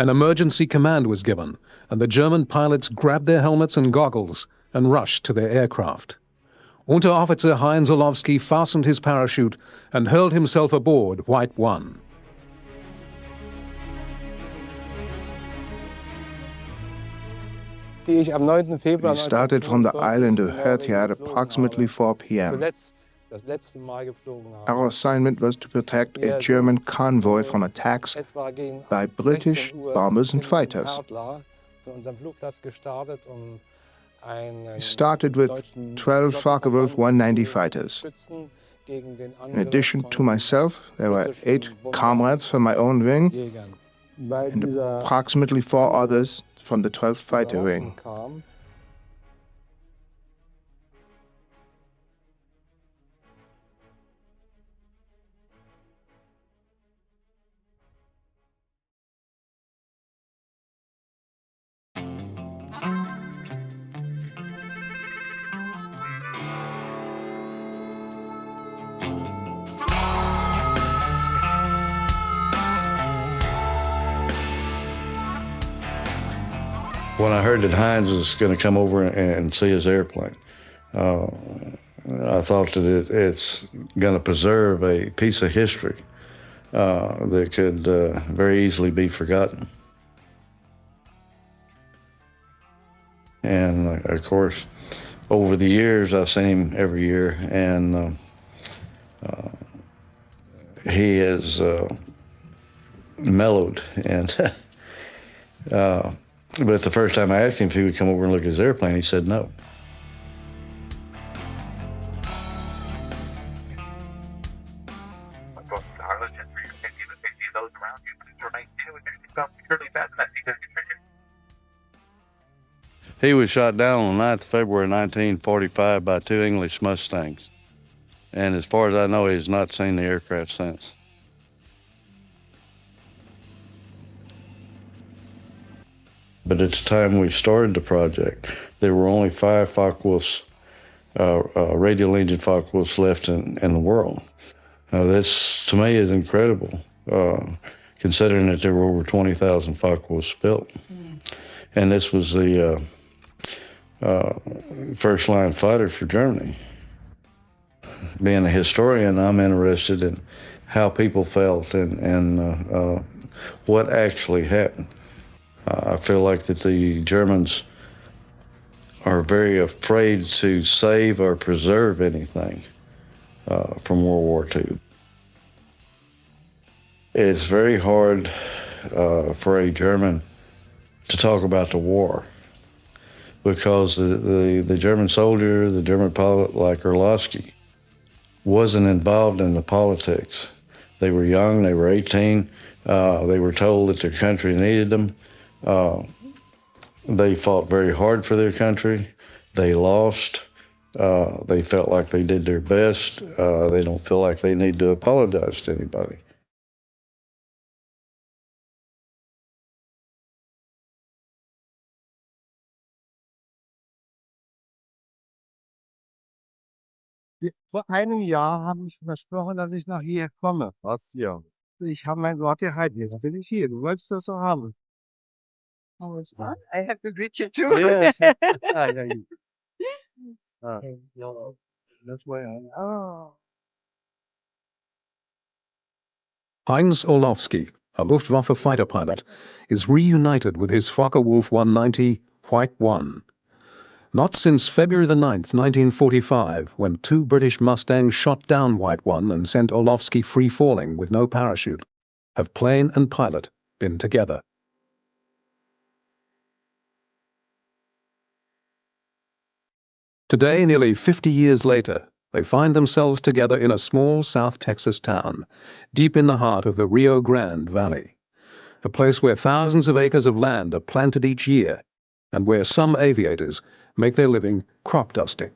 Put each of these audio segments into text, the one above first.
An emergency command was given, and the German pilots grabbed their helmets and goggles and rushed to their aircraft. Unteroffizier Heinz Orlowski fastened his parachute and hurled himself aboard White 1. We started from the island of Herdla at approximately 4 p.m. Our assignment was to protect a German convoy from attacks by British bombers and fighters. We started with 12 Focke Wulf 190 fighters. In addition to myself, there were 8 comrades from my own wing and approximately 4 others from the 12th Fighter Wing. When I heard that Heinz was going to come over and see his airplane, I thought that it's going to preserve a piece of history that could very easily be forgotten. And of course, over the years, I've seen him every year, and he has mellowed. And but the first time I asked him if he would come over and look at his airplane, he said no. He was shot down on the 9th of February 1945 by 2 English Mustangs. And as far as I know, he has not seen the aircraft since. But at the time we started the project, there were only 5 Focke Wulfs, radial engine Focke Wulfs left in the world. This, to me, is incredible, considering that there were over 20,000 Focke Wulfs built. And this was the first-line fighter for Germany. Being a historian, I'm interested in how people felt and what actually happened. I feel like that the Germans are very afraid to save or preserve anything from World War II. It's very hard for a German to talk about the war because the German soldier, the German pilot like Orlowski, wasn't involved in the politics. They were young, they were 18, they were told that their country needed them. They fought very hard for their country. They lost. They felt like they did their best. They don't feel like they need to apologize to anybody. Vor einem Jahr habe ich versprochen, dass ich nach hier komme. Was? Ja. Ich habe mein Wort gehalten. Jetzt bin ich hier. Du wolltest das so haben. Oh, it's fun. I have to greet you too. Yes. That's why I... Oh. Heinz Orlowski, a Luftwaffe fighter pilot, is reunited with his Focke Wulf 190 White 1. Not since February the 9th, 1945, when 2 British Mustangs shot down White 1 and sent Orlowski free-falling with no parachute, have plane and pilot been together. Today, nearly 50 years later, they find themselves together in a small South Texas town, deep in the heart of the Rio Grande Valley, a place where thousands of acres of land are planted each year, and where some aviators make their living crop dusting.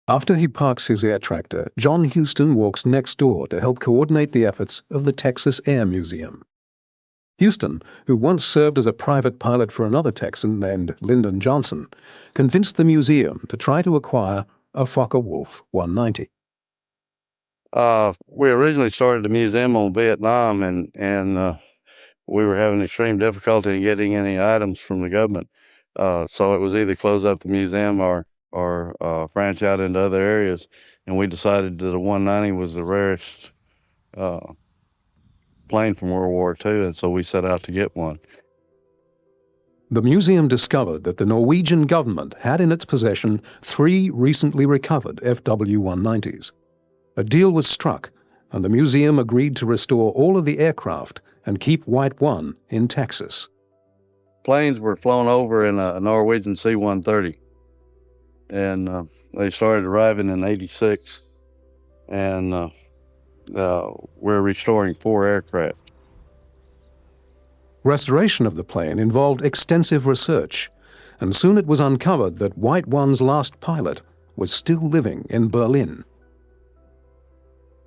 After he parks his air tractor, John Houston walks next door to help coordinate the efforts of the Texas Air Museum. Houston, who once served as a private pilot for another Texan named Lyndon Johnson, convinced the museum to try to acquire a Focke Wulf 190. We originally started the museum on Vietnam, and we were having extreme difficulty in getting any items from the government. So it was either close up the museum or branch out into other areas. And we decided that a 190 was the rarest plane from World War II, and so we set out to get one. The museum discovered that the Norwegian government had in its possession 3 recently recovered FW-190s. A deal was struck, and the museum agreed to restore all of the aircraft and keep White 1 in Texas. Planes were flown over in a Norwegian C-130, and they started arriving in '86, and we're restoring 4 aircraft. Restoration of the plane involved extensive research, and soon it was uncovered that White 1's last pilot was still living in Berlin.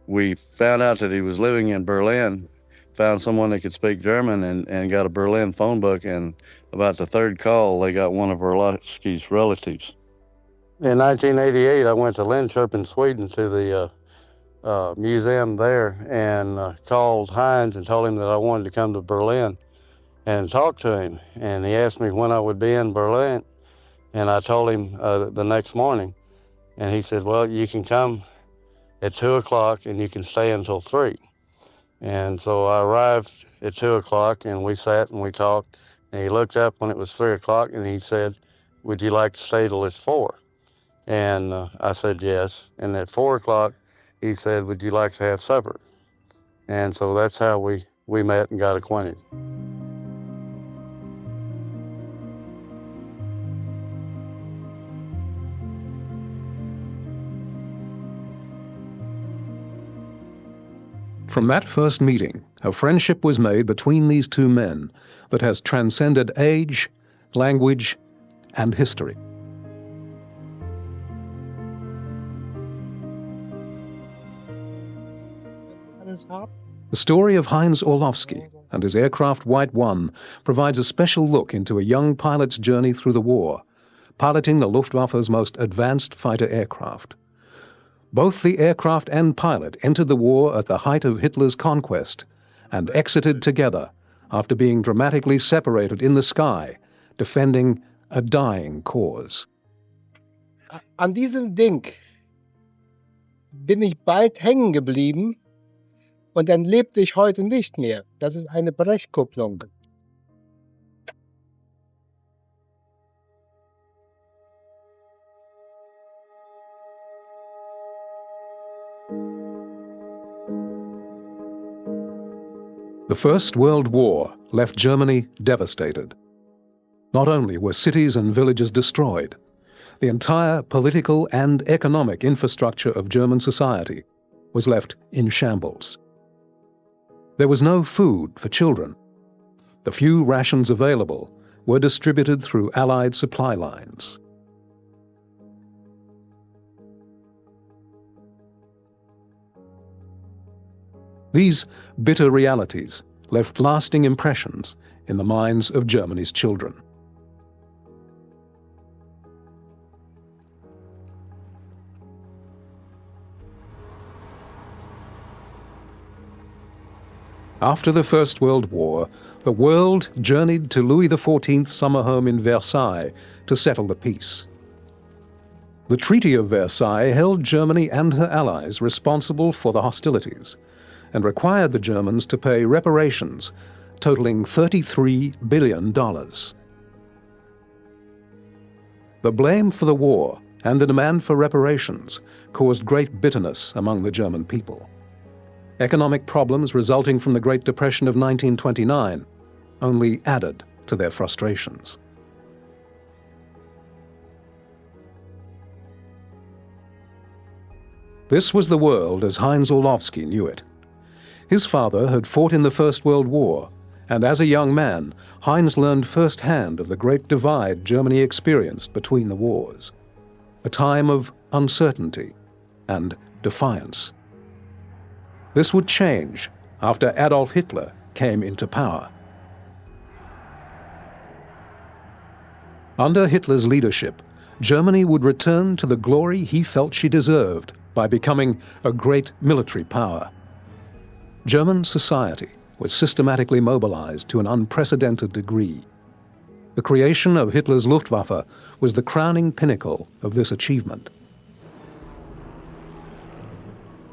We found out that he was living in Berlin, found someone that could speak German, and got a Berlin phone book, and about the 3rd call, they got one of Orlowski's relatives. In 1988, I went to Linköping, Sweden, to the museum there, and called Heinz and told him that I wanted to come to Berlin and talk to him. And he asked me when I would be in Berlin, and I told him the next morning. And he said, well, you can come at 2 o'clock and you can stay until 3. And so I arrived at 2 o'clock, and we sat and we talked, and he looked up when it was 3 o'clock and he said, would you like to stay till it's 4? And I said yes. And at 4 o'clock he said, would you like to have supper? And so that's how we met and got acquainted. From that first meeting, a friendship was made between these 2 men that has transcended age, language, and history. The story of Heinz Orlowski and his aircraft White 1 provides a special look into a young pilot's journey through the war, piloting the Luftwaffe's most advanced fighter aircraft. Both the aircraft and pilot entered the war at the height of Hitler's conquest and exited together after being dramatically separated in the sky, defending a dying cause. An diesem Ding bin ich bald hängen geblieben und dann lebte ich heute nicht mehr. Das ist eine Brechkupplung. The First World War left Germany devastated. Not only were cities and villages destroyed, the entire political and economic infrastructure of German society was left in shambles. There was no food for children. The few rations available were distributed through Allied supply lines. These bitter realities left lasting impressions in the minds of Germany's children. After the First World War, the world journeyed to Louis XIV's summer home in Versailles to settle the peace. The Treaty of Versailles held Germany and her allies responsible for the hostilities and required the Germans to pay reparations totaling $33 billion. The blame for the war and the demand for reparations caused great bitterness among the German people. Economic problems resulting from the Great Depression of 1929 only added to their frustrations. This was the world as Heinz Orlowski knew it. His father had fought in the First World War, and as a young man, Heinz learned firsthand of the great divide Germany experienced between the wars, a time of uncertainty and defiance. This would change after Adolf Hitler came into power. Under Hitler's leadership, Germany would return to the glory he felt she deserved by becoming a great military power. German society was systematically mobilized to an unprecedented degree. The creation of Hitler's Luftwaffe was the crowning pinnacle of this achievement.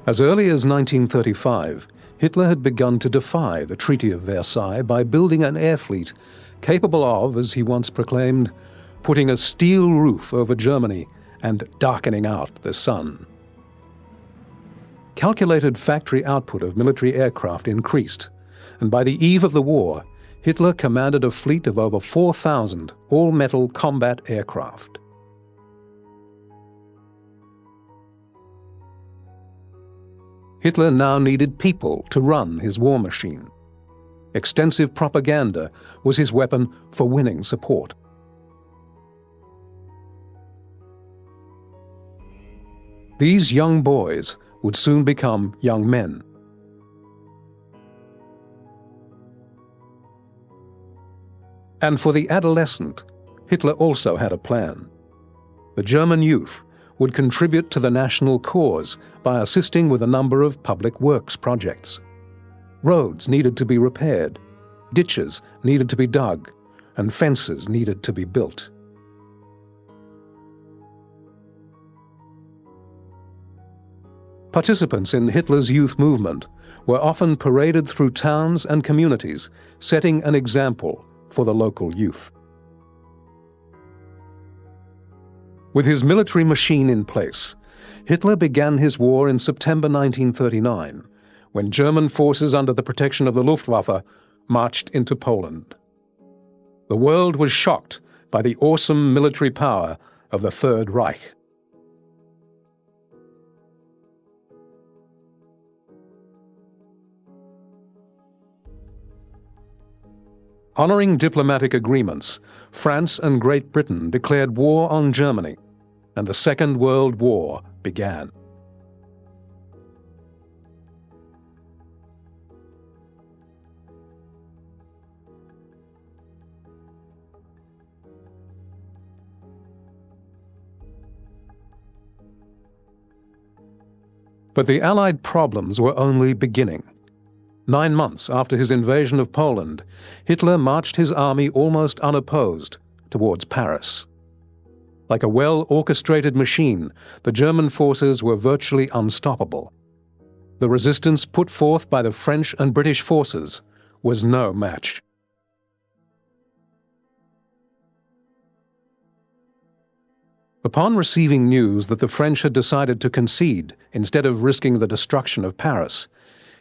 As early as 1935, Hitler had begun to defy the Treaty of Versailles by building an air fleet capable of, as he once proclaimed, putting a steel roof over Germany and darkening out the sun. Calculated factory output of military aircraft increased, and by the eve of the war, Hitler commanded a fleet of over 4,000 all-metal combat aircraft. Hitler now needed people to run his war machine. Extensive propaganda was his weapon for winning support. These young boys would soon become young men. And for the adolescent, Hitler also had a plan. The German youth would contribute to the national cause by assisting with a number of public works projects. Roads needed to be repaired, ditches needed to be dug, and fences needed to be built. Participants in Hitler's youth movement were often paraded through towns and communities, setting an example for the local youth. With his military machine in place, Hitler began his war in September 1939, when German forces under the protection of the Luftwaffe marched into Poland. The world was shocked by the awesome military power of the Third Reich. Honoring diplomatic agreements, France and Great Britain declared war on Germany, and the Second World War began. But the Allied problems were only beginning. 9 months after his invasion of Poland, Hitler marched his army almost unopposed towards Paris. Like a well-orchestrated machine, the German forces were virtually unstoppable. The resistance put forth by the French and British forces was no match. Upon receiving news that the French had decided to concede instead of risking the destruction of Paris,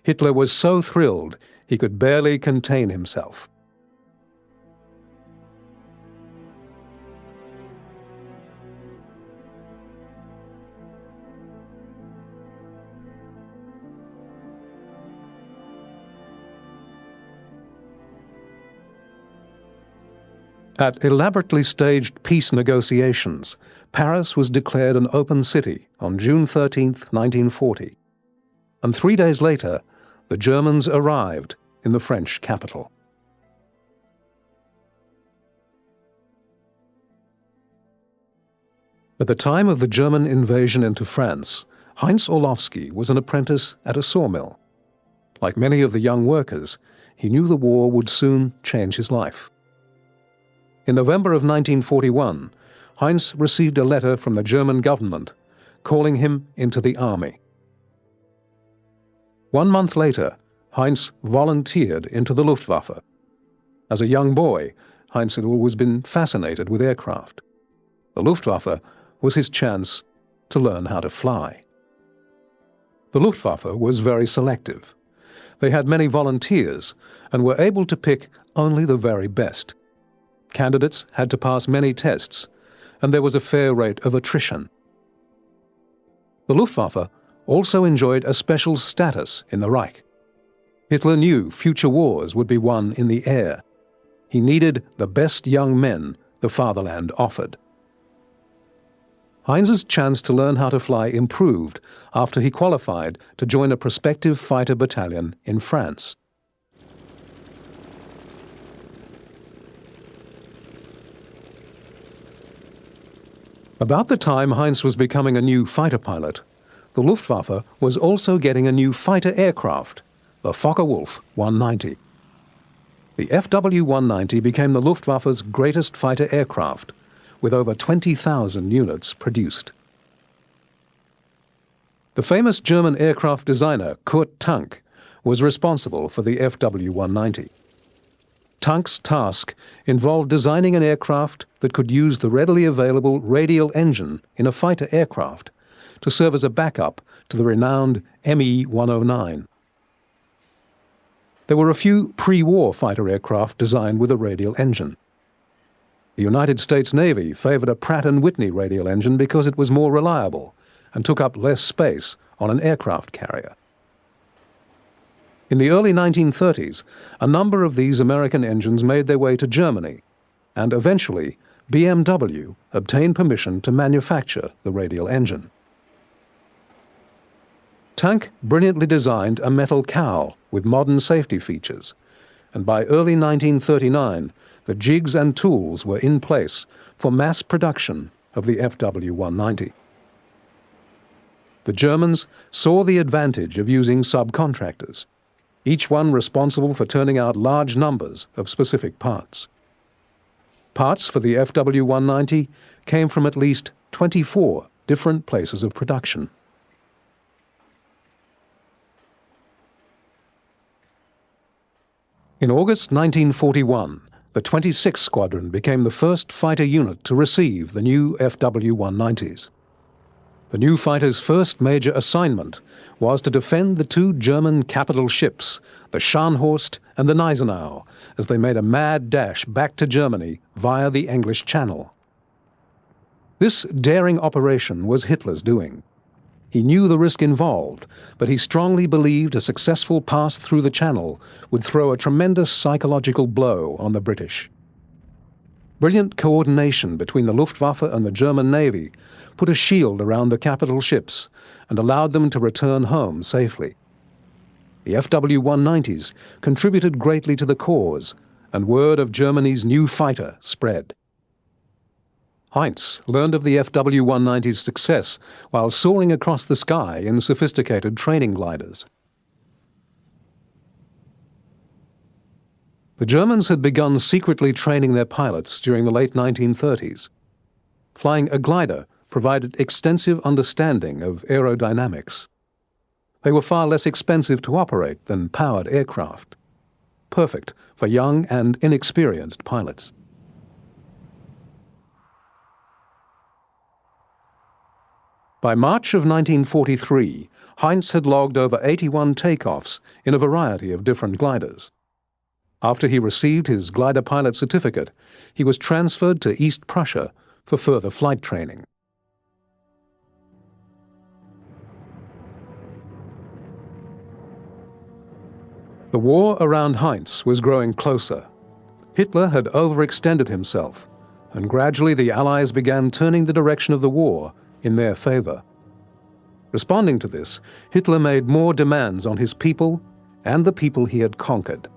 Hitler was so thrilled he could barely contain himself. At elaborately staged peace negotiations, Paris was declared an open city on June 13, 1940. And 3 days later, the Germans arrived in the French capital. At the time of the German invasion into France, Heinz Orlowski was an apprentice at a sawmill. Like many of the young workers, he knew the war would soon change his life. In November of 1941, Heinz received a letter from the German government calling him into the army. 1 month later, Heinz volunteered into the Luftwaffe. As a young boy, Heinz had always been fascinated with aircraft. The Luftwaffe was his chance to learn how to fly. The Luftwaffe was very selective. They had many volunteers and were able to pick only the very best. Candidates had to pass many tests, and there was a fair rate of attrition. The Luftwaffe also enjoyed a special status in the Reich. Hitler knew future wars would be won in the air. He needed the best young men the fatherland offered. Heinz's chance to learn how to fly improved after he qualified to join a prospective fighter battalion in France. About the time Heinz was becoming a new fighter pilot, the Luftwaffe was also getting a new fighter aircraft, the Focke Wulf 190. The FW-190 became the Luftwaffe's greatest fighter aircraft, with over 20,000 units produced. The famous German aircraft designer Kurt Tank was responsible for the FW-190. Tank's task involved designing an aircraft that could use the readily available radial engine in a fighter aircraft to serve as a backup to the renowned Me-109. There were a few pre-war fighter aircraft designed with a radial engine. The United States Navy favored a Pratt & Whitney radial engine because it was more reliable and took up less space on an aircraft carrier. In the early 1930s, a number of these American engines made their way to Germany, and eventually BMW obtained permission to manufacture the radial engine. Tank brilliantly designed a metal cowl with modern safety features, and by early 1939, the jigs and tools were in place for mass production of the FW-190. The Germans saw the advantage of using subcontractors, each one responsible for turning out large numbers of specific parts. Parts for the FW-190 came from at least 24 different places of production. In August 1941, the 26th Squadron became the first fighter unit to receive the new FW-190s. The new fighter's first major assignment was to defend the two German capital ships, the Scharnhorst and the Gneisenau, as they made a mad dash back to Germany via the English Channel. This daring operation was Hitler's doing. He knew the risk involved, but he strongly believed a successful pass through the Channel would throw a tremendous psychological blow on the British. Brilliant coordination between the Luftwaffe and the German Navy put a shield around the capital ships and allowed them to return home safely. The FW-190s contributed greatly to the cause, and word of Germany's new fighter spread. Heinz learned of the FW-190's success while soaring across the sky in sophisticated training gliders. The Germans had begun secretly training their pilots during the late 1930s. Flying a glider provided extensive understanding of aerodynamics. They were far less expensive to operate than powered aircraft, perfect for young and inexperienced pilots. By March of 1943, Heinz had logged over 81 takeoffs in a variety of different gliders. After he received his glider pilot certificate, he was transferred to East Prussia for further flight training. The war around Heinz was growing closer. Hitler had overextended himself, and gradually the Allies began turning the direction of the war in their favor. Responding to this, Hitler made more demands on his people and the people he had conquered.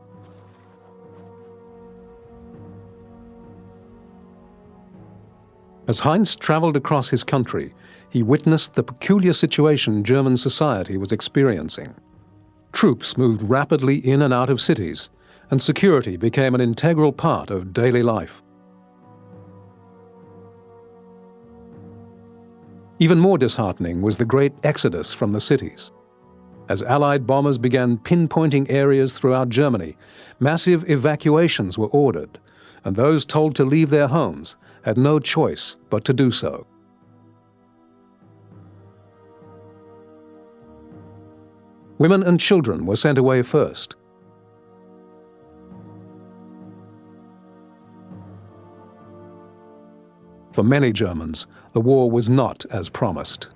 As Heinz traveled across his country, he witnessed the peculiar situation German society was experiencing. Troops moved rapidly in and out of cities, and security became an integral part of daily life. Even more disheartening was the great exodus from the cities. As Allied bombers began pinpointing areas throughout Germany, massive evacuations were ordered, and those told to leave their homes had no choice but to do so. Women and children were sent away first. For many Germans, the war was not as promised.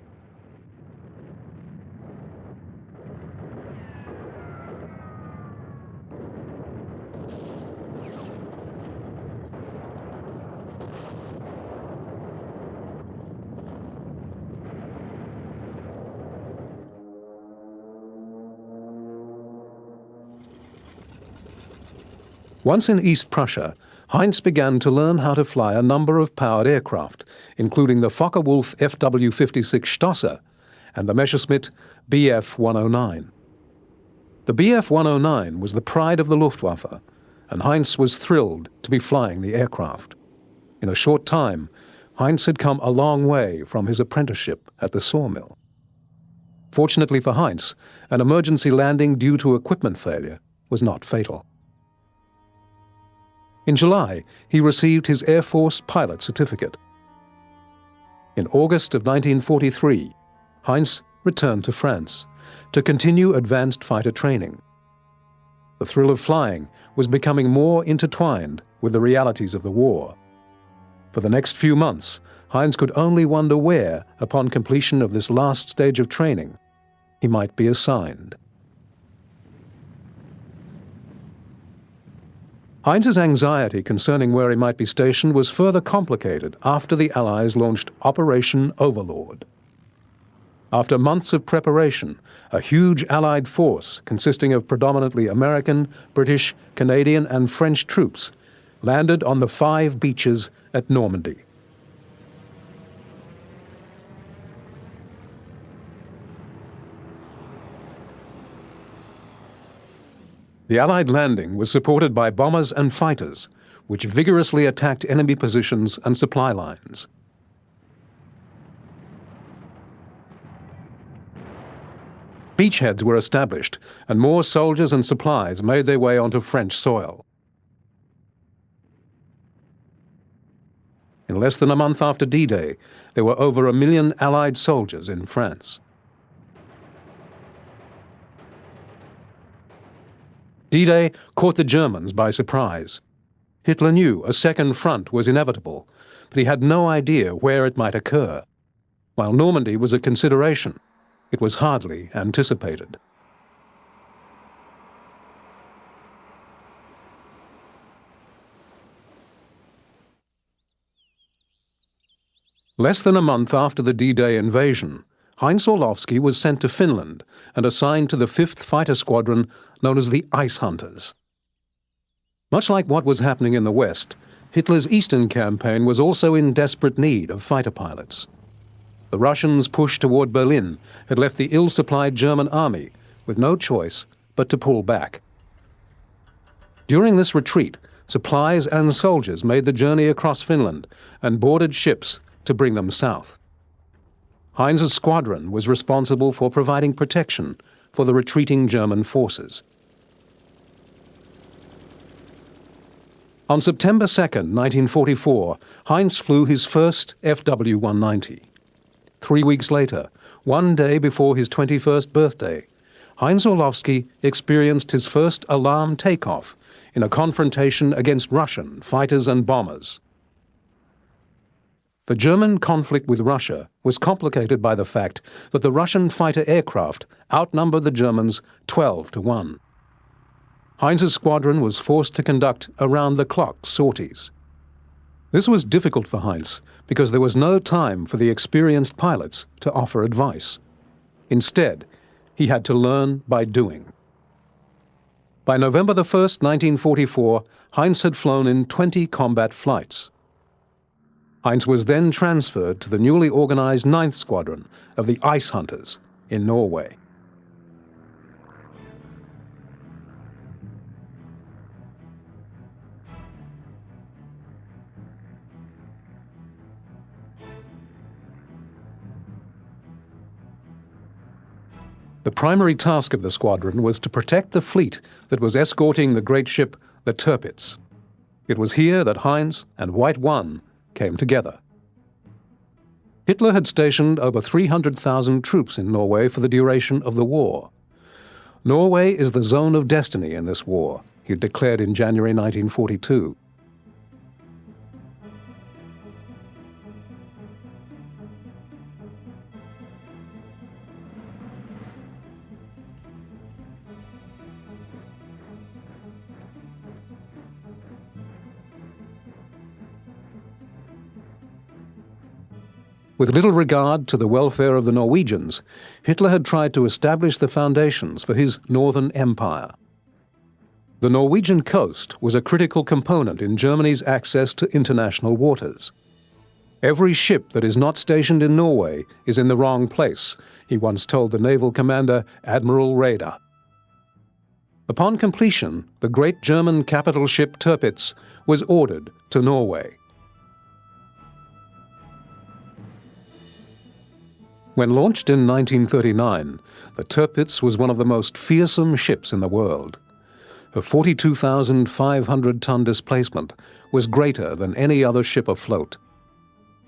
Once in East Prussia, Heinz began to learn how to fly a number of powered aircraft, including the Focke Wulf FW-56 Stosser and the Messerschmitt Bf-109. The Bf-109 was the pride of the Luftwaffe, and Heinz was thrilled to be flying the aircraft. In a short time, Heinz had come a long way from his apprenticeship at the sawmill. Fortunately for Heinz, an emergency landing due to equipment failure was not fatal. In July, he received his Air Force pilot certificate. In August of 1943, Heinz returned to France to continue advanced fighter training. The thrill of flying was becoming more intertwined with the realities of the war. For the next few months, Heinz could only wonder where, upon completion of this last stage of training, he might be assigned. Heinz's anxiety concerning where he might be stationed was further complicated after the Allies launched Operation Overlord. After months of preparation, a huge Allied force consisting of predominantly American, British, Canadian, and French troops landed on the 5 beaches at Normandy. The Allied landing was supported by bombers and fighters, which vigorously attacked enemy positions and supply lines. Beachheads were established, and more soldiers and supplies made their way onto French soil. In less than a month after D-Day, there were over 1 million Allied soldiers in France. D-Day caught the Germans by surprise. Hitler knew a second front was inevitable, but he had no idea where it might occur. While Normandy was a consideration, it was hardly anticipated. Less than a month after the D-Day invasion, Heinz Orlowski was sent to Finland and assigned to the 5th Fighter Squadron known as the Ice Hunters. Much like what was happening in the West, Hitler's Eastern campaign was also in desperate need of fighter pilots. The Russians' push toward Berlin had left the ill-supplied German army with no choice but to pull back. During this retreat, supplies and soldiers made the journey across Finland and boarded ships to bring them south. Heinz's squadron was responsible for providing protection for the retreating German forces. On September 2, 1944, Heinz flew his first FW-190. 3 weeks later, one day before his 21st birthday, Heinz Orlowski experienced his first alarm takeoff in a confrontation against Russian fighters and bombers. The German conflict with Russia was complicated by the fact that the Russian fighter aircraft outnumbered the Germans 12-1. Heinz's squadron was forced to conduct around-the-clock sorties. This was difficult for Heinz because there was no time for the experienced pilots to offer advice. Instead, he had to learn by doing. By November 1, 1944, Heinz had flown in 20 combat flights. Heinz was then transferred to the newly organized 9th Squadron of the Ice Hunters in Norway. The primary task of the squadron was to protect the fleet that was escorting the great ship, the Tirpitz. It was here that Heinz and White One came together. Hitler had stationed over 300,000 troops in Norway for the duration of the war. Norway is the zone of destiny in this war, he declared in January 1942. With little regard to the welfare of the Norwegians, Hitler had tried to establish the foundations for his northern empire. The Norwegian coast was a critical component in Germany's access to international waters. "Every ship that is not stationed in Norway is in the wrong place," he once told the naval commander, Admiral Raeder. Upon completion, the great German capital ship Tirpitz was ordered to Norway. When launched in 1939, the Tirpitz was one of the most fearsome ships in the world. Her 42,500-ton displacement was greater than any other ship afloat.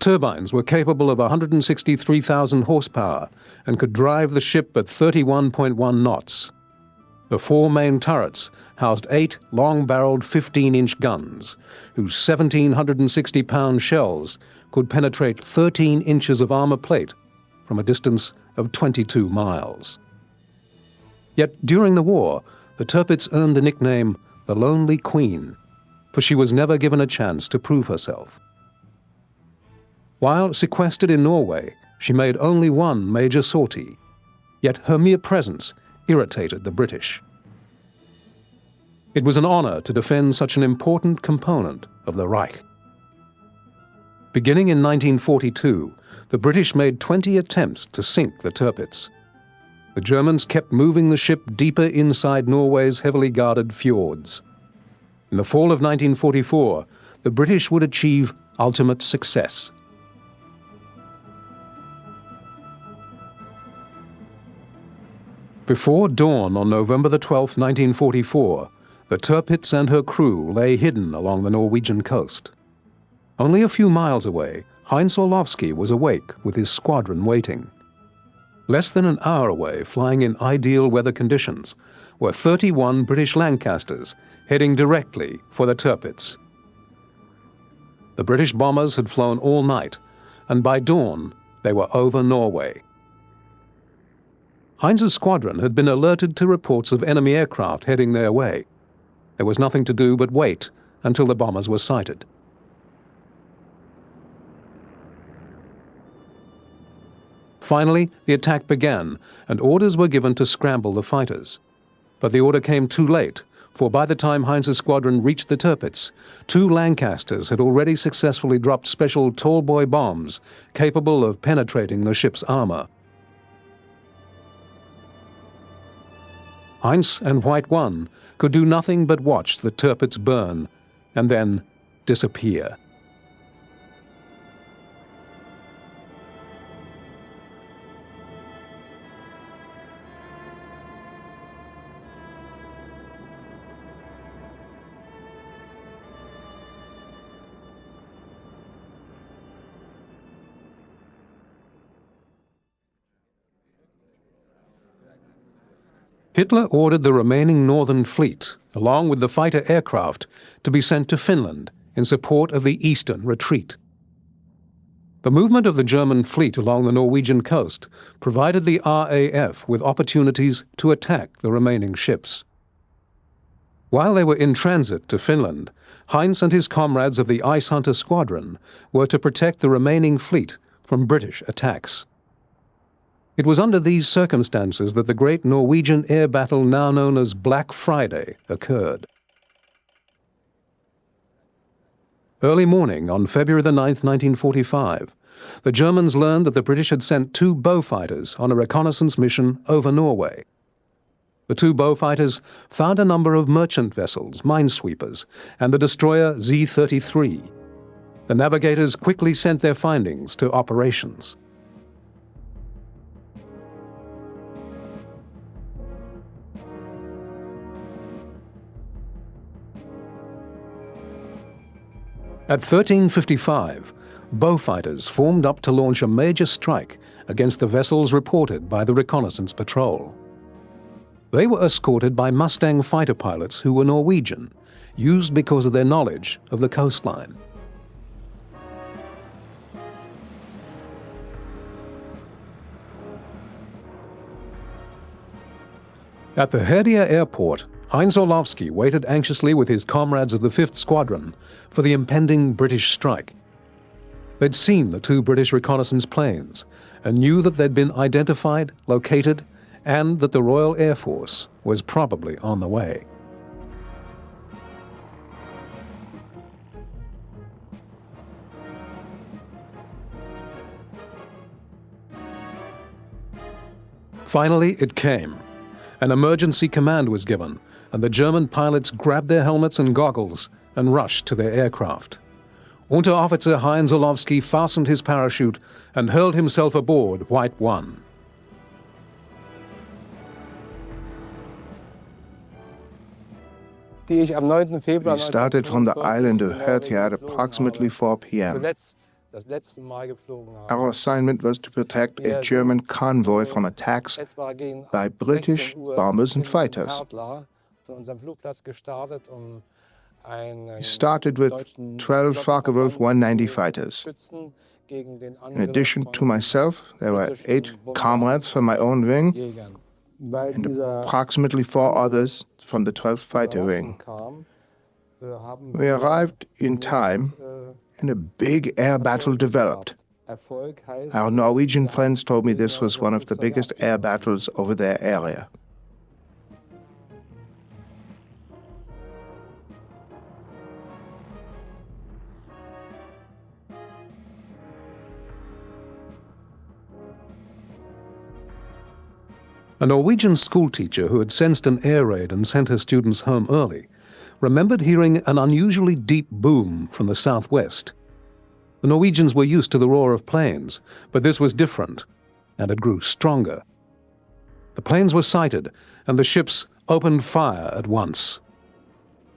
Turbines were capable of 163,000 horsepower and could drive the ship at 31.1 knots. The four main turrets housed 8 long-barreled 15-inch guns, whose 1,760-pound shells could penetrate 13 inches of armor plate from a distance of 22 miles. Yet during the war, the Tirpitz earned the nickname the Lonely Queen, for she was never given a chance to prove herself. While sequestered in Norway, she made only one major sortie, yet her mere presence irritated the British. It was an honor to defend such an important component of the Reich. Beginning in 1942, the British made 20 attempts to sink the Tirpitz. The Germans kept moving the ship deeper inside Norway's heavily guarded fjords. In the fall of 1944, the British would achieve ultimate success. Before dawn on November 12, 1944, the Tirpitz and her crew lay hidden along the Norwegian coast. Only a few miles away, Heinz Orlowski was awake with his squadron waiting. Less than an hour away, flying in ideal weather conditions, were 31 British Lancasters heading directly for the Tirpitz. The British bombers had flown all night, and by dawn they were over Norway. Heinz's squadron had been alerted to reports of enemy aircraft heading their way. There was nothing to do but wait until the bombers were sighted. Finally, the attack began, and orders were given to scramble the fighters. But the order came too late, for by the time Heinz's squadron reached the Tirpitz, 2 Lancasters had already successfully dropped special tallboy bombs capable of penetrating the ship's armor. Heinz and White One could do nothing but watch the Tirpitz burn and then disappear. Hitler ordered the remaining Northern Fleet, along with the fighter aircraft, to be sent to Finland in support of the eastern retreat. The movement of the German fleet along the Norwegian coast provided the RAF with opportunities to attack the remaining ships. While they were in transit to Finland, Heinz and his comrades of the Ice Hunter Squadron were to protect the remaining fleet from British attacks. It was under these circumstances that the great Norwegian air battle now known as Black Friday occurred. Early morning on February 9, 1945, the Germans learned that the British had sent 2 Beaufighters on a reconnaissance mission over Norway. The 2 Beaufighters found a number of merchant vessels, minesweepers, and the destroyer Z-33. The navigators quickly sent their findings to operations. At 13:55, Beaufighters formed up to launch a major strike against the vessels reported by the reconnaissance patrol. They were escorted by Mustang fighter pilots who were Norwegian, used because of their knowledge of the coastline. At the Herdla airport, Heinz Orlowski waited anxiously with his comrades of the 5th Squadron for the impending British strike. They'd seen the 2 British reconnaissance planes and knew that they'd been identified, located, and that the Royal Air Force was probably on the way. Finally, it came. An emergency command was given, and the German pilots grabbed their helmets and goggles and rushed to their aircraft. Unteroffizier Heinz Orlowski fastened his parachute and hurled himself aboard White 1. We started from the island of Herdla at approximately 4 p.m. Our assignment was to protect a German convoy from attacks by British bombers and fighters. We started with 12 Focke Wulf 190 fighters. In addition to myself, there were 8 comrades from my own wing and approximately 4 others from the 12th Fighter Wing. We arrived in time and a big air battle developed. Our Norwegian friends told me this was one of the biggest air battles over their area. A Norwegian schoolteacher who had sensed an air raid and sent her students home early remembered hearing an unusually deep boom from the southwest. The Norwegians were used to the roar of planes, but this was different, and it grew stronger. The planes were sighted, and the ships opened fire at once.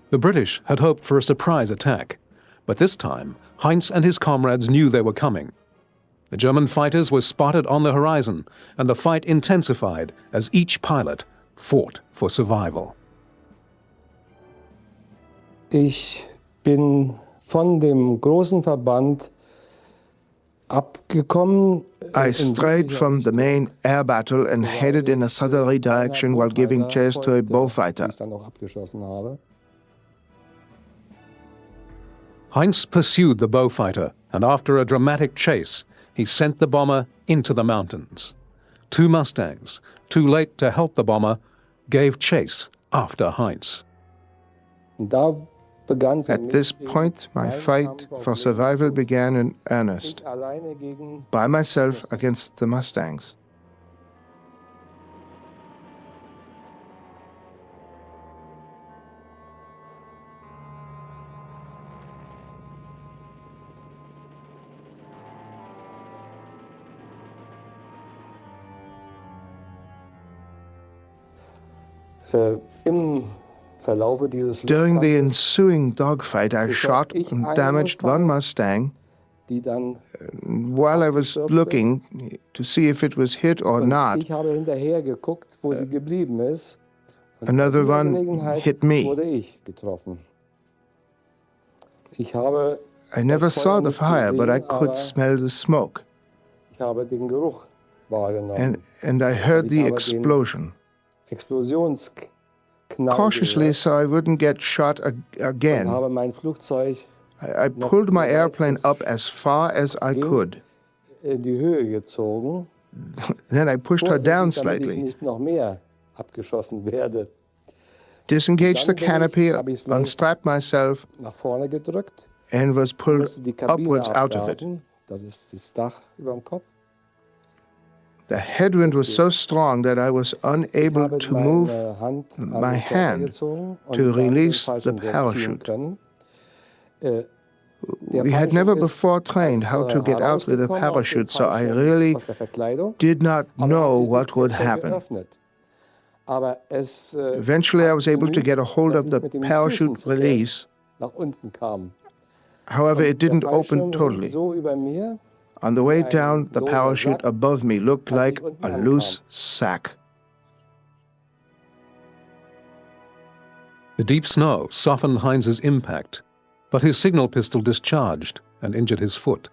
The British had hoped for a surprise attack, but this time Heinz and his comrades knew they were coming. The German fighters were spotted on the horizon, and the fight intensified as each pilot fought for survival. Ich bin von dem großen Verband abgekommen. I strayed from the main air battle and headed in a southerly direction while giving chase to a Beaufighter. Heinz pursued the Beaufighter, and after a dramatic chase, he sent the bomber into the mountains. 2 Mustangs, too late to help the bomber, gave chase after Heinz. At this point, my fight for survival began in earnest, by myself against the Mustangs. During the ensuing dogfight, I shot and damaged 1 Mustang. While I was looking to see if it was hit or not, another one hit me. I never saw the fire, but I could smell the smoke. And I heard the explosion. Cautiously, so I wouldn't get shot again, I pulled my airplane up as far as I could. Then I pushed her down slightly, disengaged the canopy, unstrapped myself, and was pulled upwards out of it. The headwind was so strong that I was unable to move my hand to release the parachute. We had never before trained how to get out with a parachute, so I really did not know what would happen. Eventually, I was able to get a hold of the parachute release. However, it didn't open totally. On the way down, the parachute above me looked like a loose sack. The deep snow softened Heinz's impact, but his signal pistol discharged and injured his foot.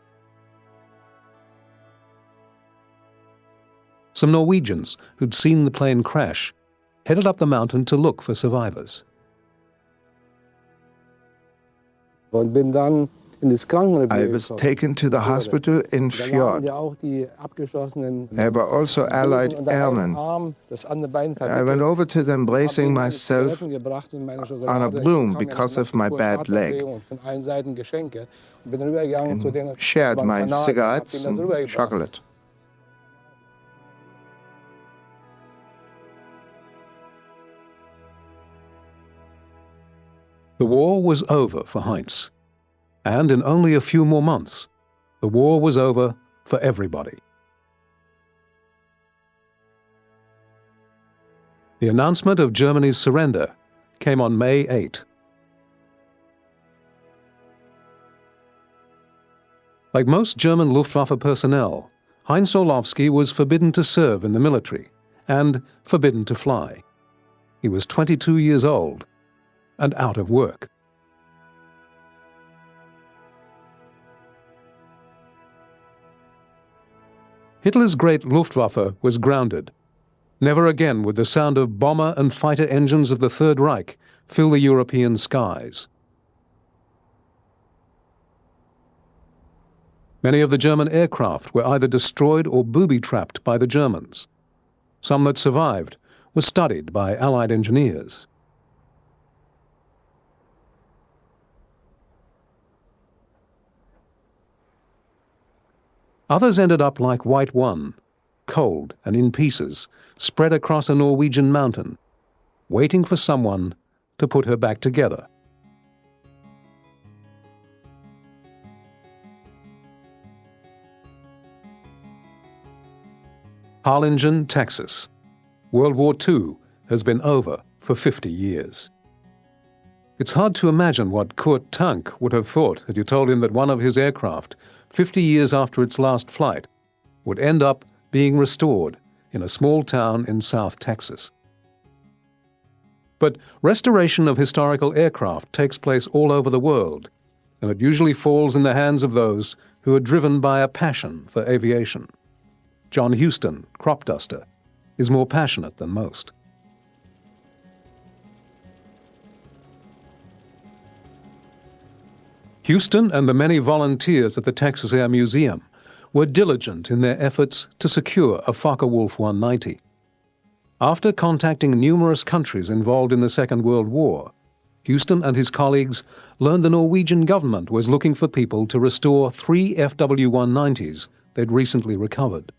Some Norwegians who'd seen the plane crash headed up the mountain to look for survivors. I was taken to the hospital in Fjord. There were also Allied airmen. I went over to them bracing myself on a broom because of my bad leg, and shared my cigarettes and chocolate. The war was over for Heinz, and in only a few more months, the war was over for everybody. The announcement of Germany's surrender came on May 8. Like most German Luftwaffe personnel, Heinz Orlowski was forbidden to serve in the military and forbidden to fly. He was 22 years old and out of work. Hitler's great Luftwaffe was grounded. Never again would the sound of bomber and fighter engines of the Third Reich fill the European skies. Many of the German aircraft were either destroyed or booby-trapped by the Germans. Some that survived were studied by Allied engineers. Others ended up like White One, cold and in pieces, spread across a Norwegian mountain, waiting for someone to put her back together. Harlingen, Texas. World War II has been over for 50 years. It's hard to imagine what Kurt Tank would have thought had you told him that one of his aircraft, 50 years after its last flight, would end up being restored in a small town in South Texas. But restoration of historical aircraft takes place all over the world, and it usually falls in the hands of those who are driven by a passion for aviation. John Houston, crop duster, is more passionate than most. Houston and the many volunteers at the Texas Air Museum were diligent in their efforts to secure a Focke Wulf 190. After contacting numerous countries involved in the Second World War, Houston and his colleagues learned the Norwegian government was looking for people to restore 3 FW-190s they'd recently recovered.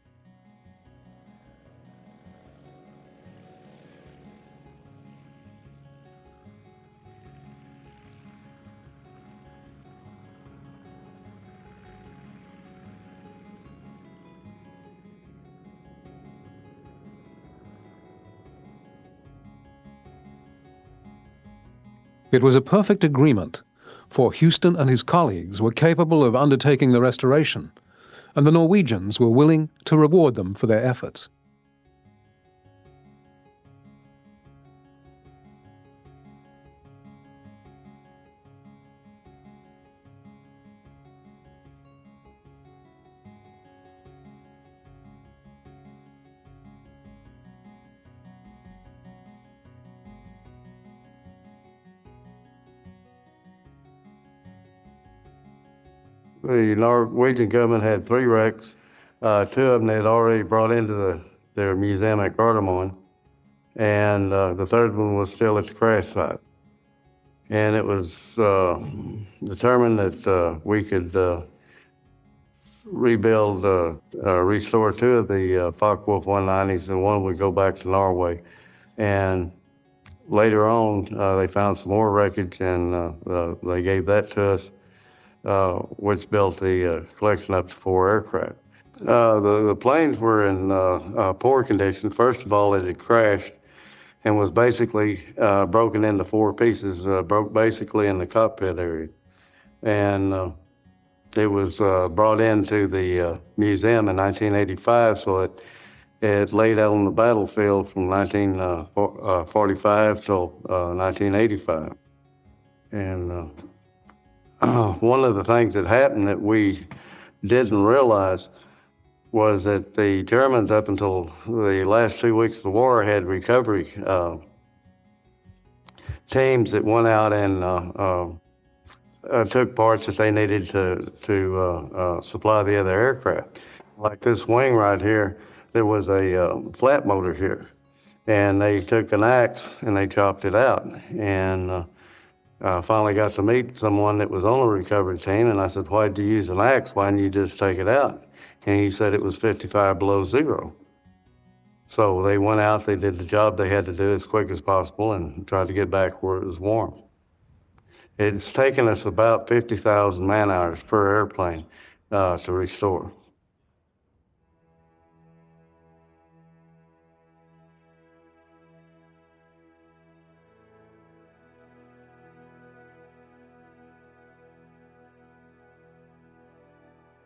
It was a perfect agreement, for Houston and his colleagues were capable of undertaking the restoration, and the Norwegians were willing to reward them for their efforts. The Norwegian government had 3 wrecks. 2 of them they had already brought into their museum at Gardermoen, and the 3rd one was still at the crash site. And it was determined that we could rebuild, restore 2 of the Focke Wulf 190s, and 1 would go back to Norway. And later on, they found some more wreckage, and they gave that to us. Which built the collection up to 4 aircraft. The planes were in poor condition. First of all, it had crashed and was basically broken into 4 pieces, broke basically in the cockpit area. And it was brought into the museum in 1985, so it laid out on the battlefield from 1945 till 1985. And one of the things that happened that we didn't realize was that the Germans, up until the last 2 weeks of the war, had recovery teams that went out and took parts that they needed to supply the other aircraft. Like this wing right here, there was a flat motor here, and they took an axe and they chopped it out. And finally got to meet someone that was on a recovery team, and I said, "Why'd you use an axe? Why didn't you just take it out?" And he said it was 55 below zero. So they went out, they did the job they had to do as quick as possible and tried to get back where it was warm. It's taken us about 50,000 man-hours per airplane to restore.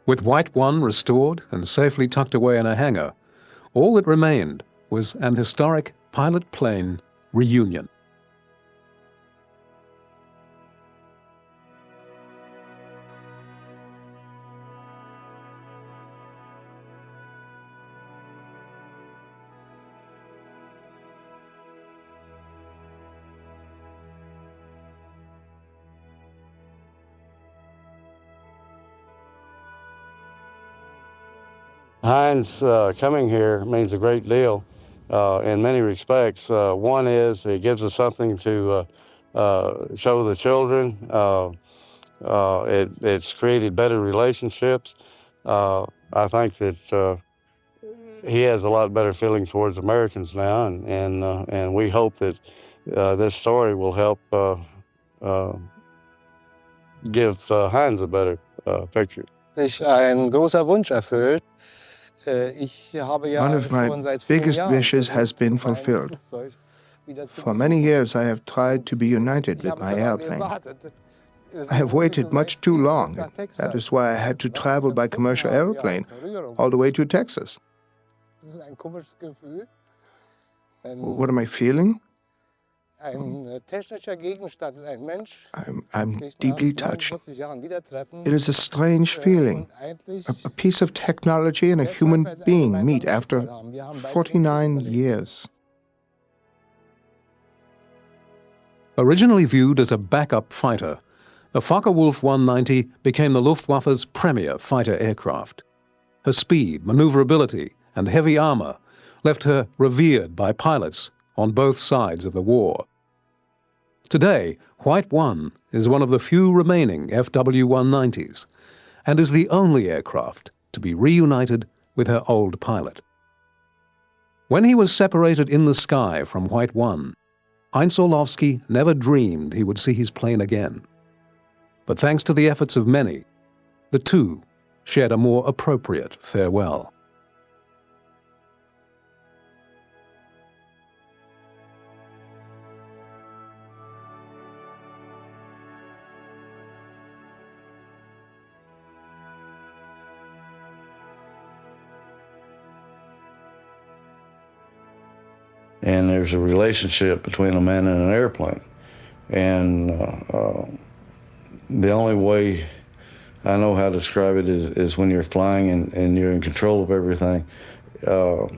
With White 1 restored and safely tucked away in a hangar, all that remained was an historic pilot-plane reunion. Heinz coming here means a great deal in many respects. One is it gives us something to show the children. It's created better relationships. I think that he has a lot better feeling towards Americans now, and we hope that this story will help give Heinz a better picture. Sich ein großer Wunsch erfüllt. One of my biggest wishes has been fulfilled. For many years, I have tried to be united with my airplane. I have waited much too long. That is why I had to travel by commercial airplane all the way to Texas. What am I feeling? I'm deeply touched. It is a strange feeling. A piece of technology and a human being meet after 49 years. Originally viewed as a backup fighter, the Focke Wulf 190 became the Luftwaffe's premier fighter aircraft. Her speed, maneuverability, and heavy armor left her revered by pilots on both sides of the war. Today, White 1 is one of the few remaining FW-190s and is the only aircraft to be reunited with her old pilot. When he was separated in the sky from White 1, Heinz Orlowski never dreamed he would see his plane again. But thanks to the efforts of many, the two shared a more appropriate farewell. And there's a relationship between a man and an airplane. And the only way I know how to describe it is when you're flying and you're in control of everything. The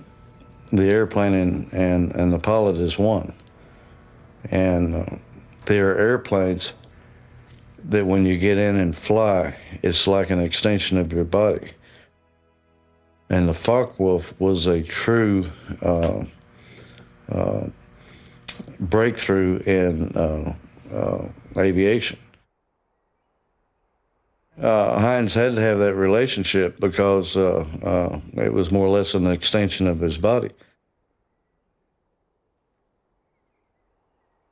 airplane and the pilot is one. And there are airplanes that when you get in and fly, it's like an extension of your body. And the Focke Wulf was a true breakthrough in aviation. Heinz had to have that relationship because it was more or less an extension of his body.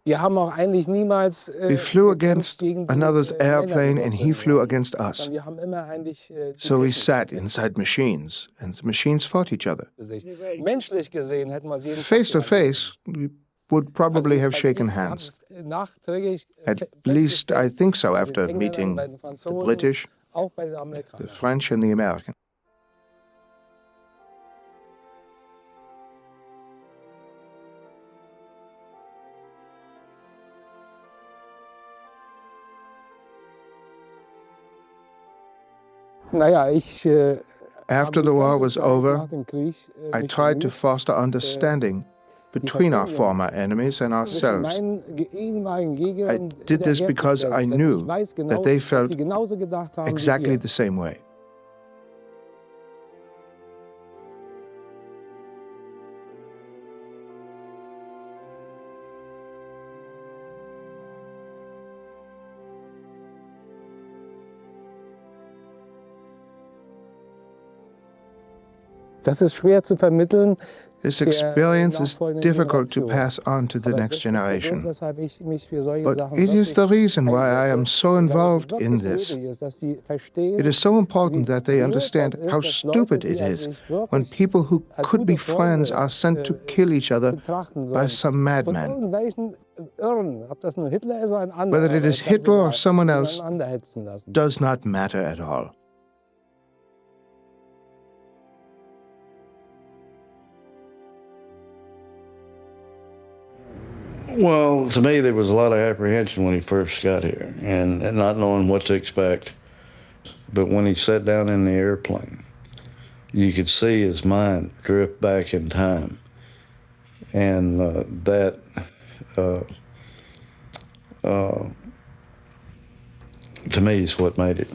We flew against another's airplane and he flew against us. So we sat inside machines and the machines fought each other. Face to face, we would probably have shaken hands. At least I think so after meeting the British, the French and the American. After the war was over, I tried to foster understanding between our former enemies and ourselves. I did this because I knew that they felt exactly the same way. Das ist schwer zu vermitteln. This experience is difficult to pass on to the next generation. But it is the reason why I am so involved in this. It is so important that they understand how stupid it is when people who could be friends are sent to kill each other by some madman. Whether it is Hitler or someone else does not matter at all. Well, to me, there was a lot of apprehension when he first got here and not knowing what to expect. But when he sat down in the airplane, you could see his mind drift back in time. And that to me is what made it.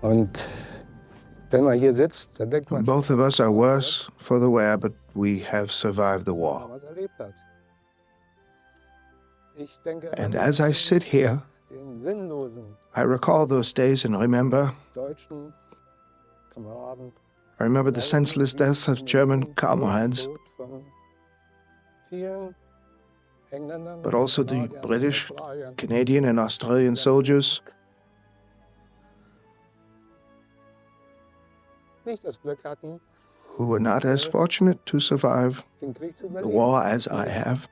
Und wenn man hier sitzt, dann denkt man, Both of us are worse for the wear, but we have survived the war. was erlebt hat. Ich denke And as I sit here, den sinnlosen I recall those days and remember. deutschen Kameraden. I remember the senseless deaths of German comrades, Von vielen Engländern, but also the Kanadiern, British, Australiern. Canadian, and Australian soldiers Nicht das Glück hatten, who were not as fortunate to survive den Krieg zu the überleben. war as I have.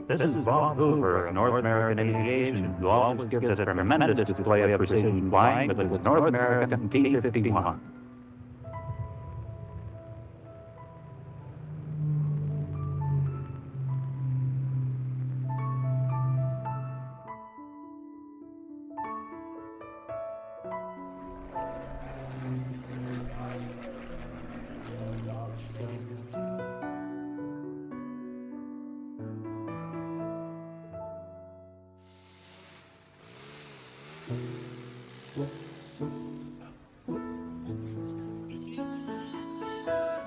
This is Bob Hoover of North American Aviation, who always gives us a tremendous display of precision flying with the North American T-51.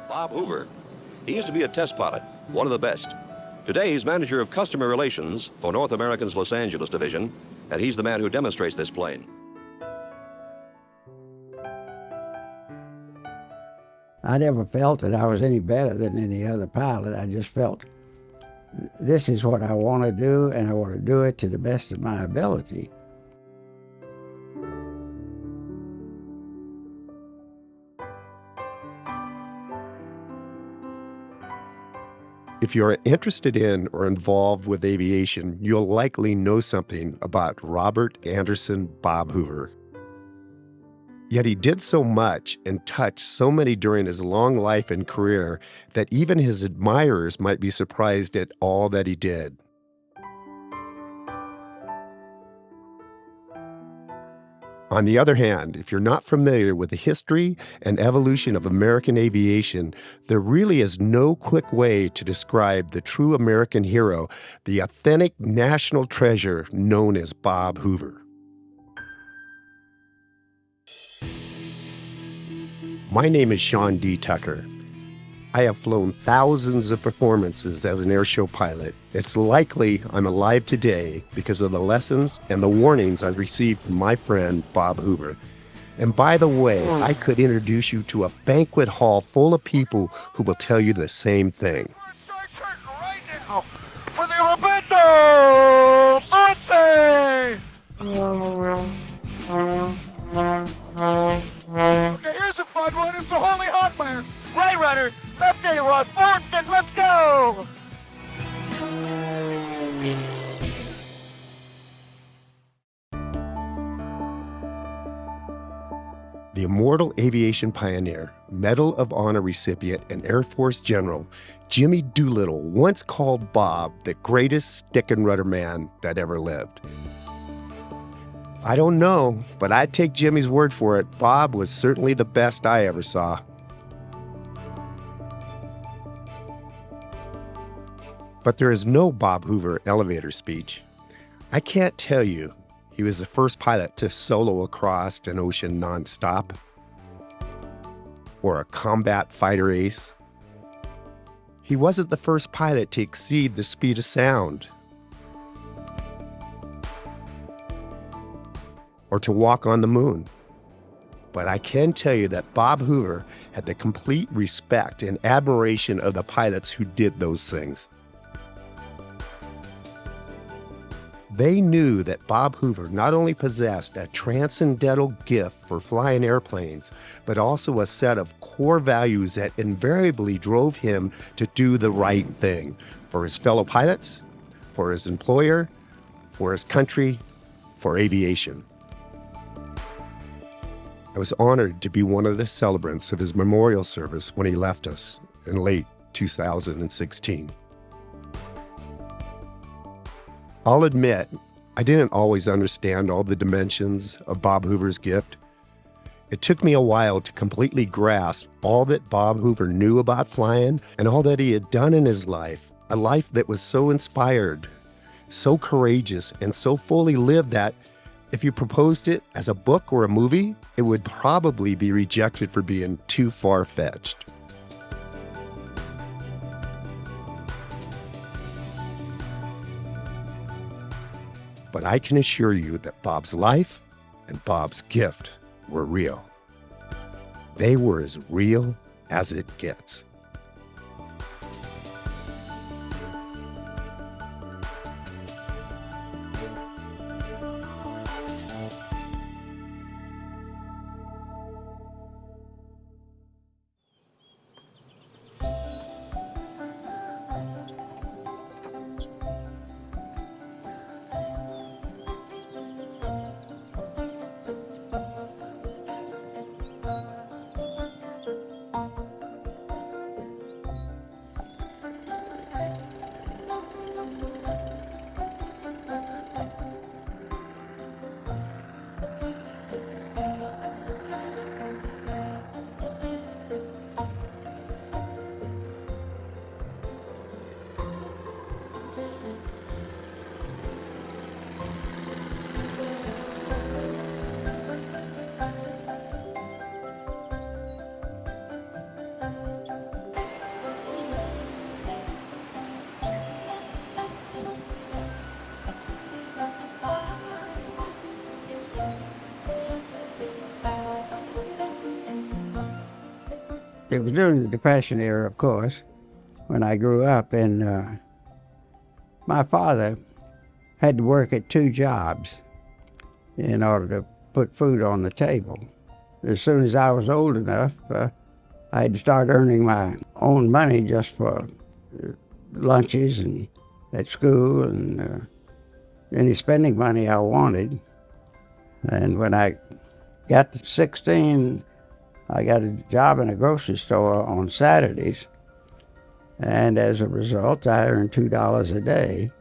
Bob Hoover. He used to be a test pilot, one of the best. Today, he's manager of customer relations for North American's Los Angeles division, and he's the man who demonstrates this plane. I never felt that I was any better than any other pilot. I just felt this is what I want to do, and I want to do it to the best of my ability. If you're interested in or involved with aviation, you'll likely know something about Robert Anderson Bob Hoover. Yet he did so much and touched so many during his long life and career that even his admirers might be surprised at all that he did. On the other hand, if you're not familiar with the history and evolution of American aviation, there really is no quick way to describe the true American hero, the authentic national treasure known as Bob Hoover. My name is Sean D. Tucker. I have flown thousands of performances as an airshow pilot. It's likely I'm alive today because of the lessons and the warnings I've received from my friend Bob Hoover. And by the way, I could introduce you to a banquet hall full of people who will tell you the same thing. For the Roberto Mustang! Okay, here's a fun one. It's a holy hot fire. Right runner, left A Ross, forward, let's go! the immortal aviation pioneer, Medal of Honor recipient, and Air Force General Jimmy Doolittle once called Bob the greatest stick and rudder man that ever lived. I don't know, but I'd take Jimmy's word for it. Bob was certainly the best I ever saw. But there is no Bob Hoover elevator speech. I can't tell you he was the first pilot to solo across an ocean nonstop, or a combat fighter ace. He wasn't the first pilot to exceed the speed of sound, or to walk on the moon. But I can tell you that Bob Hoover had the complete respect and admiration of the pilots who did those things. They knew that Bob Hoover not only possessed a transcendental gift for flying airplanes, but also a set of core values that invariably drove him to do the right thing for his fellow pilots, for his employer, for his country, for aviation. I was honored to be one of the celebrants of his memorial service when he left us in late 2016. I'll admit, I didn't always understand all the dimensions of Bob Hoover's gift. It took me a while to completely grasp all that Bob Hoover knew about flying and all that he had done in his life, a life that was so inspired, so courageous, and so fully lived that if you proposed it as a book or a movie, it would probably be rejected for being too far-fetched. But I can assure you that Bob's life and Bob's gift were real. They were as real as it gets. It was during the Depression era, of course, when I grew up, and my father had to work at 2 jobs in order to put food on the table. As soon as I was old enough, I had to start earning my own money just for lunches and at school and any spending money I wanted. And when I got to 16, I got a job in a grocery store on Saturdays, and as a result, I earned $2 a day.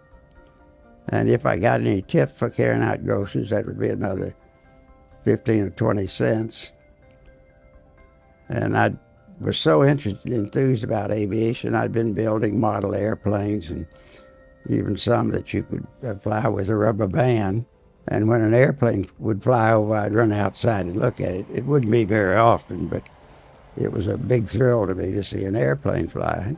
And if I got any tip for carrying out groceries, that would be another 15 or 20 cents. And I was so enthused about aviation, I'd been building model airplanes, and even some that you could fly with a rubber band. And when an airplane would fly over, I'd run outside and look at it. It wouldn't be very often, but it was a big thrill to me to see an airplane fly.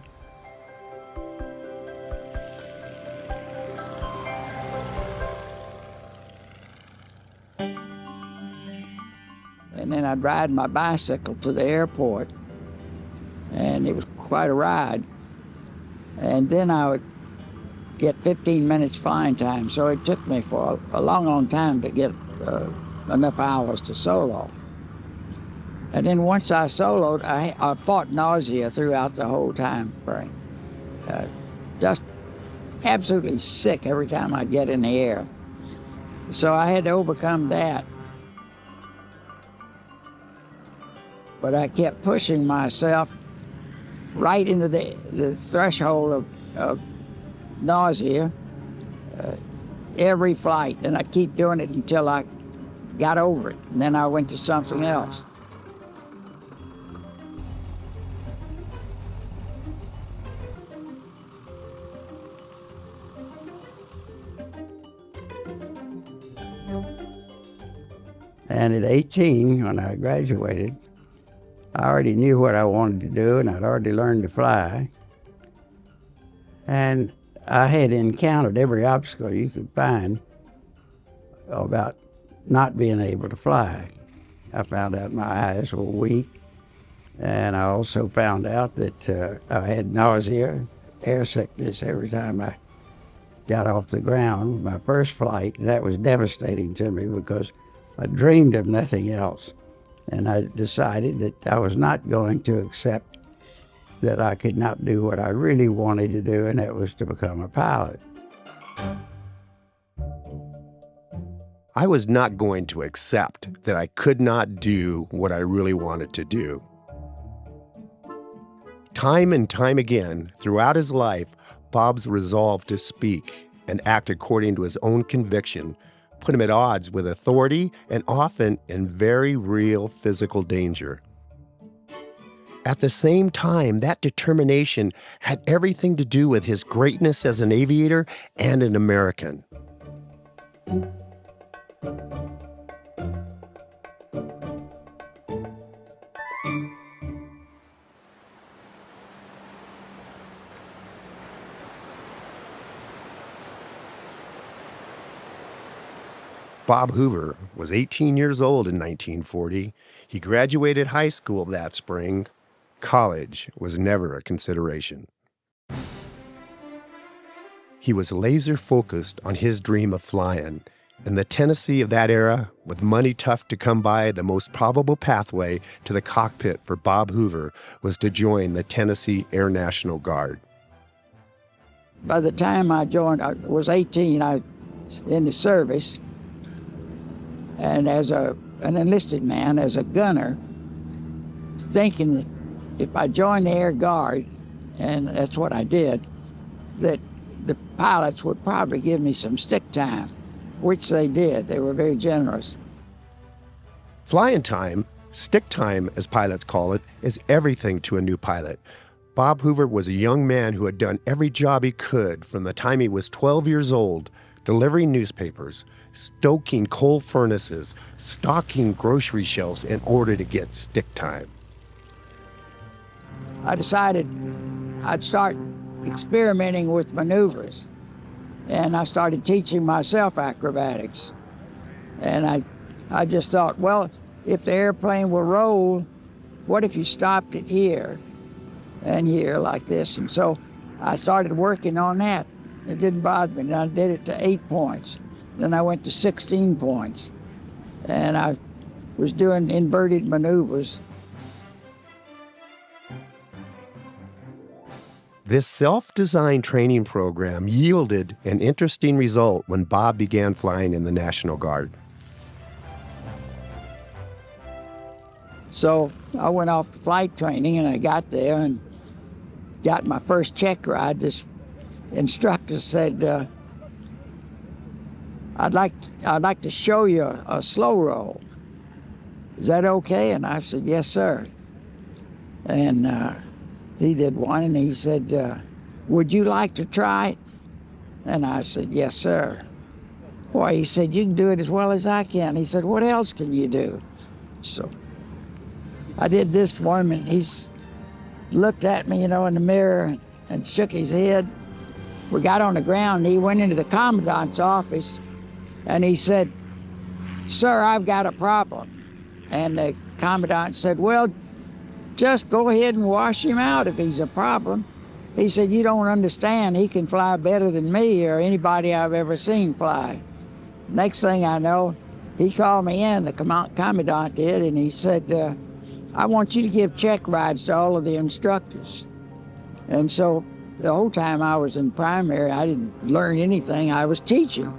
And then I'd ride my bicycle to the airport, and it was quite a ride. And then I would get 15 minutes flying time, so it took me for a long, long time to get enough hours to solo. And then once I soloed, I fought nausea throughout the whole time frame. Just absolutely sick every time I'd get in the air. So I had to overcome that. but I kept pushing myself right into the threshold of nausea every flight, and I keep doing it until I got over it, and then I went to something else. And at 18, when I graduated, I already knew what I wanted to do, and I'd already learned to fly. And I had encountered every obstacle you could find about not being able to fly. I found out my eyes were weak, and I also found out that I had nausea, air sickness every time I got off the ground. My first flight, and that was devastating to me because I dreamed of nothing else. And I decided that I was not going to accept that I could not do what I really wanted to do, and that was to become a pilot. I was not going to accept that I could not do what I really wanted to do. Time and time again, throughout his life, Bob's resolve to speak and act according to his own conviction put him at odds with authority and often in very real physical danger. At the same time, that determination had everything to do with his greatness as an aviator and an American. Bob Hoover was 18 years old in 1940. He graduated high school that spring. College was never a consideration. He was laser focused on his dream of flying. In the Tennessee of that era, with money tough to come by, the most probable pathway to the cockpit for Bob Hoover was to join the Tennessee Air National Guard. By the time I joined, I was 18, I was in the service. And as an enlisted man, as a gunner, thinking that if I joined the Air Guard, and that's what I did, that the pilots would probably give me some stick time, which they did. They were very generous. Flying time, stick time as pilots call it, is everything to a new pilot. Bob Hoover was a young man who had done every job he could from the time he was 12 years old, delivering newspapers, stoking coal furnaces, stocking grocery shelves in order to get stick time. I decided I'd start experimenting with maneuvers, and I started teaching myself acrobatics. And I just thought, well, if the airplane will roll, what if you stopped it here and here like this? And so I started working on that. It didn't bother me, and I did it to 8 points. Then I went to 16 points, and I was doing inverted maneuvers. This self-designed training program yielded an interesting result when Bob began flying in the National Guard. So I went off to flight training, and I got there and got my first check ride. This instructor said, I'd like to show you a slow roll. Is that okay? And I said, yes, sir. And he did one, and he said, would you like to try it? And I said, yes, sir. Boy, he said, you can do it as well as I can. He said, what else can you do? So I did this for him, and he looked at me, in the mirror and shook his head. We got on the ground, and he went into the commandant's office, and he said, sir, I've got a problem. And the commandant said, well, just go ahead and wash him out if he's a problem. He said, you don't understand. He can fly better than me or anybody I've ever seen fly. Next thing I know, he called me in, the commandant did, and he said, I want you to give check rides to all of the instructors. And so the whole time I was in primary, I didn't learn anything. I was teaching.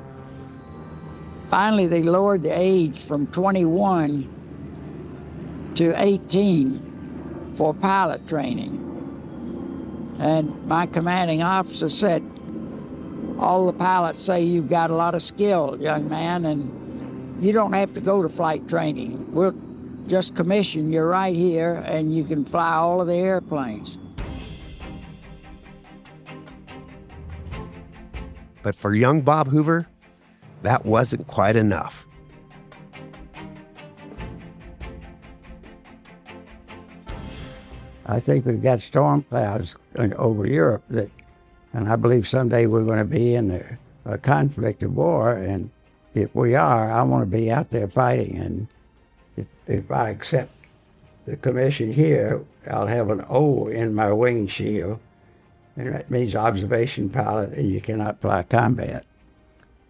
Finally, they lowered the age from 21 to 18 for pilot training. And my commanding officer said, all the pilots say you've got a lot of skill, young man, and you don't have to go to flight training. We'll just commission you right here, and you can fly all of the airplanes. But for young Bob Hoover, that wasn't quite enough. I think we've got storm clouds over Europe and I believe someday we're going to be in a conflict of war, and if we are, I want to be out there fighting, and if I accept the commission here, I'll have an O in my wing shield, and that means observation pilot, and you cannot fly combat.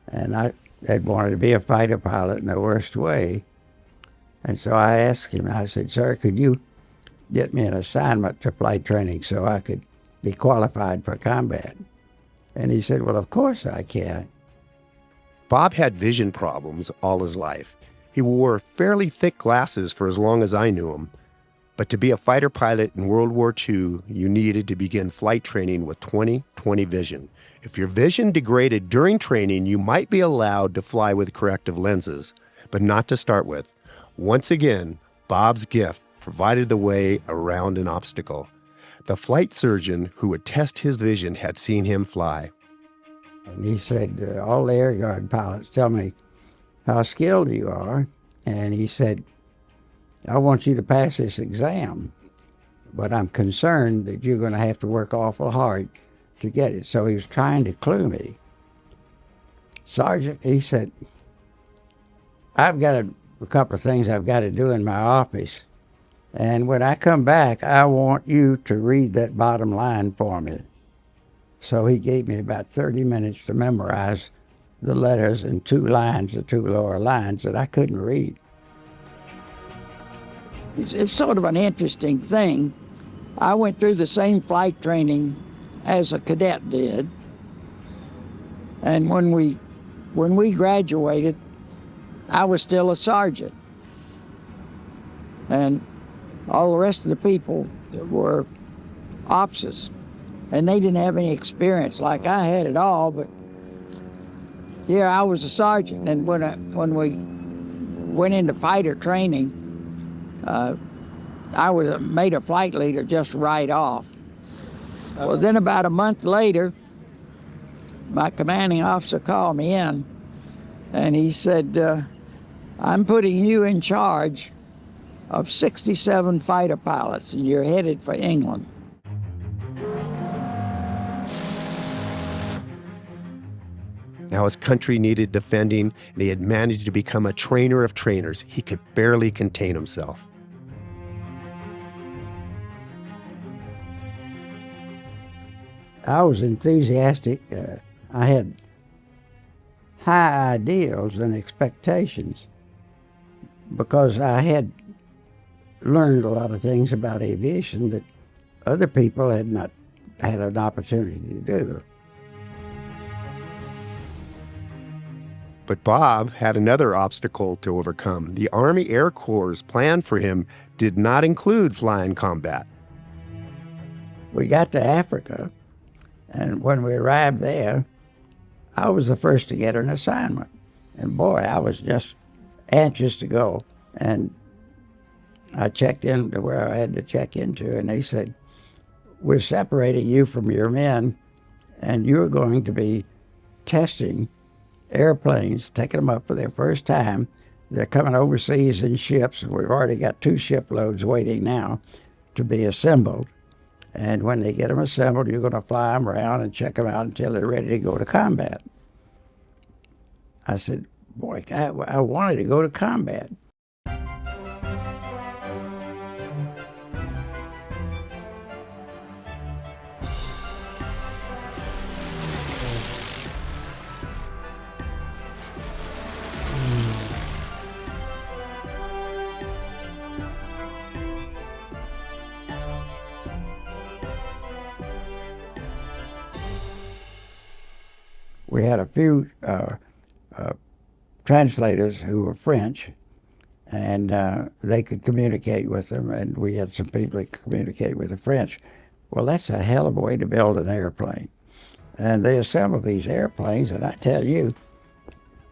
And I had wanted to be a fighter pilot in the worst way, and so I asked him, I said, sir, could you get me an assignment to flight training so I could be qualified for combat? And he said, well, of course I can. Bob had vision problems all his life. He wore fairly thick glasses for as long as I knew him. But to be a fighter pilot in World War II, you needed to begin flight training with 20/20 vision. If your vision degraded during training, you might be allowed to fly with corrective lenses, but not to start with. Once again, Bob's gift provided the way around an obstacle. The flight surgeon who would test his vision had seen him fly. And he said, all the Air Guard pilots tell me how skilled you are. And he said, I want you to pass this exam, but I'm concerned that you're going to have to work awful hard to get it. So he was trying to clue me. Sergeant, he said, I've got a couple of things I've got to do in my office. And when I come back, I want you to read that bottom line for me. So he gave me about 30 minutes to memorize the letters and two lines, the two lower lines that I couldn't read. It's sort of an interesting thing. I went through the same flight training as a cadet did. And when we graduated, I was still a sergeant. And all the rest of the people were officers, and they didn't have any experience like I had at all, but here I was a sergeant, and when we went into fighter training, I was made a flight leader just right off. Well, then about a month later, my commanding officer called me in, and he said, I'm putting you in charge of 67 fighter pilots, and you're headed for England. Now his country needed defending, and he had managed to become a trainer of trainers. He could barely contain himself. I was enthusiastic. I had high ideals and expectations because I had learned a lot of things about aviation that other people had not had an opportunity to do. But Bob had another obstacle to overcome. The Army Air Corps' plan for him did not include flying combat. We got to Africa, and when we arrived there, I was the first to get an assignment. And boy, I was just anxious to go. And I checked into where I had to check into, and they said, we're separating you from your men, and you're going to be testing airplanes, taking them up for their first time. They're coming overseas in ships, and we've already got 2 shiploads waiting now to be assembled. And when they get them assembled, you're going to fly them around and check them out until they're ready to go to combat. I said, boy, I wanted to go to combat. We had a few translators who were French, and they could communicate with them, and we had some people that could communicate with the French. Well, that's a hell of a way to build an airplane. And they assembled these airplanes, and I tell you,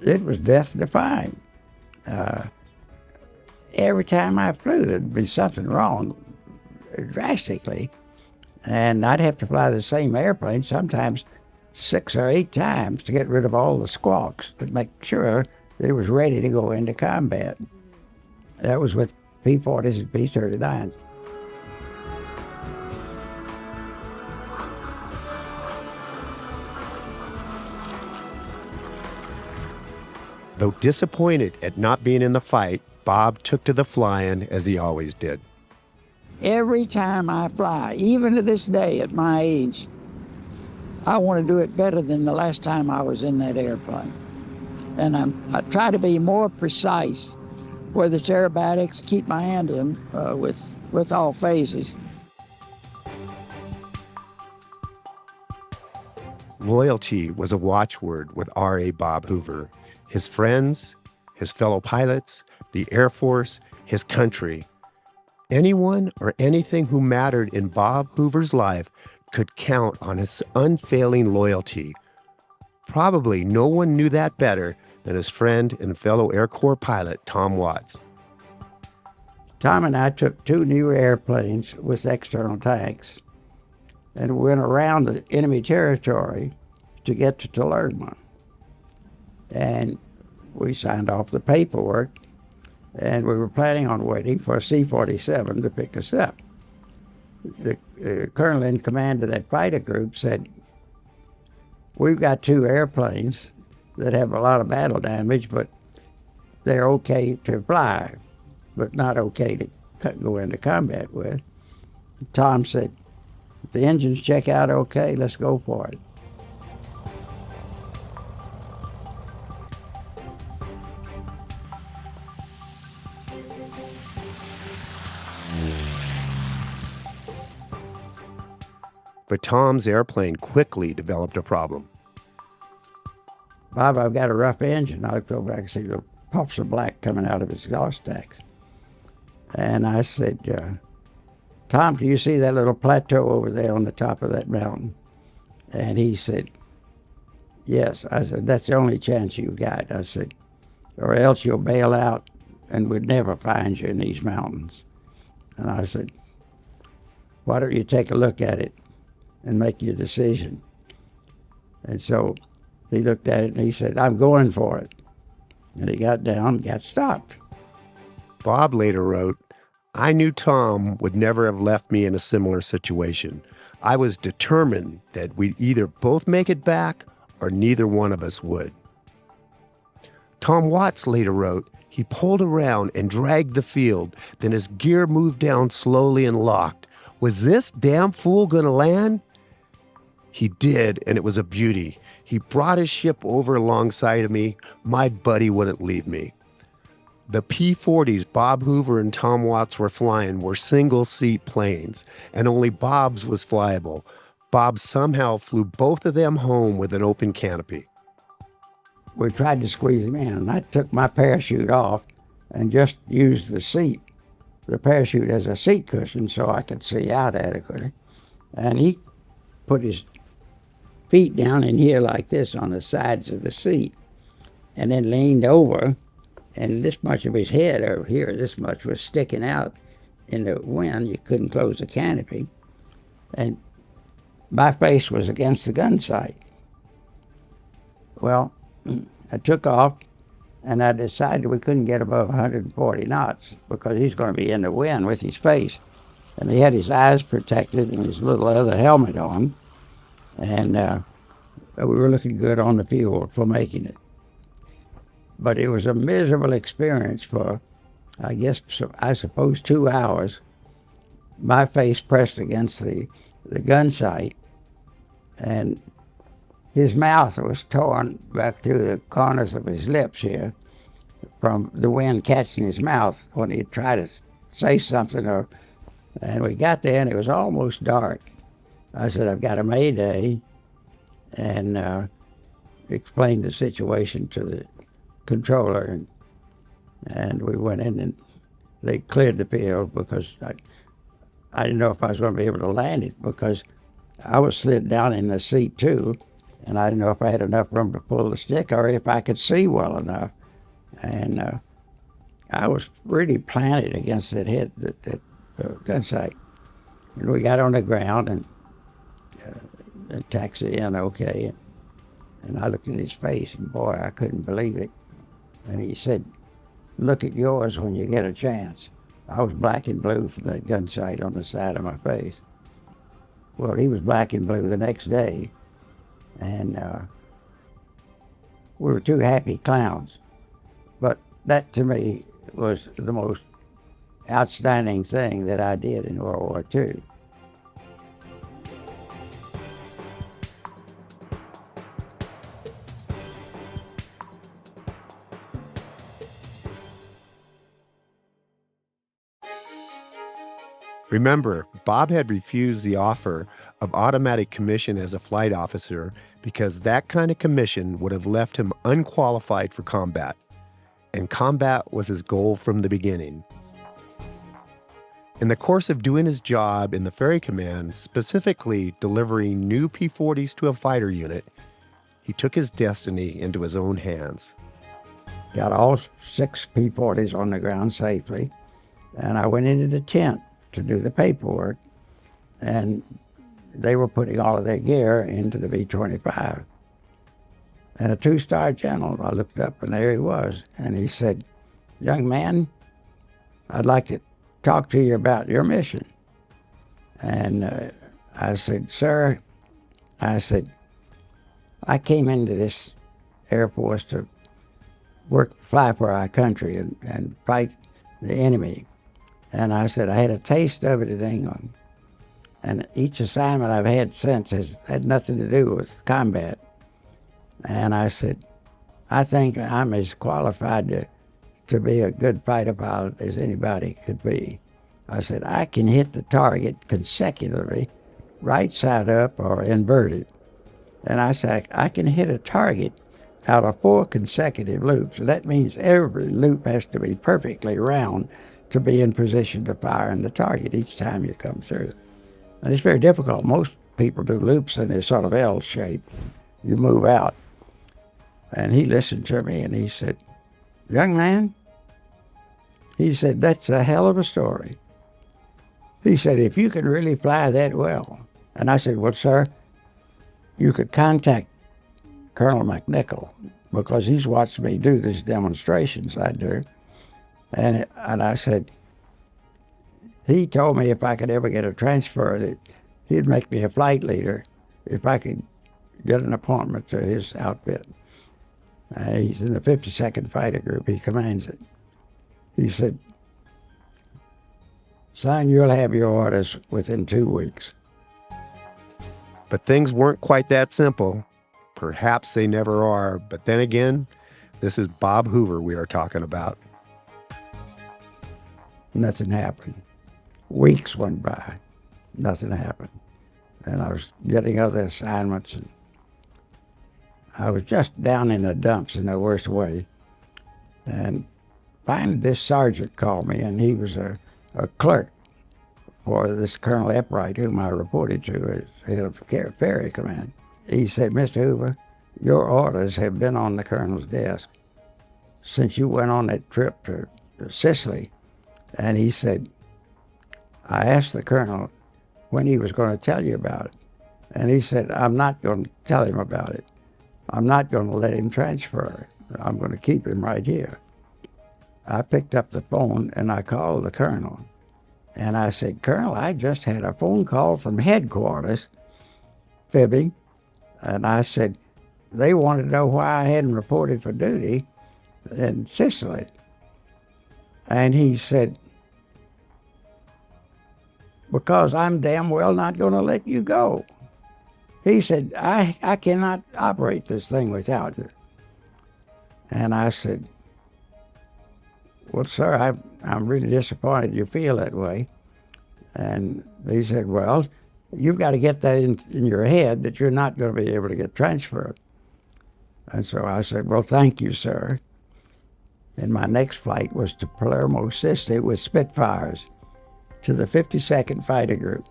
it was death-defying. Every time I flew, there'd be something wrong drastically, and I'd have to fly the same airplane sometimes 6 or 8 times to get rid of all the squawks to make sure that it was ready to go into combat. That was with P-40s and P-39s. Though disappointed at not being in the fight, Bob took to the flying as he always did. Every time I fly, even to this day at my age, I want to do it better than the last time I was in that airplane. And I try to be more precise, whether it's aerobatics, keep my hand in with all phases. Loyalty was a watchword with R.A. Bob Hoover. His friends, his fellow pilots, the Air Force, his country. Anyone or anything who mattered in Bob Hoover's life could count on his unfailing loyalty. Probably no one knew that better than his friend and fellow Air Corps pilot, Tom Watts. Tom and I took 2 new airplanes with external tanks and went around the enemy territory to get to Tullurma. And we signed off the paperwork, and we were planning on waiting for a C-47 to pick us up. The colonel in command of that fighter group said, "We've got 2 airplanes that have a lot of battle damage, but they're okay to fly, but not okay to go into combat with." Tom said, "If the engines check out okay, let's go for it." But Tom's airplane quickly developed a problem. "Bob, I've got a rough engine." I looked over, I could see little puffs of black coming out of his exhaust stacks. And I said, "Tom, do you see that little plateau over there on the top of that mountain?" And he said, "Yes." I said, "That's the only chance you've got." I said, "Or else you'll bail out and we'd never find you in these mountains." And I said, "Why don't you take a look at it and make your decision?" And so he looked at it and he said, "I'm going for it." And he got down and got stopped. Bob later wrote, "I knew Tom would never have left me in a similar situation. I was determined that we'd either both make it back or neither one of us would." Tom Watts later wrote, "He pulled around and dragged the field, then his gear moved down slowly and locked. Was this damn fool gonna land?" He did, and it was a beauty. He brought his ship over alongside of me. My buddy wouldn't leave me. The P-40s Bob Hoover and Tom Watts were flying were single-seat planes, and only Bob's was flyable. Bob somehow flew both of them home with an open canopy. We tried to squeeze him in, and I took my parachute off and just used the parachute as a seat cushion so I could see out adequately. And he put his feet down in here like this on the sides of the seat, and then leaned over, and this much of his head over here, this much, was sticking out in the wind. You couldn't close the canopy. And my face was against the gun sight. Well, I took off, and I decided we couldn't get above 140 knots because he's going to be in the wind with his face. And he had his eyes protected and his little leather helmet on. And we were looking good on the field for making it. But it was a miserable experience for, I suppose 2 hours. My face pressed against the gun sight, and his mouth was torn back through the corners of his lips here from the wind catching his mouth when he'd try to say something. And we got there, and it was almost dark. I said, "I've got a mayday," and explained the situation to the controller. And And we went in and they cleared the field because I didn't know if I was going to be able to land it because I was slid down in the seat too, and I didn't know if I had enough room to pull the stick or if I could see well enough. And I was really planted against that head, that gun sight. And we got on the ground and taxied in okay. And I looked at his face, and boy, I couldn't believe it. And he said, "Look at yours when you get a chance." I was black and blue from that gun sight on the side of my face. Well, he was black and blue the next day, and we were two happy clowns. But that, to me, was the most outstanding thing that I did in World War II. Remember, Bob had refused the offer of automatic commission as a flight officer because that kind of commission would have left him unqualified for combat. And combat was his goal from the beginning. In the course of doing his job in the Ferry Command, specifically delivering new P-40s to a fighter unit, he took his destiny into his own hands. Got all 6 P-40s on the ground safely, and I went into the tent to do the paperwork, and they were putting all of their gear into the B-25. And a 2-star general, I looked up and there he was, and he said, "Young man, I'd like to talk to you about your mission." And I said, "Sir," I said, "I came into this Air Force to fly for our country and fight the enemy. And I said, I had a taste of it in England. And each assignment I've had since has had nothing to do with combat." And I said, "I think I'm as qualified to be a good fighter pilot as anybody could be." I said, "I can hit the target consecutively, right side up or inverted." And I said, "I can hit a target out of 4 consecutive loops. And that means every loop has to be perfectly round to be in position to fire in the target each time you come through." And it's very difficult. Most people do loops and they're sort of L-shaped. You move out. And he listened to me and he said, "Young man," he said, "that's a hell of a story." He said, "If you can really fly that well." And I said, "Well, sir, you could contact Colonel McNichol because he's watched me do these demonstrations I do." And I said, he told me if I could ever get a transfer that he'd make me a flight leader if I could get an appointment to his outfit. He's in the 52nd Fighter Group. He commands it. He said, "Son, you'll have your orders within 2 weeks." But things weren't quite that simple. Perhaps they never are. But then again, this is Bob Hoover we are talking about. Nothing happened. Weeks went by. Nothing happened. And I was getting other assignments, and I was just down in the dumps in the worst way. And finally this sergeant called me, and he was a clerk for this Colonel Epwright, whom I reported to as head of Ferry Command. He said, "Mr. Hoover, your orders have been on the colonel's desk since you went on that trip to Sicily." And he said, "I asked the colonel when he was going to tell you about it. And he said, I'm not going to tell him about it. I'm not going to let him transfer. I'm going to keep him right here." I picked up the phone and I called the colonel. And I said, "Colonel, I just had a phone call from headquarters, fibbing." And I said, "They wanted to know why I hadn't reported for duty in Sicily." And he said, "Because I'm damn well not going to let you go." He said, I cannot operate this thing without you." And I said, "Well, sir, I'm really disappointed you feel that way." And he said, "Well, you've got to get that in your head that you're not going to be able to get transferred." And so I said, "Well, thank you, sir." And my next flight was to Palermo, Sicily with Spitfires to the 52nd Fighter Group.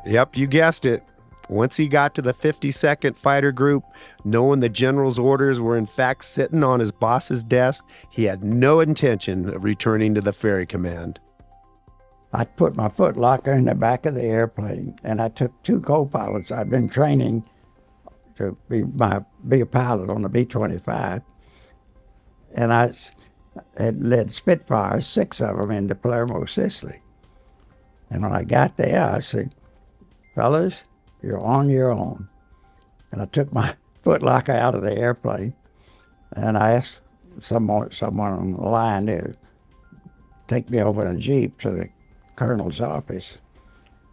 Yep, you guessed it. Once he got to the 52nd Fighter Group, knowing the general's orders were in fact sitting on his boss's desk, he had no intention of returning to the Ferry Command. I put my footlocker in the back of the airplane, and I took 2 co-pilots I'd been training to be a pilot on the B-25, and I had led Spitfires, 6 of them, into Palermo, Sicily. And when I got there, I said, "Fellas, you're on your own." And I took my footlocker out of the airplane, and I asked someone on the line to take me over in a Jeep to the colonel's office.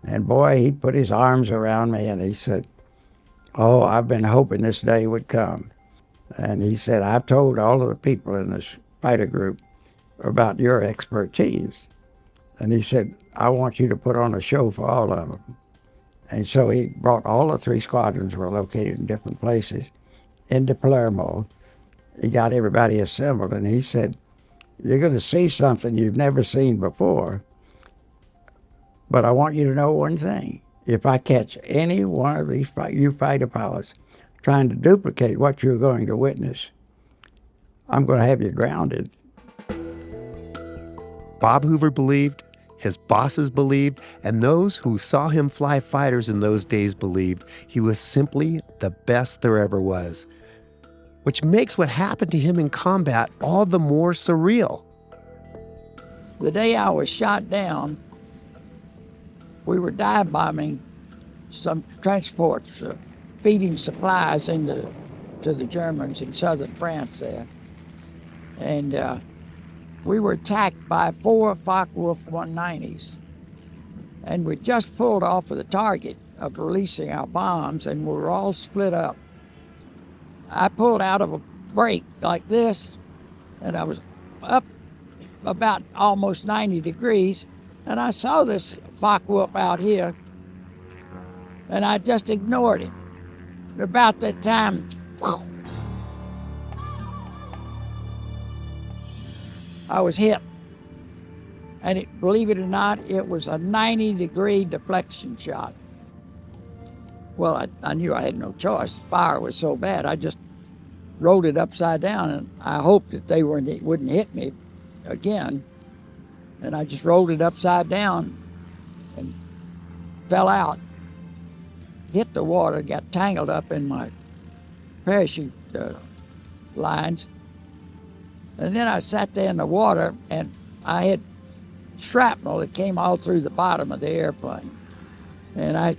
And boy, he put his arms around me and he said, "Oh, I've been hoping this day would come." And he said, "I've told all of the people in this fighter group about your expertise." And he said, "I want you to put on a show for all of them." And so he brought all the 3 squadrons were located in different places into Palermo. He got everybody assembled and he said, "You're going to see something you've never seen before. But I want you to know one thing. If I catch any one of these you fighter pilots trying to duplicate what you're going to witness, I'm going to have you grounded." Bob Hoover believed, his bosses believed, and those who saw him fly fighters in those days believed he was simply the best there ever was, which makes what happened to him in combat all the more surreal. The day I was shot down, we were dive bombing some transports, feeding supplies to the Germans in southern France there. And we were attacked by 4 Focke Wulf 190s. And we just pulled off of the target of releasing our bombs, and we were all split up. I pulled out of a break like this, and I was up about almost 90 degrees, and I saw this Focke Wulf out here, and I just ignored him. About that time, I was hit. And believe it or not, it was a 90-degree deflection shot. Well, I knew I had no choice. The fire was so bad, I just rolled it upside down, and I hoped that they wouldn't hit me again. And I just rolled it upside down and fell out, hit the water, got tangled up in my parachute lines. And then I sat there in the water, and I had shrapnel that came all through the bottom of the airplane. And I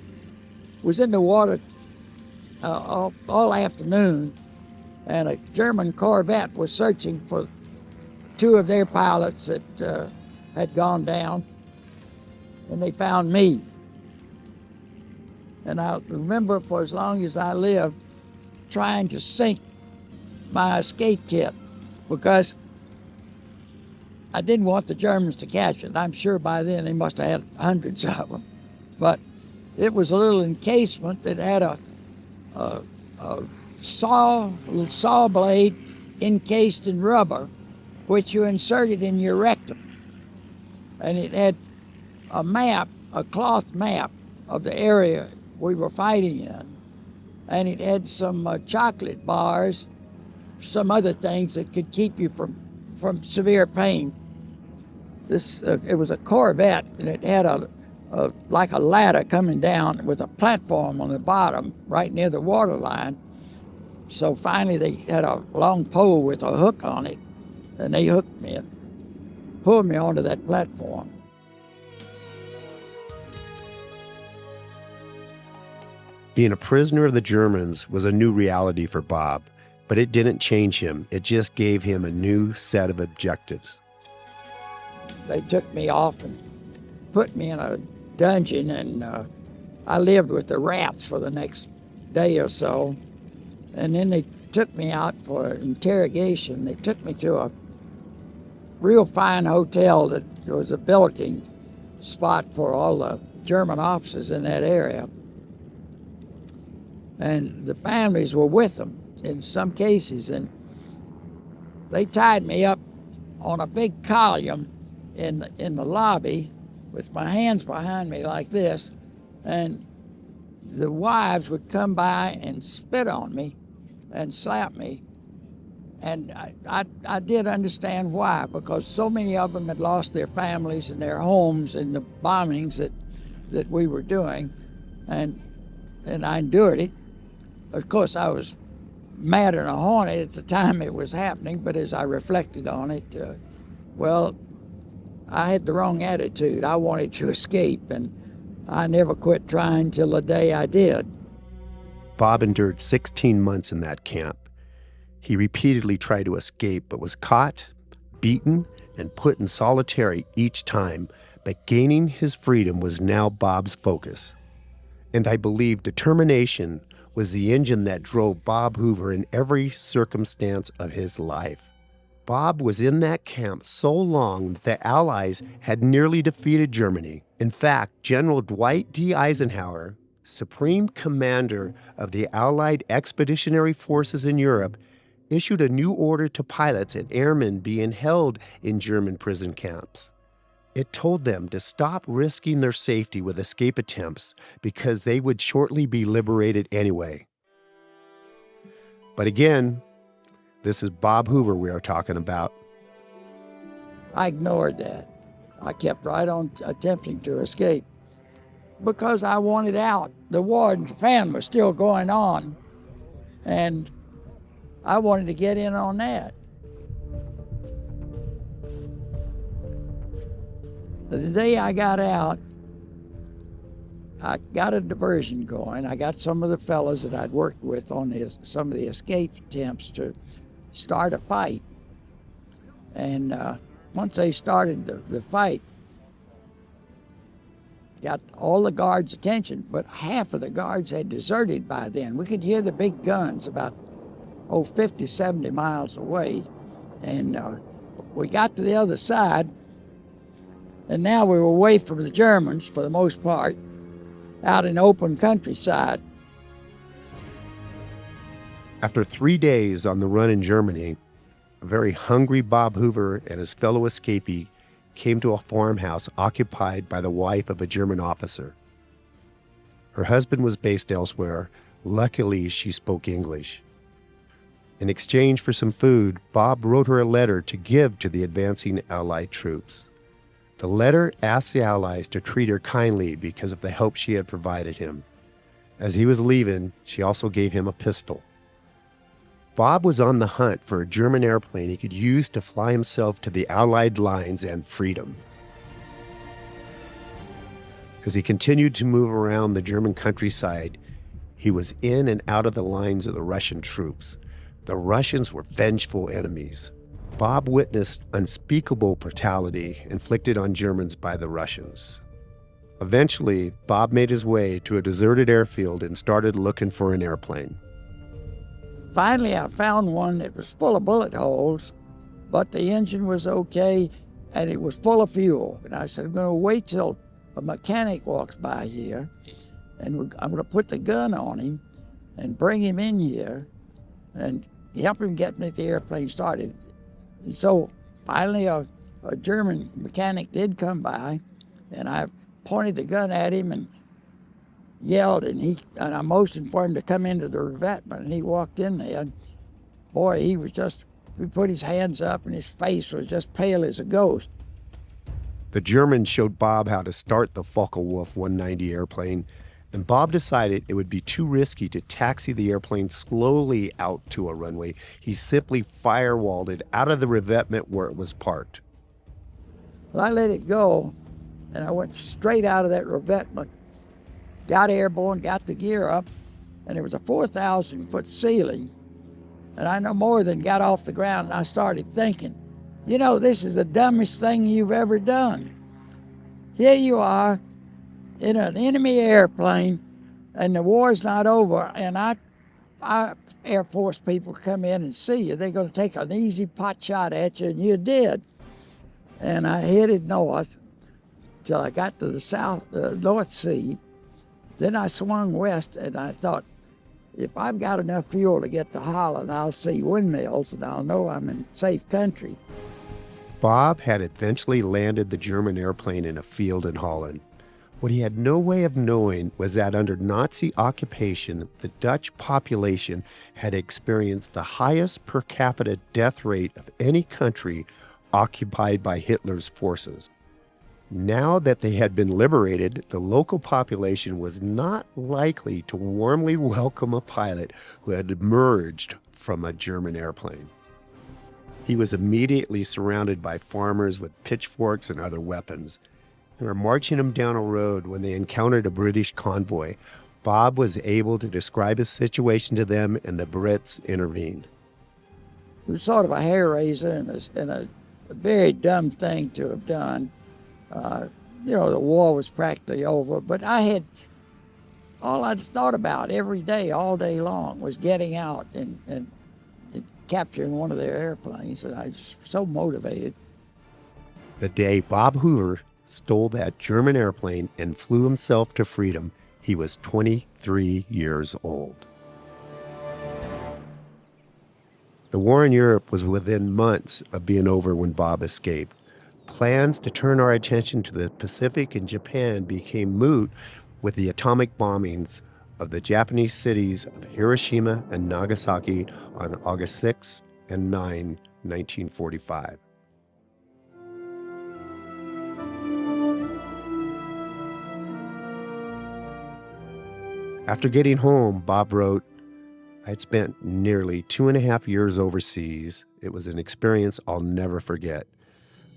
was in the water all afternoon, and a German Corvette was searching for 2 of their pilots that had gone down, and they found me. And I remember for as long as I lived trying to sink my escape kit, because I didn't want the Germans to catch it. I'm sure by then they must have had hundreds of them. But it was a little encasement that had a little saw blade encased in rubber, which you inserted in your rectum. And it had a map, a cloth map of the area we were fighting in. And it had some chocolate bars, some other things that could keep you from severe pain. It was a Corvette, and it had like a ladder coming down with a platform on the bottom right near the waterline. So finally they had a long pole with a hook on it, and they hooked me and pulled me onto that platform. Being a prisoner of the Germans was a new reality for Bob, but it didn't change him. It just gave him a new set of objectives. They took me off and put me in a dungeon, and I lived with the rats for the next day or so. And then they took me out for interrogation. They took me to a real fine hotel that was a billeting spot for all the German officers in that area. And the families were with them in some cases. And They tied me up on a big column in the lobby with my hands behind me like this, and the wives would come by and spit on me and slap me. And I did understand why, because so many of them had lost their families and their homes in the bombings that we were doing, and I endured it. Of course, I was mad and a hornet at the time it was happening, but as I reflected on it, well, I had the wrong attitude. I wanted to escape, and I never quit trying till the day I did. Bob endured 16 months in that camp. He repeatedly tried to escape, but was caught, beaten, and put in solitary each time. But gaining his freedom was now Bob's focus. And I believe determination was the engine that drove Bob Hoover in every circumstance of his life. Bob was in that camp so long that the Allies had nearly defeated Germany. In fact, General Dwight D. Eisenhower, Supreme Commander of the Allied Expeditionary Forces in Europe, issued a new order to pilots and airmen being held in German prison camps. It told them to stop risking their safety with escape attempts because they would shortly be liberated anyway. But again, this is Bob Hoover we are talking about. I ignored that. I kept right on attempting to escape because I wanted out. The war in Japan was still going on, and I wanted to get in on that. The day I got out, I got a diversion going. I got some of the fellows that I'd worked with on some of the escape attempts to start a fight. And once they started the fight, got all the guards' attention, but half of the guards had deserted by then. We could hear the big guns about 50, 70 miles away. And we got to the other side, and now we were away from the Germans for the most part, out in open countryside. After 3 days on the run in Germany, a very hungry Bob Hoover and his fellow escapee came to a farmhouse occupied by the wife of a German officer. Her husband was based elsewhere. Luckily, she spoke English. In exchange for some food, Bob wrote her a letter to give to the advancing Allied troops. The letter asked the Allies to treat her kindly because of the help she had provided him. As he was leaving, she also gave him a pistol. Bob was on the hunt for a German airplane he could use to fly himself to the Allied lines and freedom. As he continued to move around the German countryside, he was in and out of the lines of the Russian troops. The Russians were vengeful enemies. Bob witnessed unspeakable brutality inflicted on Germans by the Russians. Eventually, Bob made his way to a deserted airfield and started looking for an airplane. Finally, I found one that was full of bullet holes, but the engine was okay, and it was full of fuel. And I said, I'm going to wait till a mechanic walks by here, and I'm going to put the gun on him and bring him in here and help him get the airplane started. And so finally a German mechanic did come by, and I pointed the gun at him and yelled, and I motioned for him to come into the revetment, and he walked in there. And boy, he put his hands up, and his face was just pale as a ghost. The Germans showed Bob how to start the Focke Wulf 190 airplane, and Bob decided it would be too risky to taxi the airplane slowly out to a runway. He simply firewalled it out of the revetment where it was parked. Well, I let it go, and I went straight out of that revetment, got airborne, got the gear up, and there was a 4,000-foot ceiling, and I no more than got off the ground, and I started thinking, you know, this is the dumbest thing you've ever done. Here you are in an enemy airplane, and the war's not over, and our Air Force people come in and see you. They're going to take an easy pot shot at you, and you did. And I headed north till I got to the North Sea. Then I swung west, and I thought, if I've got enough fuel to get to Holland, I'll see windmills and I'll know I'm in safe country. Bob had eventually landed the German airplane in a field in Holland. What he had no way of knowing was that under Nazi occupation, the Dutch population had experienced the highest per capita death rate of any country occupied by Hitler's forces. Now that they had been liberated, the local population was not likely to warmly welcome a pilot who had emerged from a German airplane. He was immediately surrounded by farmers with pitchforks and other weapons. They were marching him down a road when they encountered a British convoy. Bob was able to describe his situation to them, and the Brits intervened. It was sort of a hair raiser and a very dumb thing to have done. The war was practically over, but all I'd thought about every day, all day long, was getting out and capturing one of their airplanes, and I was so motivated. The day Bob Hoover stole that German airplane and flew himself to freedom, he was 23 years old. The war in Europe was within months of being over when Bob escaped. Plans to turn our attention to the Pacific and Japan became moot with the atomic bombings of the Japanese cities of Hiroshima and Nagasaki on August 6 and 9, 1945. After getting home, Bob wrote, "I'd spent nearly 2.5 years overseas. It was an experience I'll never forget.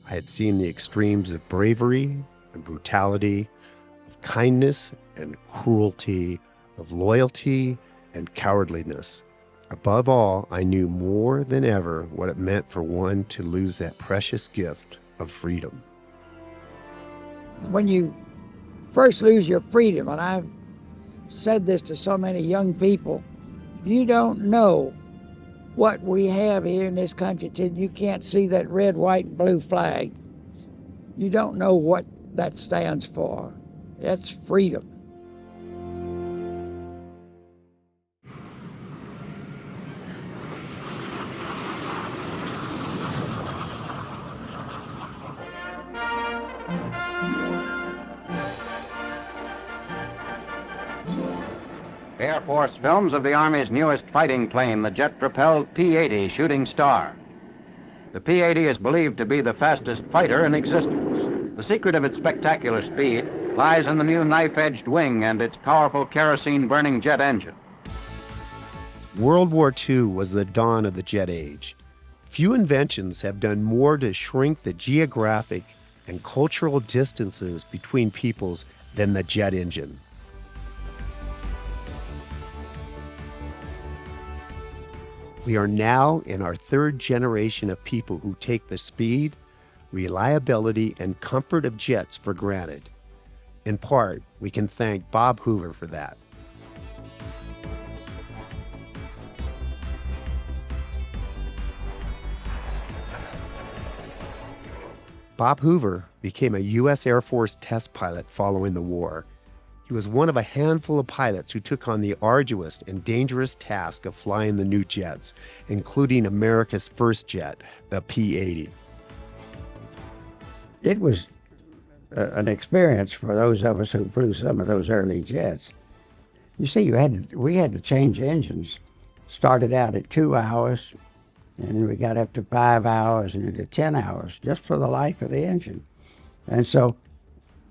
I had seen the extremes of bravery and brutality, of kindness and cruelty, of loyalty and cowardliness. Above all, I knew more than ever what it meant for one to lose that precious gift of freedom." When you first lose your freedom, and I've said this to so many young people, you don't know what we have here in this country till you can't see that red, white, and blue flag. You don't know what that stands for. That's freedom. Air Force films of the Army's newest fighting plane, the jet-propelled P-80 Shooting Star. The P-80 is believed to be the fastest fighter in existence. The secret of its spectacular speed lies in the new knife-edged wing and its powerful kerosene-burning jet engine. World War II was the dawn of the jet age. Few inventions have done more to shrink the geographic and cultural distances between peoples than the jet engine. We are now in our third generation of people who take the speed, reliability, and comfort of jets for granted. In part, we can thank Bob Hoover for that. Bob Hoover became a U.S. Air Force test pilot following the war. He was one of a handful of pilots who took on the arduous and dangerous task of flying the new jets, including America's first jet, the P-80. It was an experience for those of us who flew some of those early jets. You see, we had to change engines. Started out at 2 hours, and then we got up to 5 hours and into 10 hours, just for the life of the engine. And so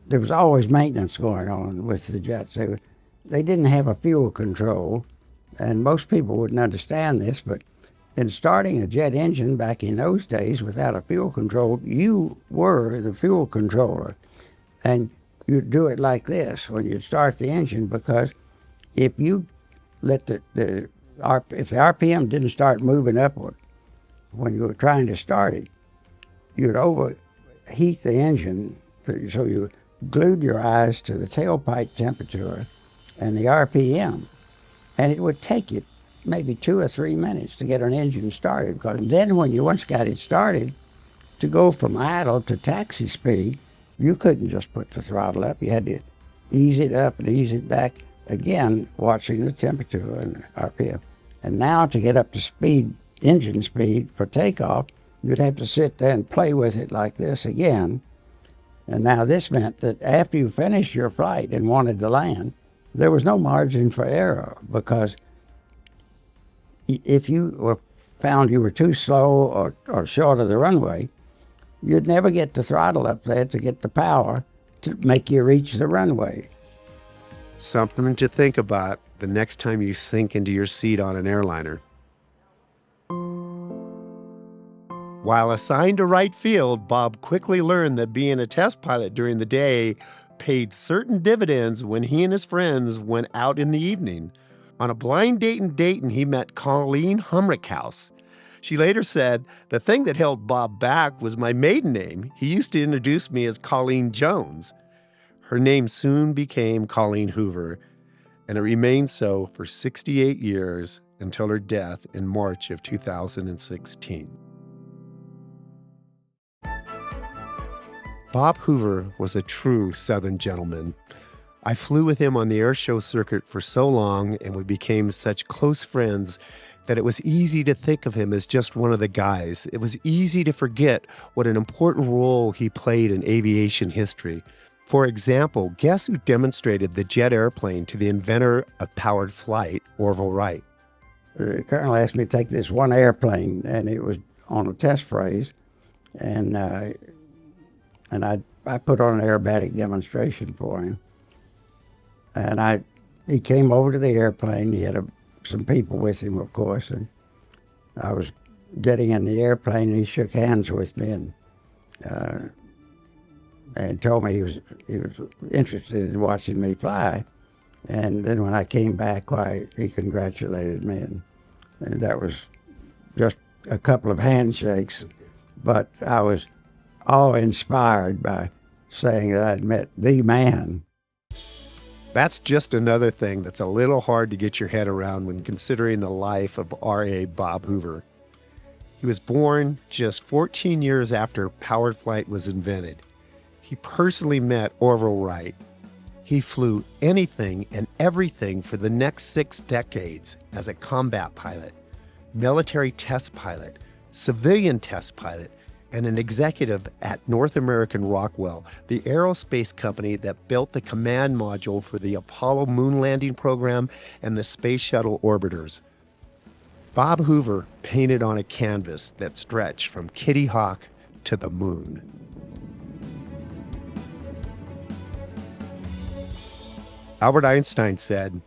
there was always maintenance going on with the jets. They didn't have a fuel control, and most people wouldn't understand this, but in starting a jet engine back in those days without a fuel control, you were the fuel controller. And you'd do it like this when you'd start the engine, because if you let if the RPM didn't start moving upward when you were trying to start it, you'd overheat the engine, so you glued your eyes to the tailpipe temperature and the RPM, and it would take you maybe 2 or 3 minutes to get an engine started, because then when you once got it started, to go from idle to taxi speed, you couldn't just put the throttle up. You had to ease it up and ease it back, again, watching the temperature and RPM. And now to get up to speed, engine speed for takeoff, you'd have to sit there and play with it like this again. And now this meant that after you finished your flight and wanted to land, there was no margin for error, because if you found you were too slow or short of the runway, you'd never get the throttle up there to get the power to make you reach the runway. Something to think about the next time you sink into your seat on an airliner. While assigned to right field, Bob quickly learned that being a test pilot during the day paid certain dividends when he and his friends went out in the evening. On a blind date in Dayton, he met Colleen Humrickhouse. She later said, "The thing that held Bob back was my maiden name. He used to introduce me as Colleen Jones." Her name soon became Colleen Hoover, and it remained so for 68 years until her death in March of 2016. Bob Hoover was a true Southern gentleman. I flew with him on the airshow circuit for so long, and we became such close friends that it was easy to think of him as just one of the guys. It was easy to forget what an important role he played in aviation history. For example, guess who demonstrated the jet airplane to the inventor of powered flight, Orville Wright? The colonel asked me to take this one airplane, and it was on a test phase, and I put on an aerobatic demonstration for him. And he came over to the airplane. He had some people with him, of course, and I was getting in the airplane, and he shook hands with me and told me he was interested in watching me fly. And then when I came back, why, he congratulated me, and that was just a couple of handshakes, but I was awe-inspired by saying that I'd met the man. That's just another thing that's a little hard to get your head around when considering the life of R.A. Bob Hoover. He was born just 14 years after powered flight was invented. He personally met Orville Wright. He flew anything and everything for the next 6 decades as a combat pilot, military test pilot, civilian test pilot, and an executive at North American Rockwell, the aerospace company that built the command module for the Apollo moon landing program and the space shuttle orbiters. Bob Hoover painted on a canvas that stretched from Kitty Hawk to the moon. Albert Einstein said,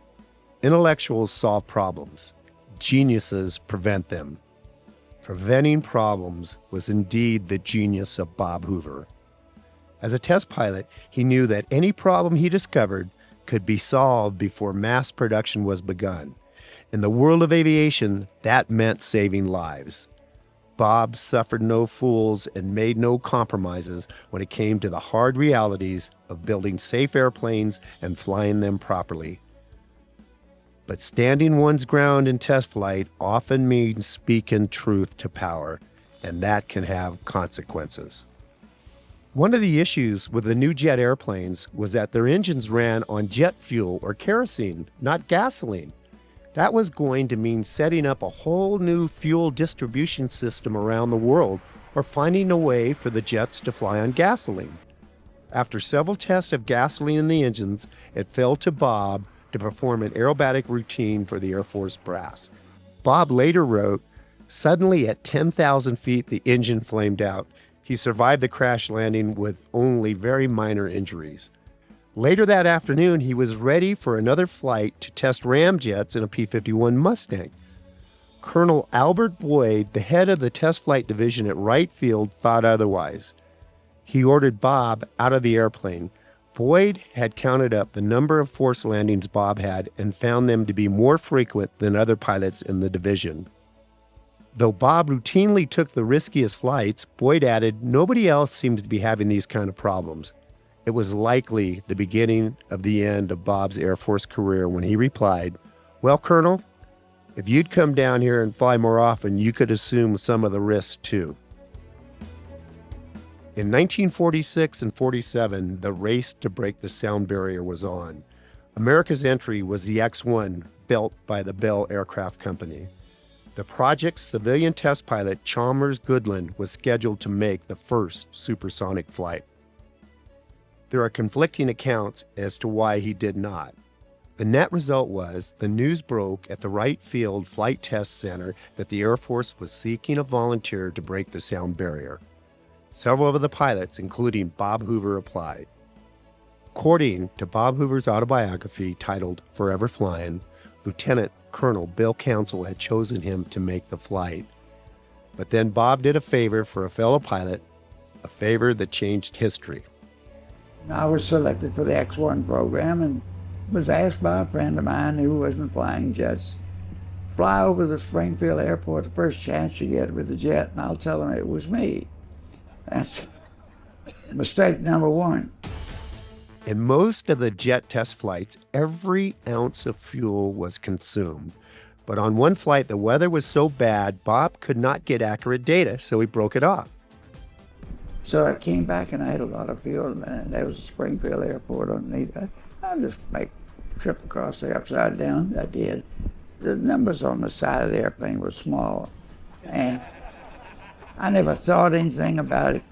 "Intellectuals solve problems. Geniuses prevent them." Preventing problems was indeed the genius of Bob Hoover. As a test pilot, he knew that any problem he discovered could be solved before mass production was begun. In the world of aviation, that meant saving lives. Bob suffered no fools and made no compromises when it came to the hard realities of building safe airplanes and flying them properly. But standing one's ground in test flight often means speaking truth to power, and that can have consequences. One of the issues with the new jet airplanes was that their engines ran on jet fuel or kerosene, not gasoline. That was going to mean setting up a whole new fuel distribution system around the world, or finding a way for the jets to fly on gasoline. After several tests of gasoline in the engines, it fell to Bob to perform an aerobatic routine for the Air Force brass. Bob later wrote, "Suddenly at 10,000 feet, the engine flamed out. He survived the crash landing with only very minor injuries." Later that afternoon, he was ready for another flight to test ramjets in a P-51 Mustang. Colonel Albert Boyd, the head of the test flight division at Wright Field, thought otherwise. He ordered Bob out of the airplane. Boyd had counted up the number of forced landings Bob had and found them to be more frequent than other pilots in the division. Though Bob routinely took the riskiest flights, Boyd added, nobody else seems to be having these kind of problems. It was likely the beginning of the end of Bob's Air Force career when he replied, "Well, Colonel, if you'd come down here and fly more often, you could assume some of the risks too." In 1946 and 47, the race to break the sound barrier was on. America's entry was the X-1 built by the Bell Aircraft Company. The project's civilian test pilot, Chalmers Goodland, was scheduled to make the first supersonic flight. There are conflicting accounts as to why he did not. The net result was the news broke at the Wright Field Flight Test Center that the Air Force was seeking a volunteer to break the sound barrier. Several of the pilots, including Bob Hoover, applied. According to Bob Hoover's autobiography titled Forever Flying, Lieutenant Colonel Bill Council had chosen him to make the flight. But then Bob did a favor for a fellow pilot, a favor that changed history. I was selected for the X-1 program and was asked by a friend of mine who wasn't flying jets, fly over the Springfield airport the first chance you get with the jet, and I'll tell them it was me. That's mistake number one. In most of the jet test flights, every ounce of fuel was consumed. But on one flight, the weather was so bad, Bob could not get accurate data, so he broke it off. So I came back and I had a lot of fuel, and there was a Springfield airport underneath. I'll just make a trip across there upside down. I did. The numbers on the side of the airplane were small, and I never thought anything about it.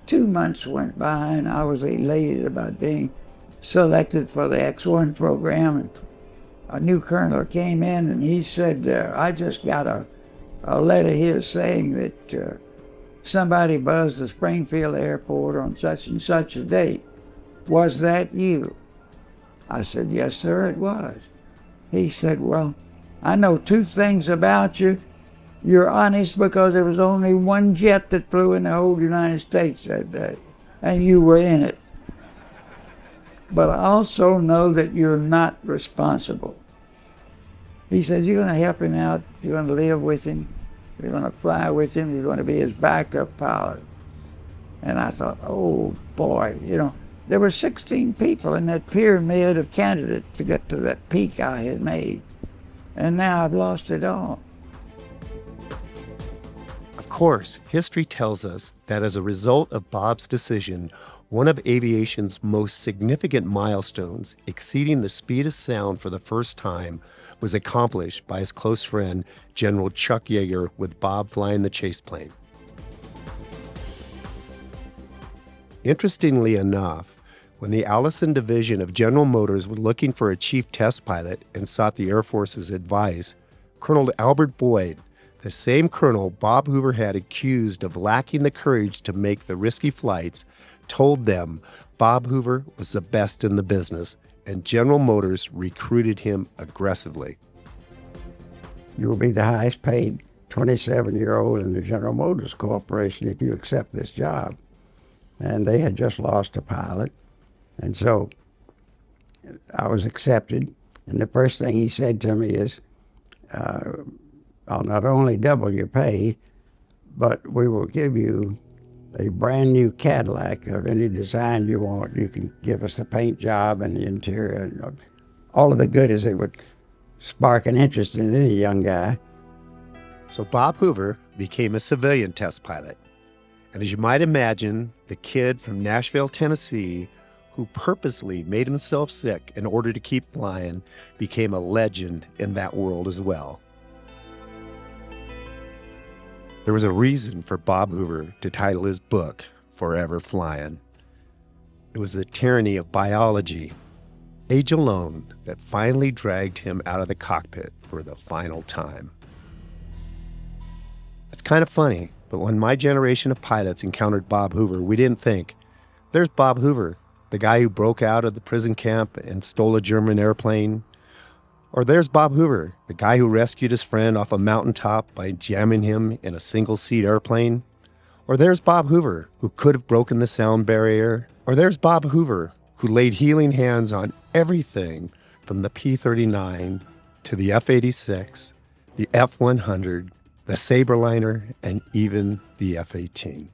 2 months went by, and I was elated about being selected for the X-1 program. And a new colonel came in, and he said, I just got a letter here saying that somebody buzzed the Springfield airport on such and such a date. Was that you? I said, yes, sir, it was. He said, well, I know 2 things about you. You're honest because there was only one jet that flew in the whole United States that day, and you were in it. But I also know that you're not responsible. He said, you're going to help him out, you're going to live with him, you're going to fly with him, you're going to be his backup pilot. And I thought, oh boy, there were 16 people in that pyramid of candidates to get to that peak I had made. And now I've lost it all. Of course, history tells us that as a result of Bob's decision, one of aviation's most significant milestones, exceeding the speed of sound for the first time, was accomplished by his close friend, General Chuck Yeager, with Bob flying the chase plane. Interestingly enough, when the Allison Division of General Motors was looking for a chief test pilot and sought the Air Force's advice, Colonel Albert Boyd, the same colonel Bob Hoover had accused of lacking the courage to make the risky flights, told them Bob Hoover was the best in the business, and General Motors recruited him aggressively. You will be the highest paid 27-year-old in the General Motors Corporation if you accept this job. And they had just lost a pilot. And so I was accepted. And the first thing he said to me is, I'll not only double your pay, but we will give you a brand new Cadillac of any design you want. You can give us the paint job and the interior, and all of the goodies that would spark an interest in any young guy. So Bob Hoover became a civilian test pilot. And as you might imagine, the kid from Nashville, Tennessee, who purposely made himself sick in order to keep flying, became a legend in that world as well. There was a reason for Bob Hoover to title his book Forever Flying. It was the tyranny of biology, age alone, that finally dragged him out of the cockpit for the final time. It's kind of funny, but when my generation of pilots encountered Bob Hoover, we didn't think, there's Bob Hoover, the guy who broke out of the prison camp and stole a German airplane. Or there's Bob Hoover, the guy who rescued his friend off a mountaintop by jamming him in a single-seat airplane. Or there's Bob Hoover, who could have broken the sound barrier. Or there's Bob Hoover, who laid healing hands on everything from the P-39 to the F-86, the F-100, the Sabreliner, and even the F-18.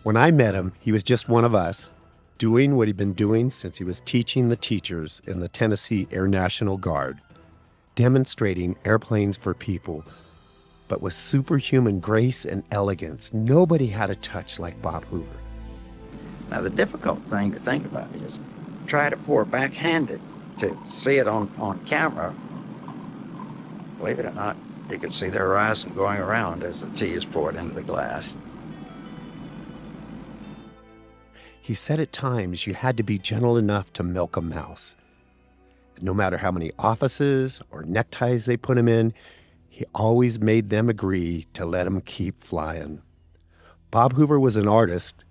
When I met him, he was just one of us, doing what he'd been doing since he was teaching the teachers in the Tennessee Air National Guard, demonstrating airplanes for people, but with superhuman grace and elegance. Nobody had a touch like Bob Hoover. Now, the difficult thing to think about is try to pour backhanded to see it on camera. Believe it or not, you could see the horizon going around as the tea is poured into the glass. He said at times you had to be gentle enough to milk a mouse. No matter how many offices or neckties they put him in, he always made them agree to let him keep flying. Bob Hoover was an artist,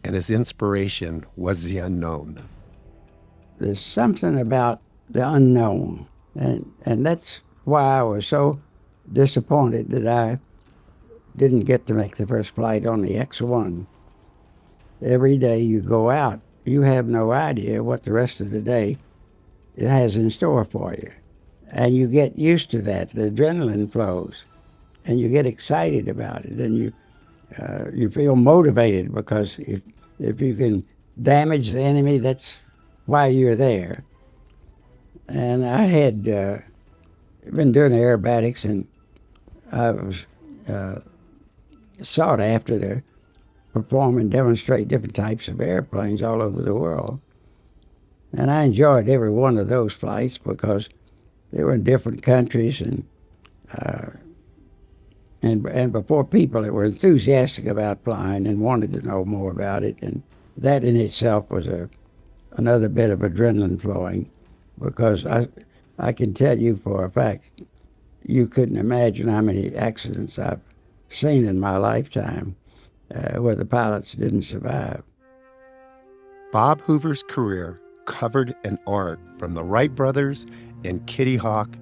and his inspiration was the unknown. There's something about the unknown, and that's why I was so disappointed that I didn't get to make the first flight on the X-1. Every day you go out, you have no idea what the rest of the day it has in store for you. And you get used to that. The adrenaline flows, and you get excited about it, and you feel motivated because if you can damage the enemy, that's why you're there. And I had been doing aerobatics, and I was sought after to perform and demonstrate different types of airplanes all over the world. And I enjoyed every one of those flights because they were in different countries and before people that were enthusiastic about flying and wanted to know more about it. And that in itself was another bit of adrenaline flowing, because I can tell you for a fact, you couldn't imagine how many accidents I've seen in my lifetime where the pilots didn't survive. Bob Hoover's career covered an arc from the Wright brothers and Kitty Hawk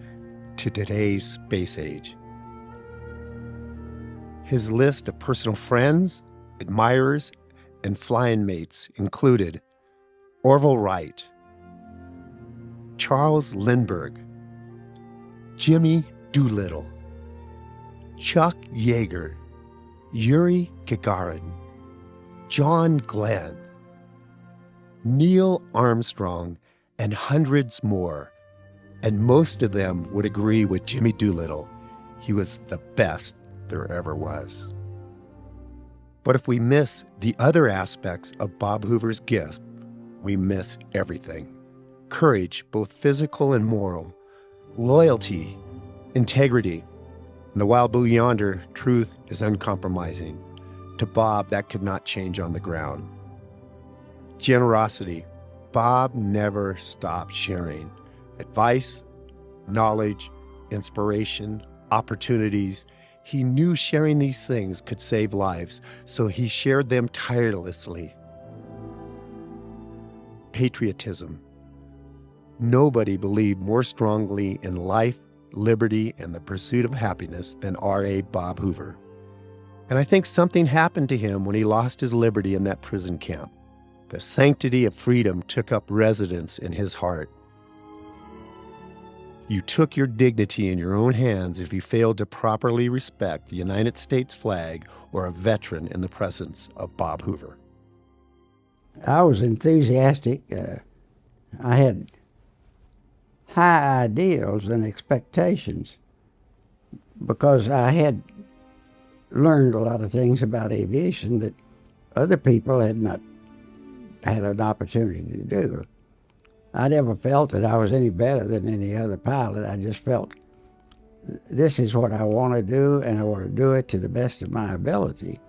to today's space age. His list of personal friends, admirers, and flying mates included Orville Wright, Charles Lindbergh, Jimmy Doolittle, Chuck Yeager, Yuri Gagarin, John Glenn, Neil Armstrong, and hundreds more. And most of them would agree with Jimmy Doolittle. He was the best there ever was. But if we miss the other aspects of Bob Hoover's gift, we miss everything. Courage, both physical and moral, loyalty, integrity. In the wild blue yonder, truth is uncompromising. To Bob, that could not change on the ground. Generosity. Bob never stopped sharing advice, knowledge, inspiration, opportunities. He knew sharing these things could save lives, so he shared them tirelessly. Patriotism. Nobody believed more strongly in life, liberty, and the pursuit of happiness than R.A. Bob Hoover. And I think something happened to him when he lost his liberty in that prison camp. The sanctity of freedom took up residence in his heart. You took your dignity in your own hands if you failed to properly respect the United States flag or a veteran in the presence of Bob Hoover. I was enthusiastic. I had high ideals and expectations because I had learned a lot of things about aviation that other people had not had an opportunity to do. I never felt that I was any better than any other pilot. I just felt this is what I want to do, and I want to do it to the best of my ability.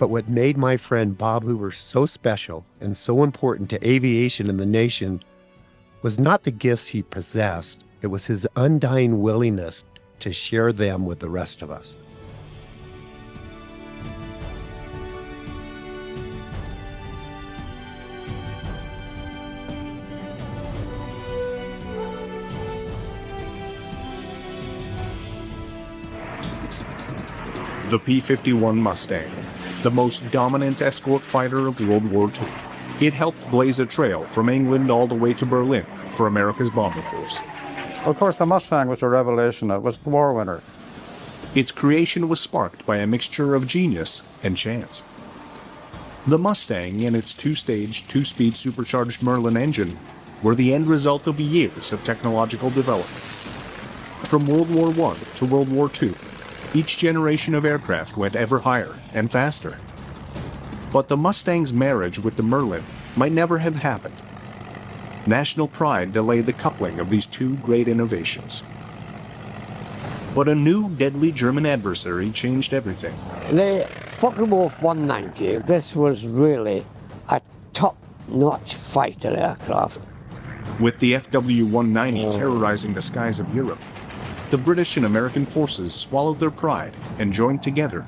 But what made my friend Bob Hoover so special and so important to aviation and the nation was not the gifts he possessed, it was his undying willingness to share them with the rest of us. The P-51 Mustang, the most dominant escort fighter of World War II. It helped blaze a trail from England all the way to Berlin for America's bomber force. Of course, the Mustang was a revelation. It was the war winner. Its creation was sparked by a mixture of genius and chance. The Mustang and its two-stage, two-speed supercharged Merlin engine were the end result of years of technological development. From World War I to World War II, each generation of aircraft went ever higher and faster. But the Mustang's marriage with the Merlin might never have happened. National pride delayed the coupling of these two great innovations. But a new, deadly German adversary changed everything. The Focke Wulf 190, this was really a top-notch fighter aircraft. With the FW-190 terrorizing the skies of Europe, the British and American forces swallowed their pride and joined together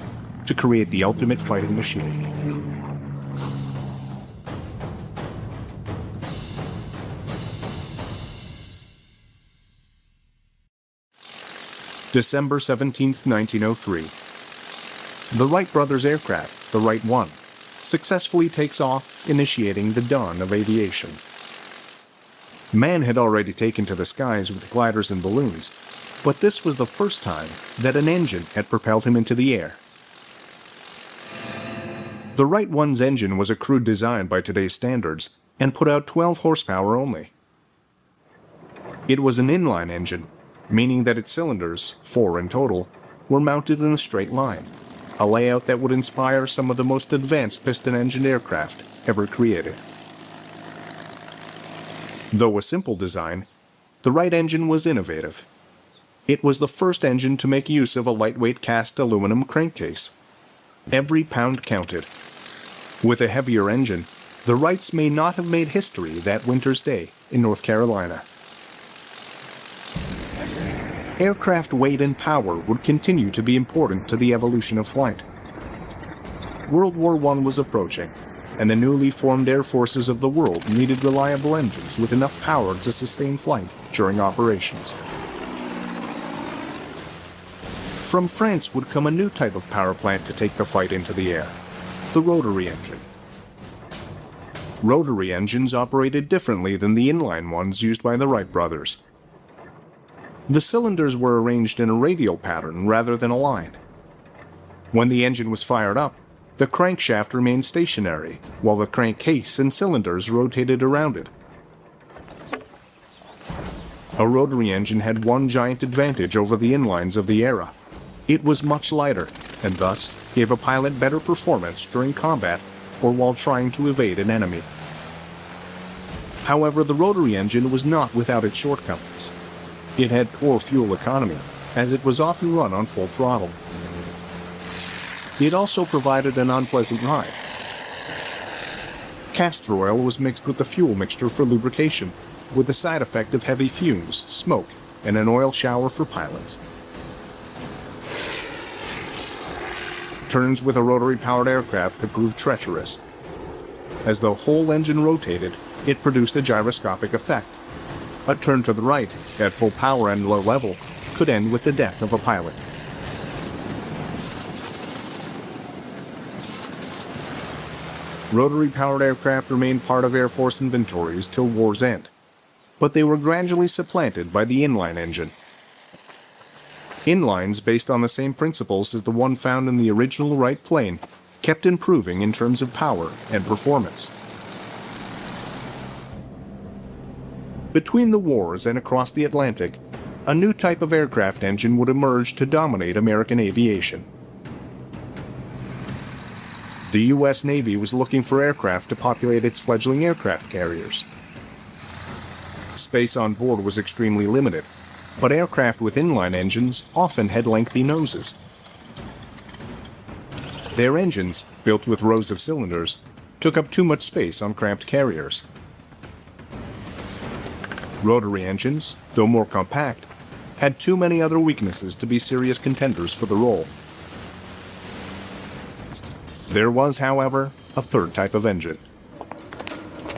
to create the ultimate fighting machine. December 17, 1903. The Wright brothers' aircraft, the Wright 1, successfully takes off, initiating the dawn of aviation. Man had already taken to the skies with gliders and balloons, but this was the first time that an engine had propelled him into the air. The Wright 1's engine was a crude design by today's standards and put out 12 horsepower only. It was an inline engine, meaning that its cylinders, 4 in total, were mounted in a straight line, a layout that would inspire some of the most advanced piston-engined aircraft ever created. Though a simple design, the Wright engine was innovative. It was the first engine to make use of a lightweight cast aluminum crankcase. Every pound counted. With a heavier engine, the Wrights may not have made history that winter's day in North Carolina. Aircraft weight and power would continue to be important to the evolution of flight. World War I was approaching, and the newly formed air forces of the world needed reliable engines with enough power to sustain flight during operations. From France would come a new type of power plant to take the fight into the air, the rotary engine. Rotary engines operated differently than the inline ones used by the Wright brothers. The cylinders were arranged in a radial pattern rather than a line. When the engine was fired up, the crankshaft remained stationary, while the crankcase and cylinders rotated around it. A rotary engine had one giant advantage over the inlines of the era. It was much lighter, and thus gave a pilot better performance during combat or while trying to evade an enemy. However, the rotary engine was not without its shortcomings. It had poor fuel economy, as it was often run on full throttle. It also provided an unpleasant ride. Castor oil was mixed with the fuel mixture for lubrication, with the side effect of heavy fumes, smoke, and an oil shower for pilots. Turns with a rotary-powered aircraft could prove treacherous. As the whole engine rotated, it produced a gyroscopic effect. A turn to the right, at full power and low level, could end with the death of a pilot. Rotary-powered aircraft remained part of Air Force inventories till war's end, but they were gradually supplanted by the inline engine. Inlines based on the same principles as the one found in the original Wright plane kept improving in terms of power and performance. Between the wars and across the Atlantic, a new type of aircraft engine would emerge to dominate American aviation. The U.S. Navy was looking for aircraft to populate its fledgling aircraft carriers. Space on board was extremely limited, but aircraft with inline engines often had lengthy noses. Their engines, built with rows of cylinders, took up too much space on cramped carriers. Rotary engines, though more compact, had too many other weaknesses to be serious contenders for the role. There was, however, a third type of engine.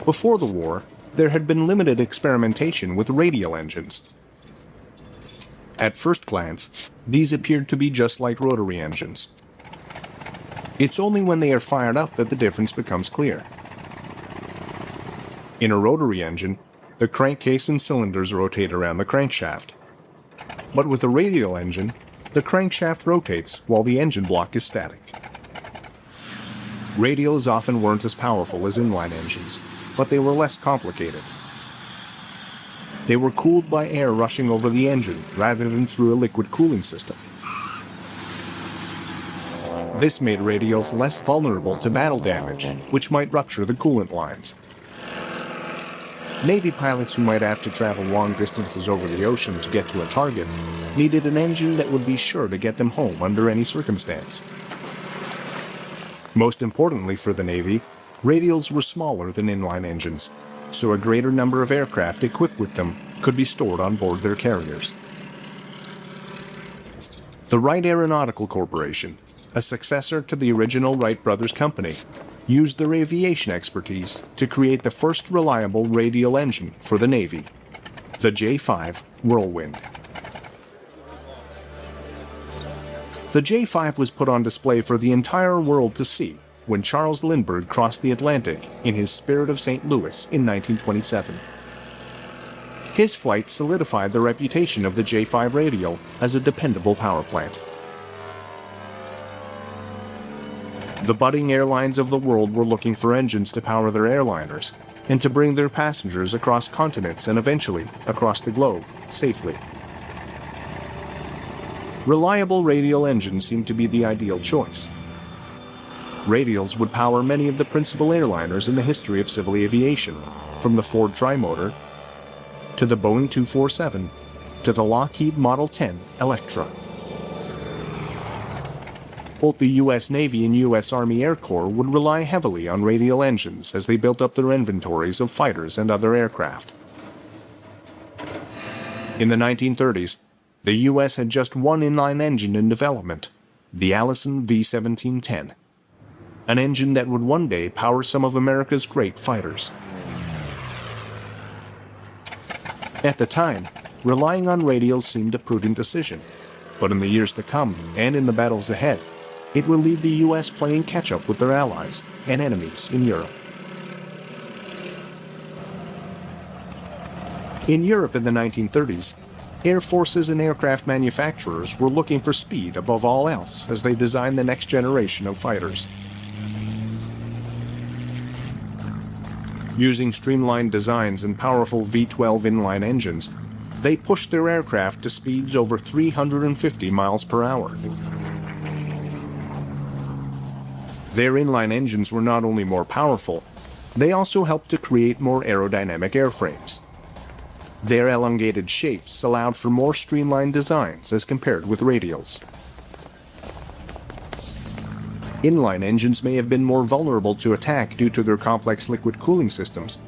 Before the war, there had been limited experimentation with radial engines. At first glance, these appeared to be just like rotary engines. It's only when they are fired up that the difference becomes clear. In a rotary engine, the crankcase and cylinders rotate around the crankshaft. But with a radial engine, the crankshaft rotates while the engine block is static. Radials often weren't as powerful as inline engines, but they were less complicated. They were cooled by air rushing over the engine rather than through a liquid cooling system. This made radials less vulnerable to battle damage, which might rupture the coolant lines. Navy pilots who might have to travel long distances over the ocean to get to a target needed an engine that would be sure to get them home under any circumstance. Most importantly for the Navy, radials were smaller than inline engines, so a greater number of aircraft equipped with them could be stored on board their carriers. The Wright Aeronautical Corporation, a successor to the original Wright Brothers Company, used their aviation expertise to create the first reliable radial engine for the Navy, the J-5 Whirlwind. The J-5 was put on display for the entire world to see when Charles Lindbergh crossed the Atlantic in his Spirit of St. Louis in 1927. His flight solidified the reputation of the J-5 radial as a dependable power plant. The budding airlines of the world were looking for engines to power their airliners and to bring their passengers across continents and eventually across the globe safely. Reliable radial engines seemed to be the ideal choice. Radials would power many of the principal airliners in the history of civil aviation, from the Ford Trimotor to the Boeing 247 to the Lockheed Model 10 Electra. Both the U.S. Navy and U.S. Army Air Corps would rely heavily on radial engines as they built up their inventories of fighters and other aircraft. In the 1930s, the U.S. had just one inline engine in development, the Allison V-1710, an engine that would one day power some of America's great fighters. At the time, relying on radials seemed a prudent decision, but in the years to come and in the battles ahead, it will leave the U.S. playing catch-up with their allies and enemies in Europe. In Europe in the 1930s, air forces and aircraft manufacturers were looking for speed above all else as they designed the next generation of fighters. Using streamlined designs and powerful V-12 inline engines, they pushed their aircraft to speeds over 350 miles per hour. Their inline engines were not only more powerful, they also helped to create more aerodynamic airframes. Their elongated shapes allowed for more streamlined designs as compared with radials. Inline engines may have been more vulnerable to attack due to their complex liquid cooling systems,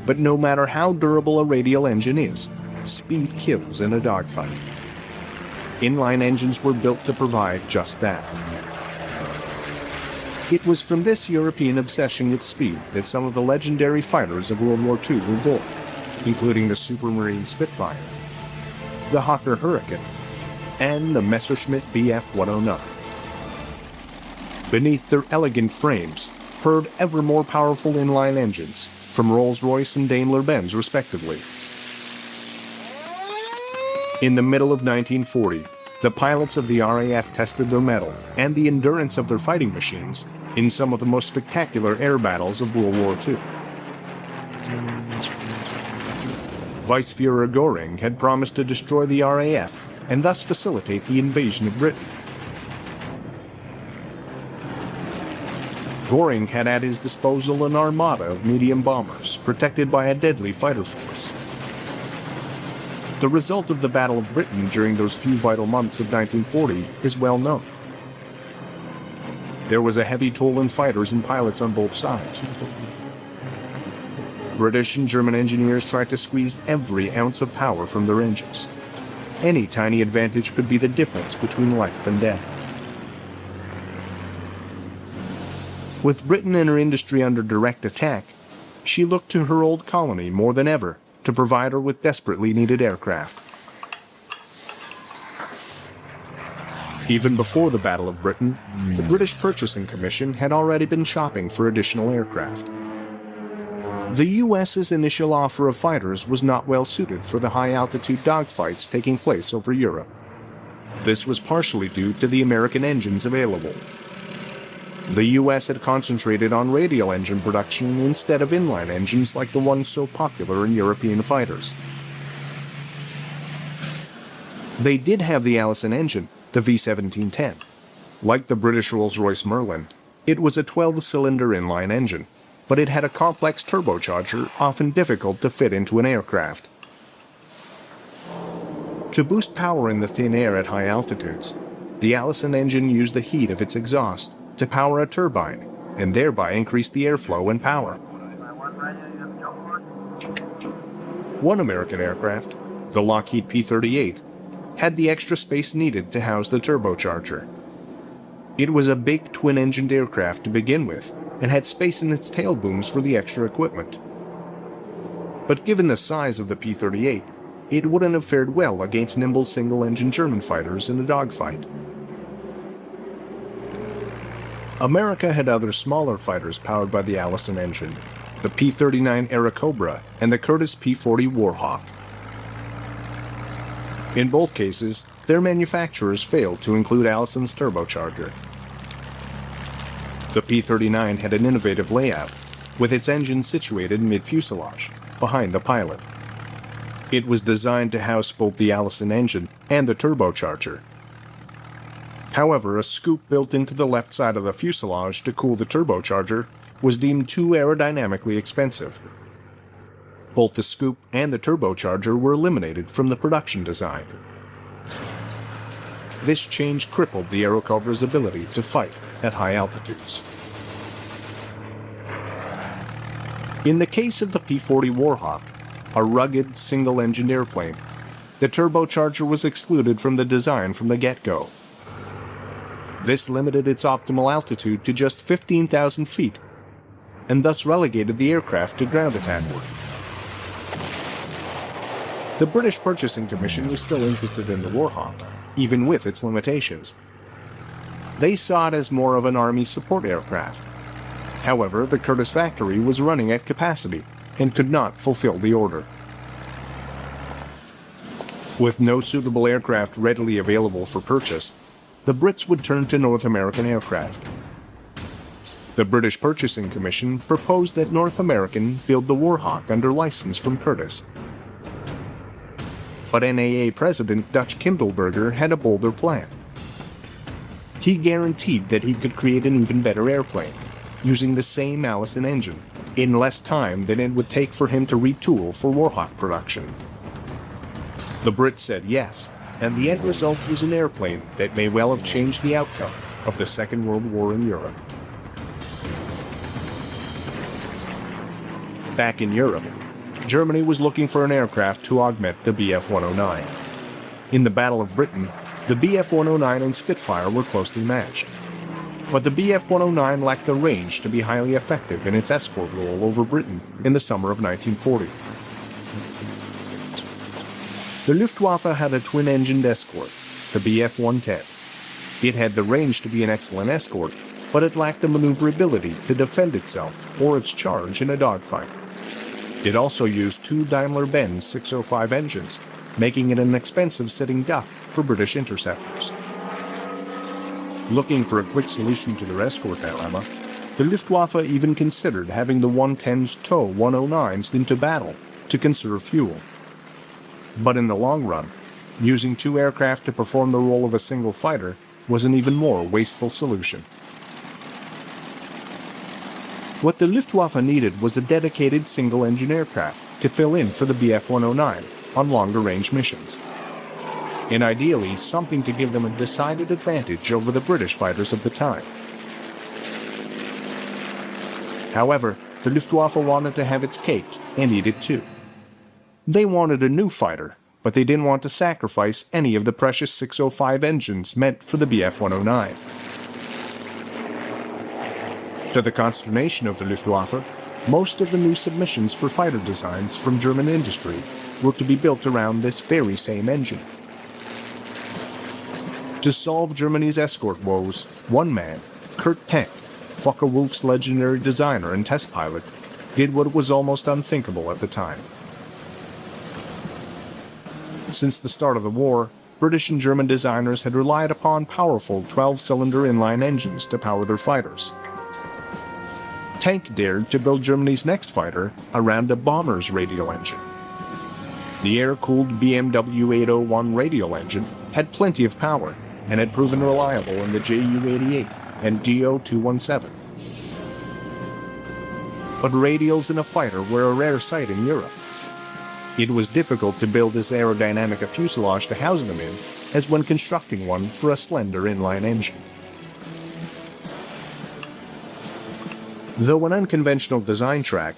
but no matter how durable a radial engine is, speed kills in a dogfight. Inline engines were built to provide just that. It was from this European obsession with speed that some of the legendary fighters of World War II were born, including the Supermarine Spitfire, the Hawker Hurricane, and the Messerschmitt Bf 109. Beneath their elegant frames purred ever more powerful inline engines from Rolls-Royce and Daimler-Benz respectively. In the middle of 1940, the pilots of the RAF tested their mettle and the endurance of their fighting machines in some of the most spectacular air battles of World War II. Vice-Fuhrer Göring had promised to destroy the RAF and thus facilitate the invasion of Britain. Göring had at his disposal an armada of medium bombers protected by a deadly fighter force. The result of the Battle of Britain during those few vital months of 1940 is well known. There was a heavy toll in fighters and pilots on both sides. British and German engineers tried to squeeze every ounce of power from their engines. Any tiny advantage could be the difference between life and death. With Britain and her industry under direct attack, she looked to her old colony more than ever to provide her with desperately needed aircraft. Even before the Battle of Britain, the British Purchasing Commission had already been shopping for additional aircraft. The U.S.'s initial offer of fighters was not well suited for the high-altitude dogfights taking place over Europe. This was partially due to the American engines available. The U.S. had concentrated on radial engine production instead of inline engines like the ones so popular in European fighters. They did have the Allison engine, the V1710. Like the British Rolls-Royce Merlin, it was a 12-cylinder inline engine, but it had a complex turbocharger often difficult to fit into an aircraft. To boost power in the thin air at high altitudes, the Allison engine used the heat of its exhaust to power a turbine and thereby increase the airflow and power. One American aircraft, the Lockheed P-38, had the extra space needed to house the turbocharger. It was a big twin-engined aircraft to begin with and had space in its tail booms for the extra equipment. But given the size of the P-38, it wouldn't have fared well against nimble single-engine German fighters in a dogfight. America had other smaller fighters powered by the Allison engine, the P-39 Airacobra and the Curtiss P-40 Warhawk. In both cases, their manufacturers failed to include Allison's turbocharger. The P-39 had an innovative layout, with its engine situated mid-fuselage, behind the pilot. It was designed to house both the Allison engine and the turbocharger. However, a scoop built into the left side of the fuselage to cool the turbocharger was deemed too aerodynamically expensive. Both the scoop and the turbocharger were eliminated from the production design. This change crippled the Aerocobra's ability to fight at high altitudes. In the case of the P-40 Warhawk, a rugged, single-engine airplane, the turbocharger was excluded from the design from the get-go. This limited its optimal altitude to just 15,000 feet, and thus relegated the aircraft to ground attack work. The British Purchasing Commission was still interested in the Warhawk, even with its limitations. They saw it as more of an Army support aircraft. However, the Curtiss factory was running at capacity and could not fulfill the order. With no suitable aircraft readily available for purchase, the Brits would turn to North American aircraft. The British Purchasing Commission proposed that North American build the Warhawk under license from Curtiss. But NAA President Dutch Kindleberger had a bolder plan. He guaranteed that he could create an even better airplane, using the same Allison engine, in less time than it would take for him to retool for Warhawk production. The Brits said yes, and the end result was an airplane that may well have changed the outcome of the Second World War in Europe. Back in Europe, Germany was looking for an aircraft to augment the Bf-109. In the Battle of Britain, the Bf-109 and Spitfire were closely matched. But the Bf-109 lacked the range to be highly effective in its escort role over Britain in the summer of 1940. The Luftwaffe had a twin-engined escort, the Bf-110. It had the range to be an excellent escort, but it lacked the maneuverability to defend itself or its charge in a dogfight. It also used two Daimler-Benz 605 engines, making it an expensive sitting duck for British interceptors. Looking for a quick solution to their escort dilemma, the Luftwaffe even considered having the 110s tow 109s into battle to conserve fuel. But in the long run, using two aircraft to perform the role of a single fighter was an even more wasteful solution. What the Luftwaffe needed was a dedicated single-engine aircraft to fill in for the Bf-109 on longer-range missions, and ideally something to give them a decided advantage over the British fighters of the time. However, the Luftwaffe wanted to have its cake and eat it too. They wanted a new fighter, but they didn't want to sacrifice any of the precious 605 engines meant for the Bf-109. To the consternation of the Luftwaffe, most of the new submissions for fighter designs from German industry were to be built around this very same engine. To solve Germany's escort woes, one man, Kurt Penck, Focke Wulf's legendary designer and test pilot, did what was almost unthinkable at the time. Since the start of the war, British and German designers had relied upon powerful 12-cylinder inline engines to power their fighters. Tank dared to build Germany's next fighter around a bomber's radial engine. The air-cooled BMW 801 radial engine had plenty of power and had proven reliable in the Ju-88 and Do-217. But radials in a fighter were a rare sight in Europe. It was difficult to build as aerodynamic a fuselage to house them in as when constructing one for a slender inline engine. Though an unconventional design track,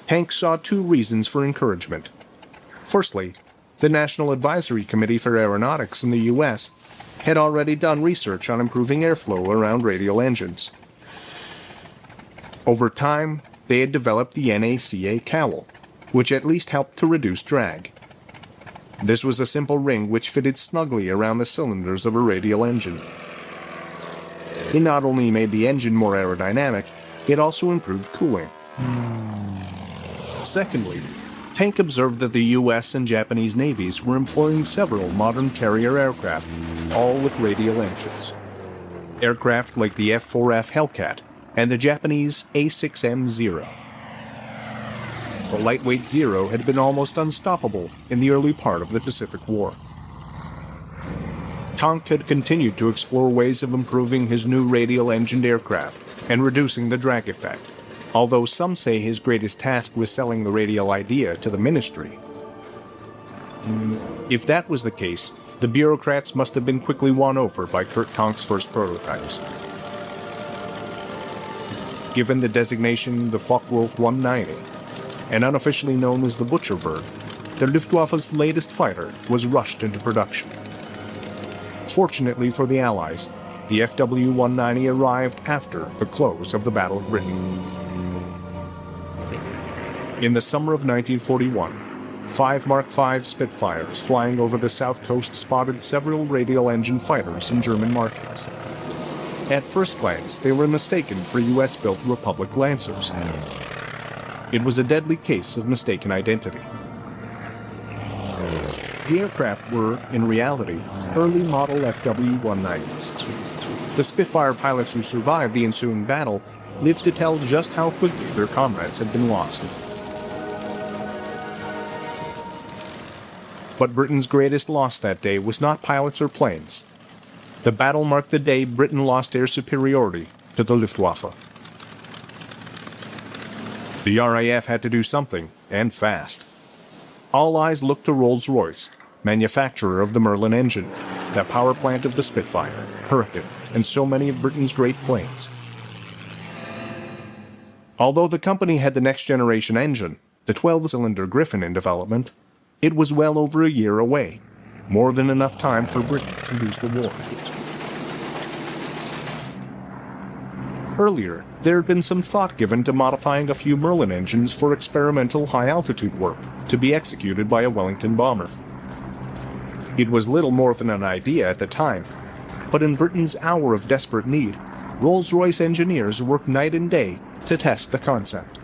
Hank saw two reasons for encouragement. Firstly, the National Advisory Committee for Aeronautics in the U.S. had already done research on improving airflow around radial engines. Over time, they had developed the NACA cowl, which at least helped to reduce drag. This was a simple ring which fitted snugly around the cylinders of a radial engine. It not only made the engine more aerodynamic, it also improved cooling. Secondly, Tank observed that the US and Japanese navies were employing several modern carrier aircraft, all with radial engines. Aircraft like the F-4F Hellcat and the Japanese A-6M The lightweight Zero had been almost unstoppable in the early part of the Pacific War. Tank had continued to explore ways of improving his new radial-engined aircraft and reducing the drag effect, although some say his greatest task was selling the radial idea to the ministry. If that was the case, the bureaucrats must have been quickly won over by Kurt Tank's first prototypes. Given the designation the Focke Wulf 190, and unofficially known as the Butcher Bird, the Luftwaffe's latest fighter was rushed into production. Fortunately for the Allies, the FW-190 arrived after the close of the Battle of Britain. In the summer of 1941, 5 Mark V Spitfires flying over the south coast spotted several radial-engine fighters in German markings. At first glance, they were mistaken for US-built Republic Lancers. It was a deadly case of mistaken identity. The aircraft were, in reality, early model FW-190s. The Spitfire pilots who survived the ensuing battle lived to tell just how quickly their comrades had been lost. But Britain's greatest loss that day was not pilots or planes. The battle marked the day Britain lost air superiority to the Luftwaffe. The RAF had to do something, and fast. All eyes looked to Rolls-Royce, manufacturer of the Merlin engine, the power plant of the Spitfire, Hurricane, and so many of Britain's great planes. Although the company had the next-generation engine, the 12-cylinder Griffin, in development, it was well over a year away, more than enough time for Britain to lose the war. Earlier, there had been some thought given to modifying a few Merlin engines for experimental high-altitude work to be executed by a Wellington bomber. It was little more than an idea at the time, but in Britain's hour of desperate need, Rolls-Royce engineers worked night and day to test the concept.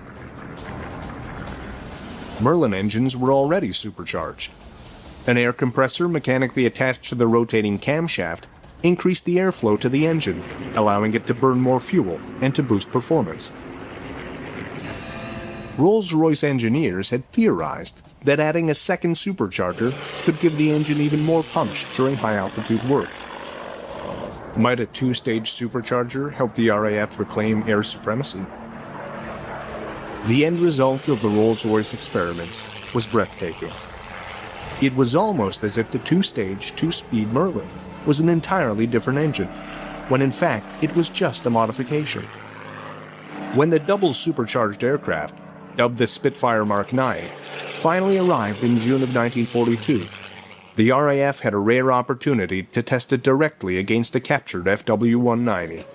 Merlin engines were already supercharged. An air compressor mechanically attached to the rotating camshaft increased the airflow to the engine, allowing it to burn more fuel and to boost performance. Rolls-Royce engineers had theorized that adding a second supercharger could give the engine even more punch during high-altitude work. Might a two-stage supercharger help the RAF reclaim air supremacy? The end result of the Rolls-Royce experiments was breathtaking. It was almost as if the two-stage, two-speed Merlin was an entirely different engine, when in fact it was just a modification. When the double supercharged aircraft, dubbed the Spitfire Mark IX, finally arrived in June of 1942, the RAF had a rare opportunity to test it directly against a captured FW-190.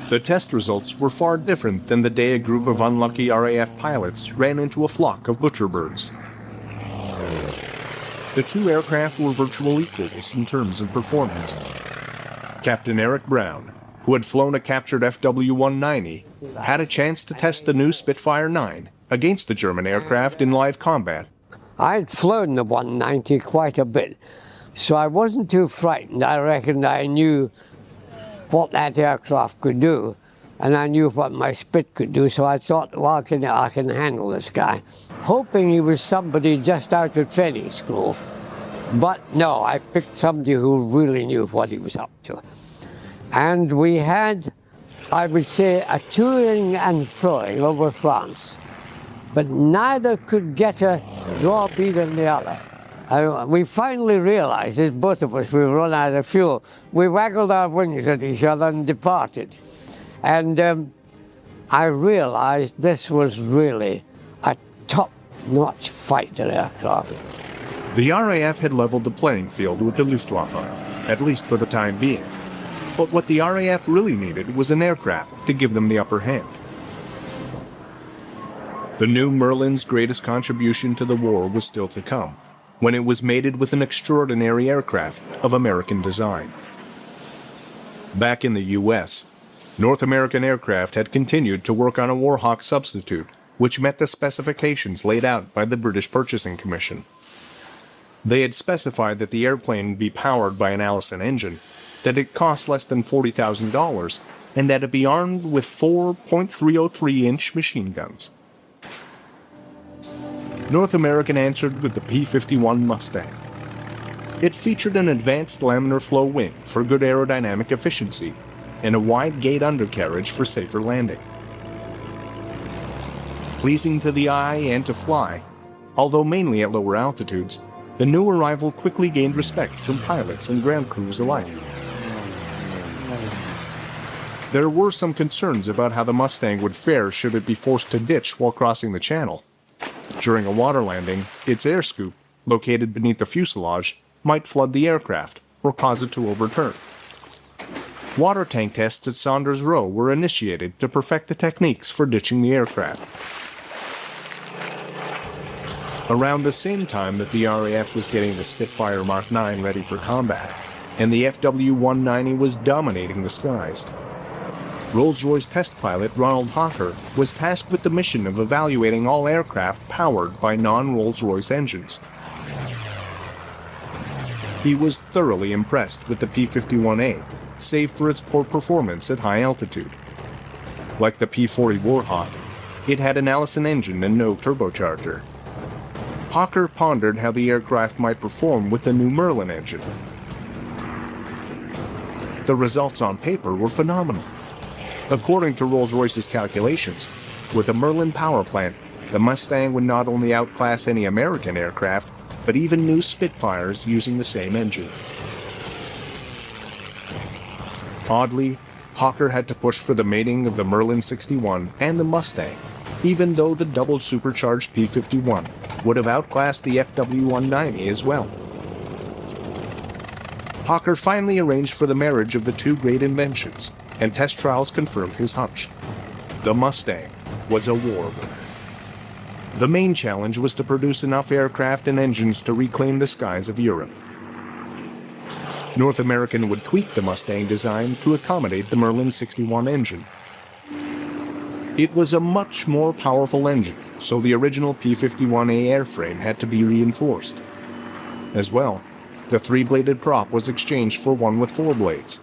The test results were far different than the day a group of unlucky RAF pilots ran into a flock of butcher birds. The two aircraft were virtual equals in terms of performance. Captain Eric Brown, who had flown a captured FW-190, had a chance to test the new Spitfire 9 against the German aircraft in live combat. I'd flown the 190 quite a bit, so I wasn't too frightened. I reckoned I knew what that aircraft could do. and I knew what my spit could do, so I thought, well, I can handle this guy. Hoping he was somebody just out of training school. But no, I picked somebody who really knew what he was up to. And we had, I would say, a toing and froing over France. But neither could get a draw better than the other. We finally realized, as both of us, we run out of fuel. We waggled our wings at each other and departed. And I realized this was really a top-notch fighter aircraft. The RAF had leveled the playing field with the Luftwaffe, at least for the time being. But what the RAF really needed was an aircraft to give them the upper hand. The new Merlin's greatest contribution to the war was still to come, when it was mated with an extraordinary aircraft of American design. Back in the U.S., North American Aircraft had continued to work on a Warhawk substitute, which met the specifications laid out by the British Purchasing Commission. They had specified that the airplane be powered by an Allison engine, that it cost less than $40,000, and that it be armed with 4 .303-inch machine guns. North American answered with the P-51 Mustang. It featured an advanced laminar flow wing for good aerodynamic efficiency and a wide gate undercarriage for safer landing. Pleasing to the eye and to fly, although mainly at lower altitudes, the new arrival quickly gained respect from pilots and ground crews alike. There were some concerns about how the Mustang would fare should it be forced to ditch while crossing the channel. During a water landing, its air scoop, located beneath the fuselage, might flood the aircraft or cause it to overturn. Water tank tests at Saunders Row were initiated to perfect the techniques for ditching the aircraft. Around the same time that the RAF was getting the Spitfire Mark 9 ready for combat, and the FW-190 was dominating the skies, Rolls-Royce test pilot Ronald Hawker was tasked with the mission of evaluating all aircraft powered by non-Rolls-Royce engines. He was thoroughly impressed with the P-51A, save for its poor performance at high altitude. Like the P-40 Warhawk, it had an Allison engine and no turbocharger. Hawker pondered how the aircraft might perform with the new Merlin engine. The results on paper were phenomenal. According to Rolls-Royce's calculations, with a Merlin power plant, the Mustang would not only outclass any American aircraft, but even new Spitfires using the same engine. Oddly, Hawker had to push for the mating of the Merlin 61 and the Mustang, even though the double-supercharged P-51 would have outclassed the FW-190 as well. Hawker finally arranged for the marriage of the two great inventions, and test trials confirmed his hunch. The Mustang was a war winner. The main challenge was to produce enough aircraft and engines to reclaim the skies of Europe. North American would tweak the Mustang design to accommodate the Merlin 61 engine. It was a much more powerful engine, so the original P-51A airframe had to be reinforced. As well, the three-bladed prop was exchanged for one with four blades.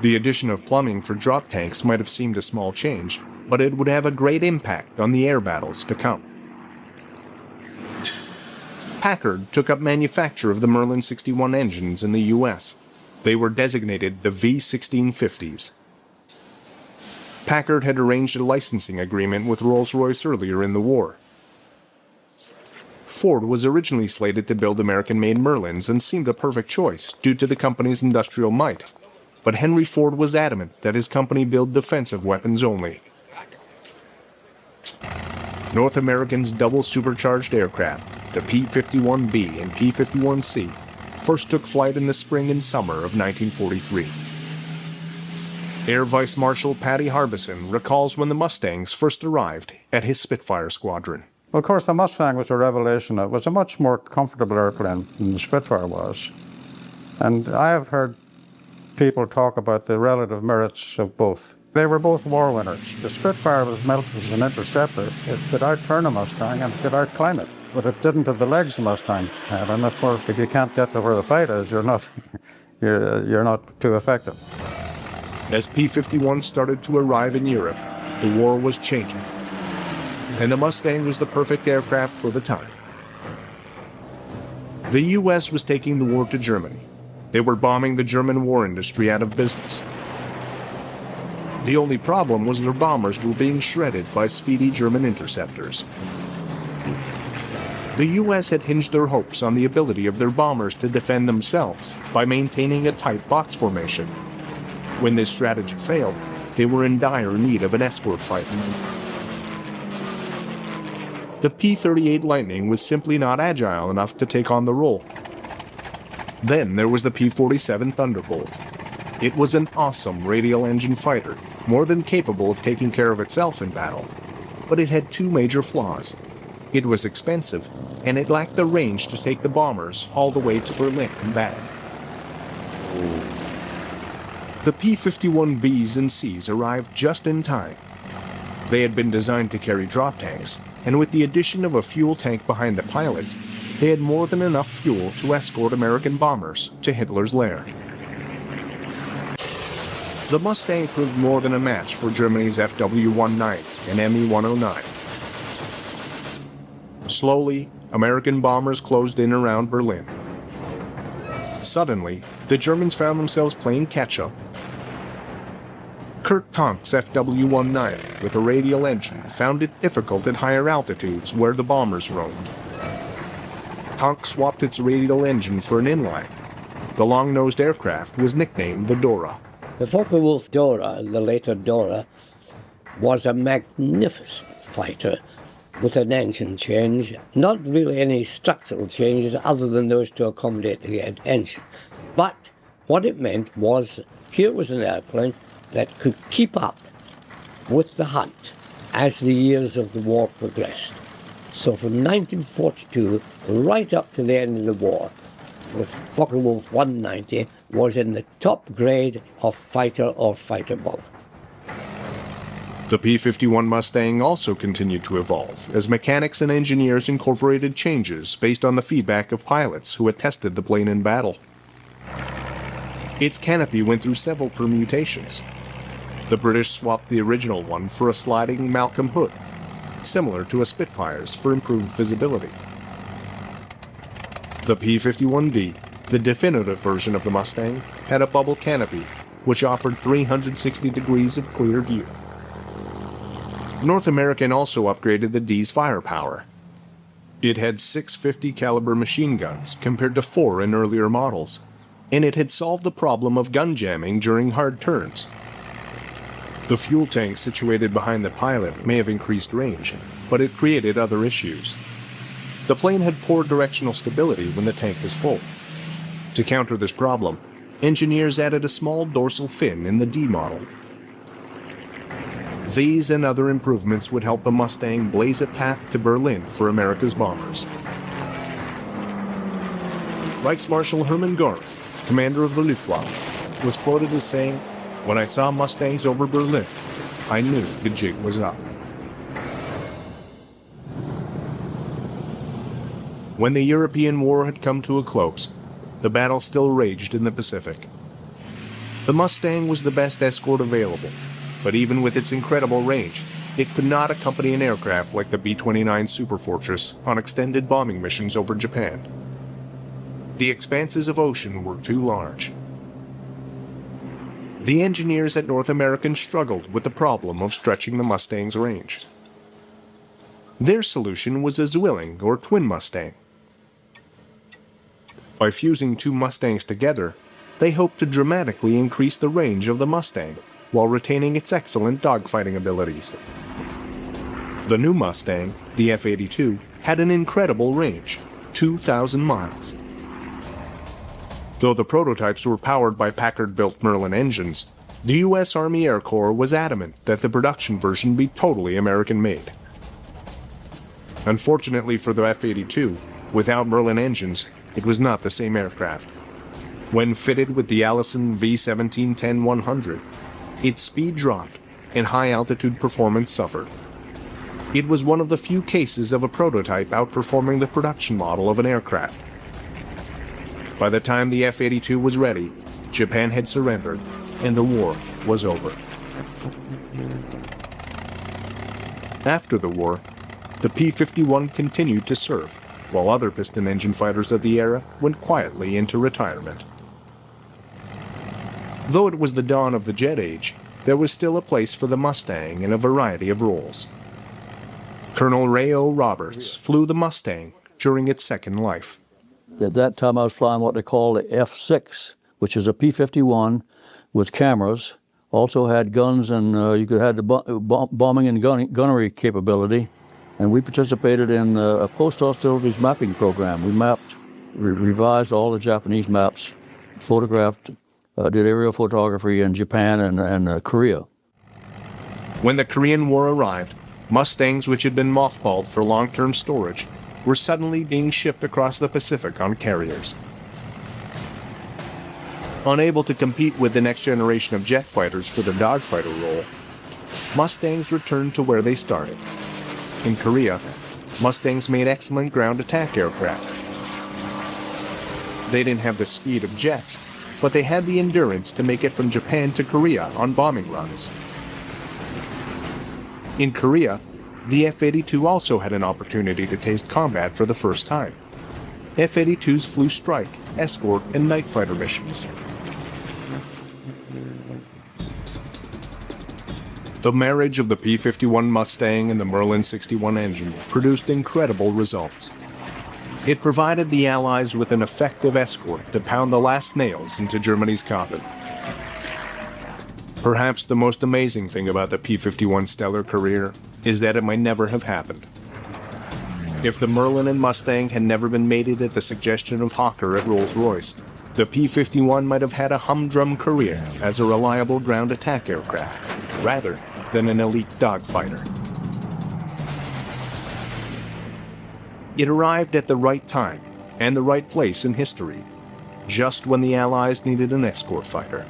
The addition of plumbing for drop tanks might have seemed a small change, but it would have a great impact on the air battles to come. Packard took up manufacture of the Merlin 61 engines in the U.S. They were designated the V-1650s. Packard had arranged a licensing agreement with Rolls-Royce earlier in the war. Ford was originally slated to build American-made Merlins and seemed a perfect choice due to the company's industrial might. But Henry Ford was adamant that his company build defensive weapons only. North American's double-supercharged aircraft, the P-51B and P-51C, first took flight in the spring and summer of 1943. Air Vice Marshal Paddy Harbison recalls when the Mustangs first arrived at his Spitfire squadron. Well, of course, the Mustang was a revelation. It was a much more comfortable airplane than the Spitfire was. And I have heard people talk about the relative merits of both. They were both war winners. The Spitfire was meant as an interceptor. It could outturn a Mustang and it could outclimb it. But it didn't have the legs the Mustang had. And of course, if you can't get to where the fight is, you're not too effective. As P-51 started to arrive in Europe, the war was changing, and the Mustang was the perfect aircraft for the time. The U.S. was taking the war to Germany. They were bombing the German war industry out of business. The only problem was their bombers were being shredded by speedy German interceptors. The U.S. had hinged their hopes on the ability of their bombers to defend themselves by maintaining a tight box formation. When this strategy failed, they were in dire need of an escort fighter. The P-38 Lightning was simply not agile enough to take on the role. Then there was the P-47 Thunderbolt. It was an awesome radial engine fighter, more than capable of taking care of itself in battle. But it had two major flaws. It was expensive, and it lacked the range to take the bombers all the way to Berlin and back. The P-51Bs and Cs arrived just in time. They had been designed to carry drop tanks, and with the addition of a fuel tank behind the pilots, they had more than enough fuel to escort American bombers to Hitler's lair. The Mustang proved more than a match for Germany's FW-190 and Me-109. Slowly, American bombers closed in around Berlin. Suddenly, the Germans found themselves playing catch-up. Kurt Tank's FW-190 with a radial engine found it difficult at higher altitudes where the bombers roamed. Tank swapped its radial engine for an inline. The long-nosed aircraft was nicknamed the Dora. The Focke Wulf Dora, the later Dora, was a magnificent fighter with an engine change, not really any structural changes other than those to accommodate the engine. But what it meant was, here was an airplane that could keep up with the hunt as the years of the war progressed. So from 1942 right up to the end of the war, the Focke Wulf 190 was in the top grade of fighter or fighter bomber. The P-51 Mustang also continued to evolve as mechanics and engineers incorporated changes based on the feedback of pilots who had tested the plane in battle. Its canopy went through several permutations. The British swapped the original one for a sliding Malcolm hood, similar to a Spitfire's for improved visibility. The P-51D, the definitive version of the Mustang, had a bubble canopy, which offered 360 degrees of clear view. North American also upgraded the D's firepower. It had 650 caliber machine guns compared to 4 in earlier models, and it had solved the problem of gun jamming during hard turns. The fuel tank situated behind the pilot may have increased range, but it created other issues. The plane had poor directional stability when the tank was full. To counter this problem, engineers added a small dorsal fin in the D model. These and other improvements would help the Mustang blaze a path to Berlin for America's bombers. Reichsmarshal Hermann Göring, commander of the Luftwaffe, was quoted as saying, "When I saw Mustangs over Berlin, I knew the jig was up." When the European war had come to a close, the battle still raged in the Pacific. The Mustang was the best escort available, but even with its incredible range, it could not accompany an aircraft like the B-29 Superfortress on extended bombing missions over Japan. The expanses of ocean were too large. The engineers at North American struggled with the problem of stretching the Mustang's range. Their solution was a Zwilling or twin Mustang. By fusing two Mustangs together, they hoped to dramatically increase the range of the Mustang while retaining its excellent dogfighting abilities. The new Mustang, the F-82, had an incredible range, 2,000 miles. Though the prototypes were powered by Packard-built Merlin engines, the U.S. Army Air Corps was adamant that the production version be totally American-made. Unfortunately for the F-82, without Merlin engines, it was not the same aircraft. When fitted with the Allison V-1710-100, its speed dropped and high-altitude performance suffered. It was one of the few cases of a prototype outperforming the production model of an aircraft. By the time the F-82 was ready, Japan had surrendered, and the war was over. After the war, the P-51 continued to serve, while other piston engine fighters of the era went quietly into retirement. Though it was the dawn of the jet age, there was still a place for the Mustang in a variety of roles. Colonel Ray O. Roberts flew the Mustang during its second life. At that time I was flying what they call the F6, which is a P-51 with cameras, also had guns, and you could have the bombing and gunnery capability. And we participated in a post-hostilities mapping program. We mapped, revised all the Japanese maps, photographed, did aerial photography in Japan and Korea. When the Korean War arrived, Mustangs which had been mothballed for long-term storage were suddenly being shipped across the Pacific on carriers. Unable to compete with the next generation of jet fighters for the dogfighter role, Mustangs returned to where they started. In Korea, Mustangs made excellent ground attack aircraft. They didn't have the speed of jets, but they had the endurance to make it from Japan to Korea on bombing runs. In Korea, the F-82 also had an opportunity to taste combat for the first time. F-82s flew strike, escort, and night fighter missions. The marriage of the P-51 Mustang and the Merlin 61 engine produced incredible results. It provided the Allies with an effective escort to pound the last nails into Germany's coffin. Perhaps the most amazing thing about the P-51's stellar career is that it might never have happened. If the Merlin and Mustang had never been mated at the suggestion of Hawker at Rolls-Royce, the P-51 might have had a humdrum career as a reliable ground attack aircraft, rather than an elite dogfighter. It arrived at the right time and the right place in history, just when the Allies needed an escort fighter.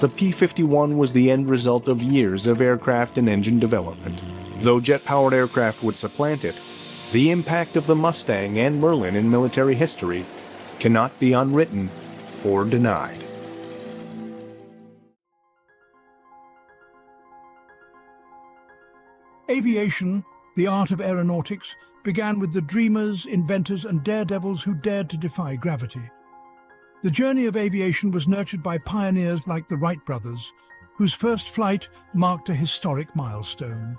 The P-51 was the end result of years of aircraft and engine development. Though jet-powered aircraft would supplant it, the impact of the Mustang and Merlin in military history cannot be unwritten or denied. Aviation, the art of aeronautics, began with the dreamers, inventors, and daredevils who dared to defy gravity. The journey of aviation was nurtured by pioneers like the Wright brothers, whose first flight marked a historic milestone.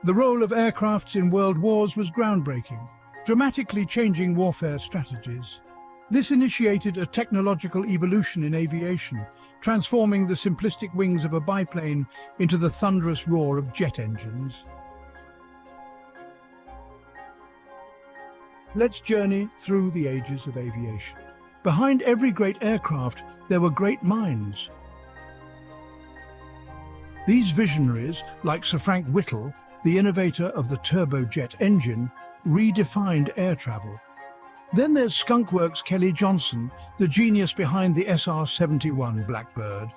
The role of aircrafts in world wars was groundbreaking, dramatically changing warfare strategies. This initiated a technological evolution in aviation, transforming the simplistic wings of a biplane into the thunderous roar of jet engines. Let's journey through the ages of aviation. Behind every great aircraft, there were great minds. These visionaries, like Sir Frank Whittle, the innovator of the turbojet engine, redefined air travel. Then there's Skunkworks Kelly Johnson, the genius behind the SR-71 Blackbird.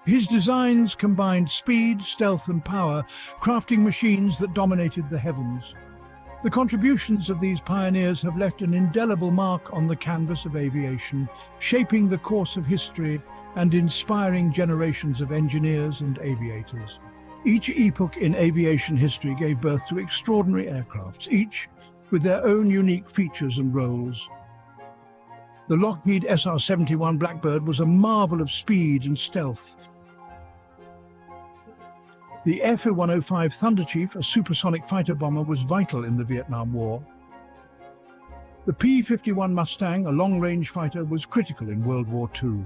His designs combined speed, stealth, and power, crafting machines that dominated the heavens. The contributions of these pioneers have left an indelible mark on the canvas of aviation, shaping the course of history and inspiring generations of engineers and aviators. Each epoch in aviation history gave birth to extraordinary aircrafts, each with their own unique features and roles. The Lockheed SR-71 Blackbird was a marvel of speed and stealth. The F-105 Thunderchief, a supersonic fighter bomber, was vital in the Vietnam War. The P-51 Mustang, a long-range fighter, was critical in World War II.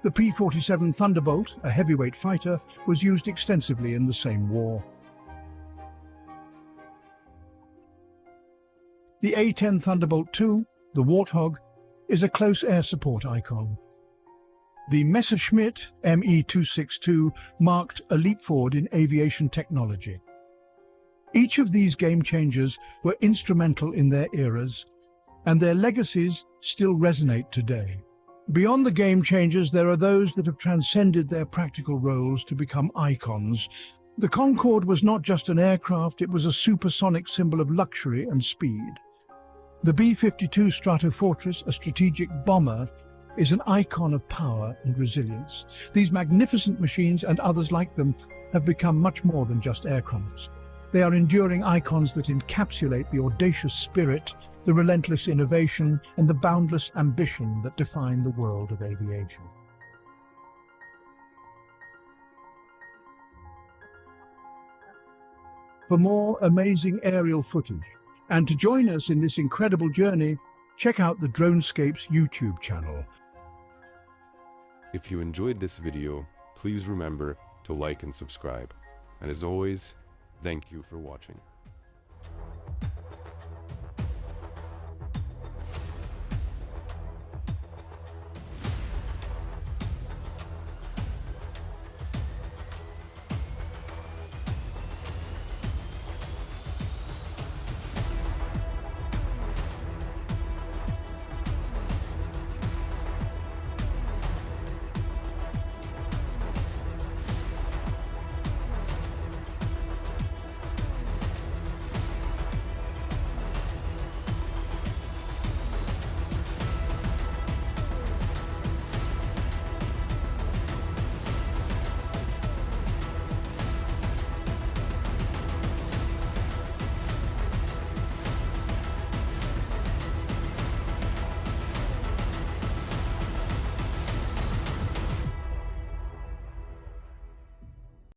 The P-47 Thunderbolt, a heavyweight fighter, was used extensively in the same war. The A-10 Thunderbolt II, the Warthog, is a close air support icon. The Messerschmitt Me-262 marked a leap forward in aviation technology. Each of these game changers were instrumental in their eras, and their legacies still resonate today. Beyond the game changers, there are those that have transcended their practical roles to become icons. The Concorde was not just an aircraft, it was a supersonic symbol of luxury and speed. The B-52 Stratofortress, a strategic bomber, is an icon of power and resilience. These magnificent machines and others like them have become much more than just aircrafts. They are enduring icons that encapsulate the audacious spirit, the relentless innovation, and the boundless ambition that define the world of aviation. For more amazing aerial footage, and to join us in this incredible journey, check out the DroneScapes YouTube channel. If you enjoyed this video, please remember to like and subscribe. And as always, thank you for watching.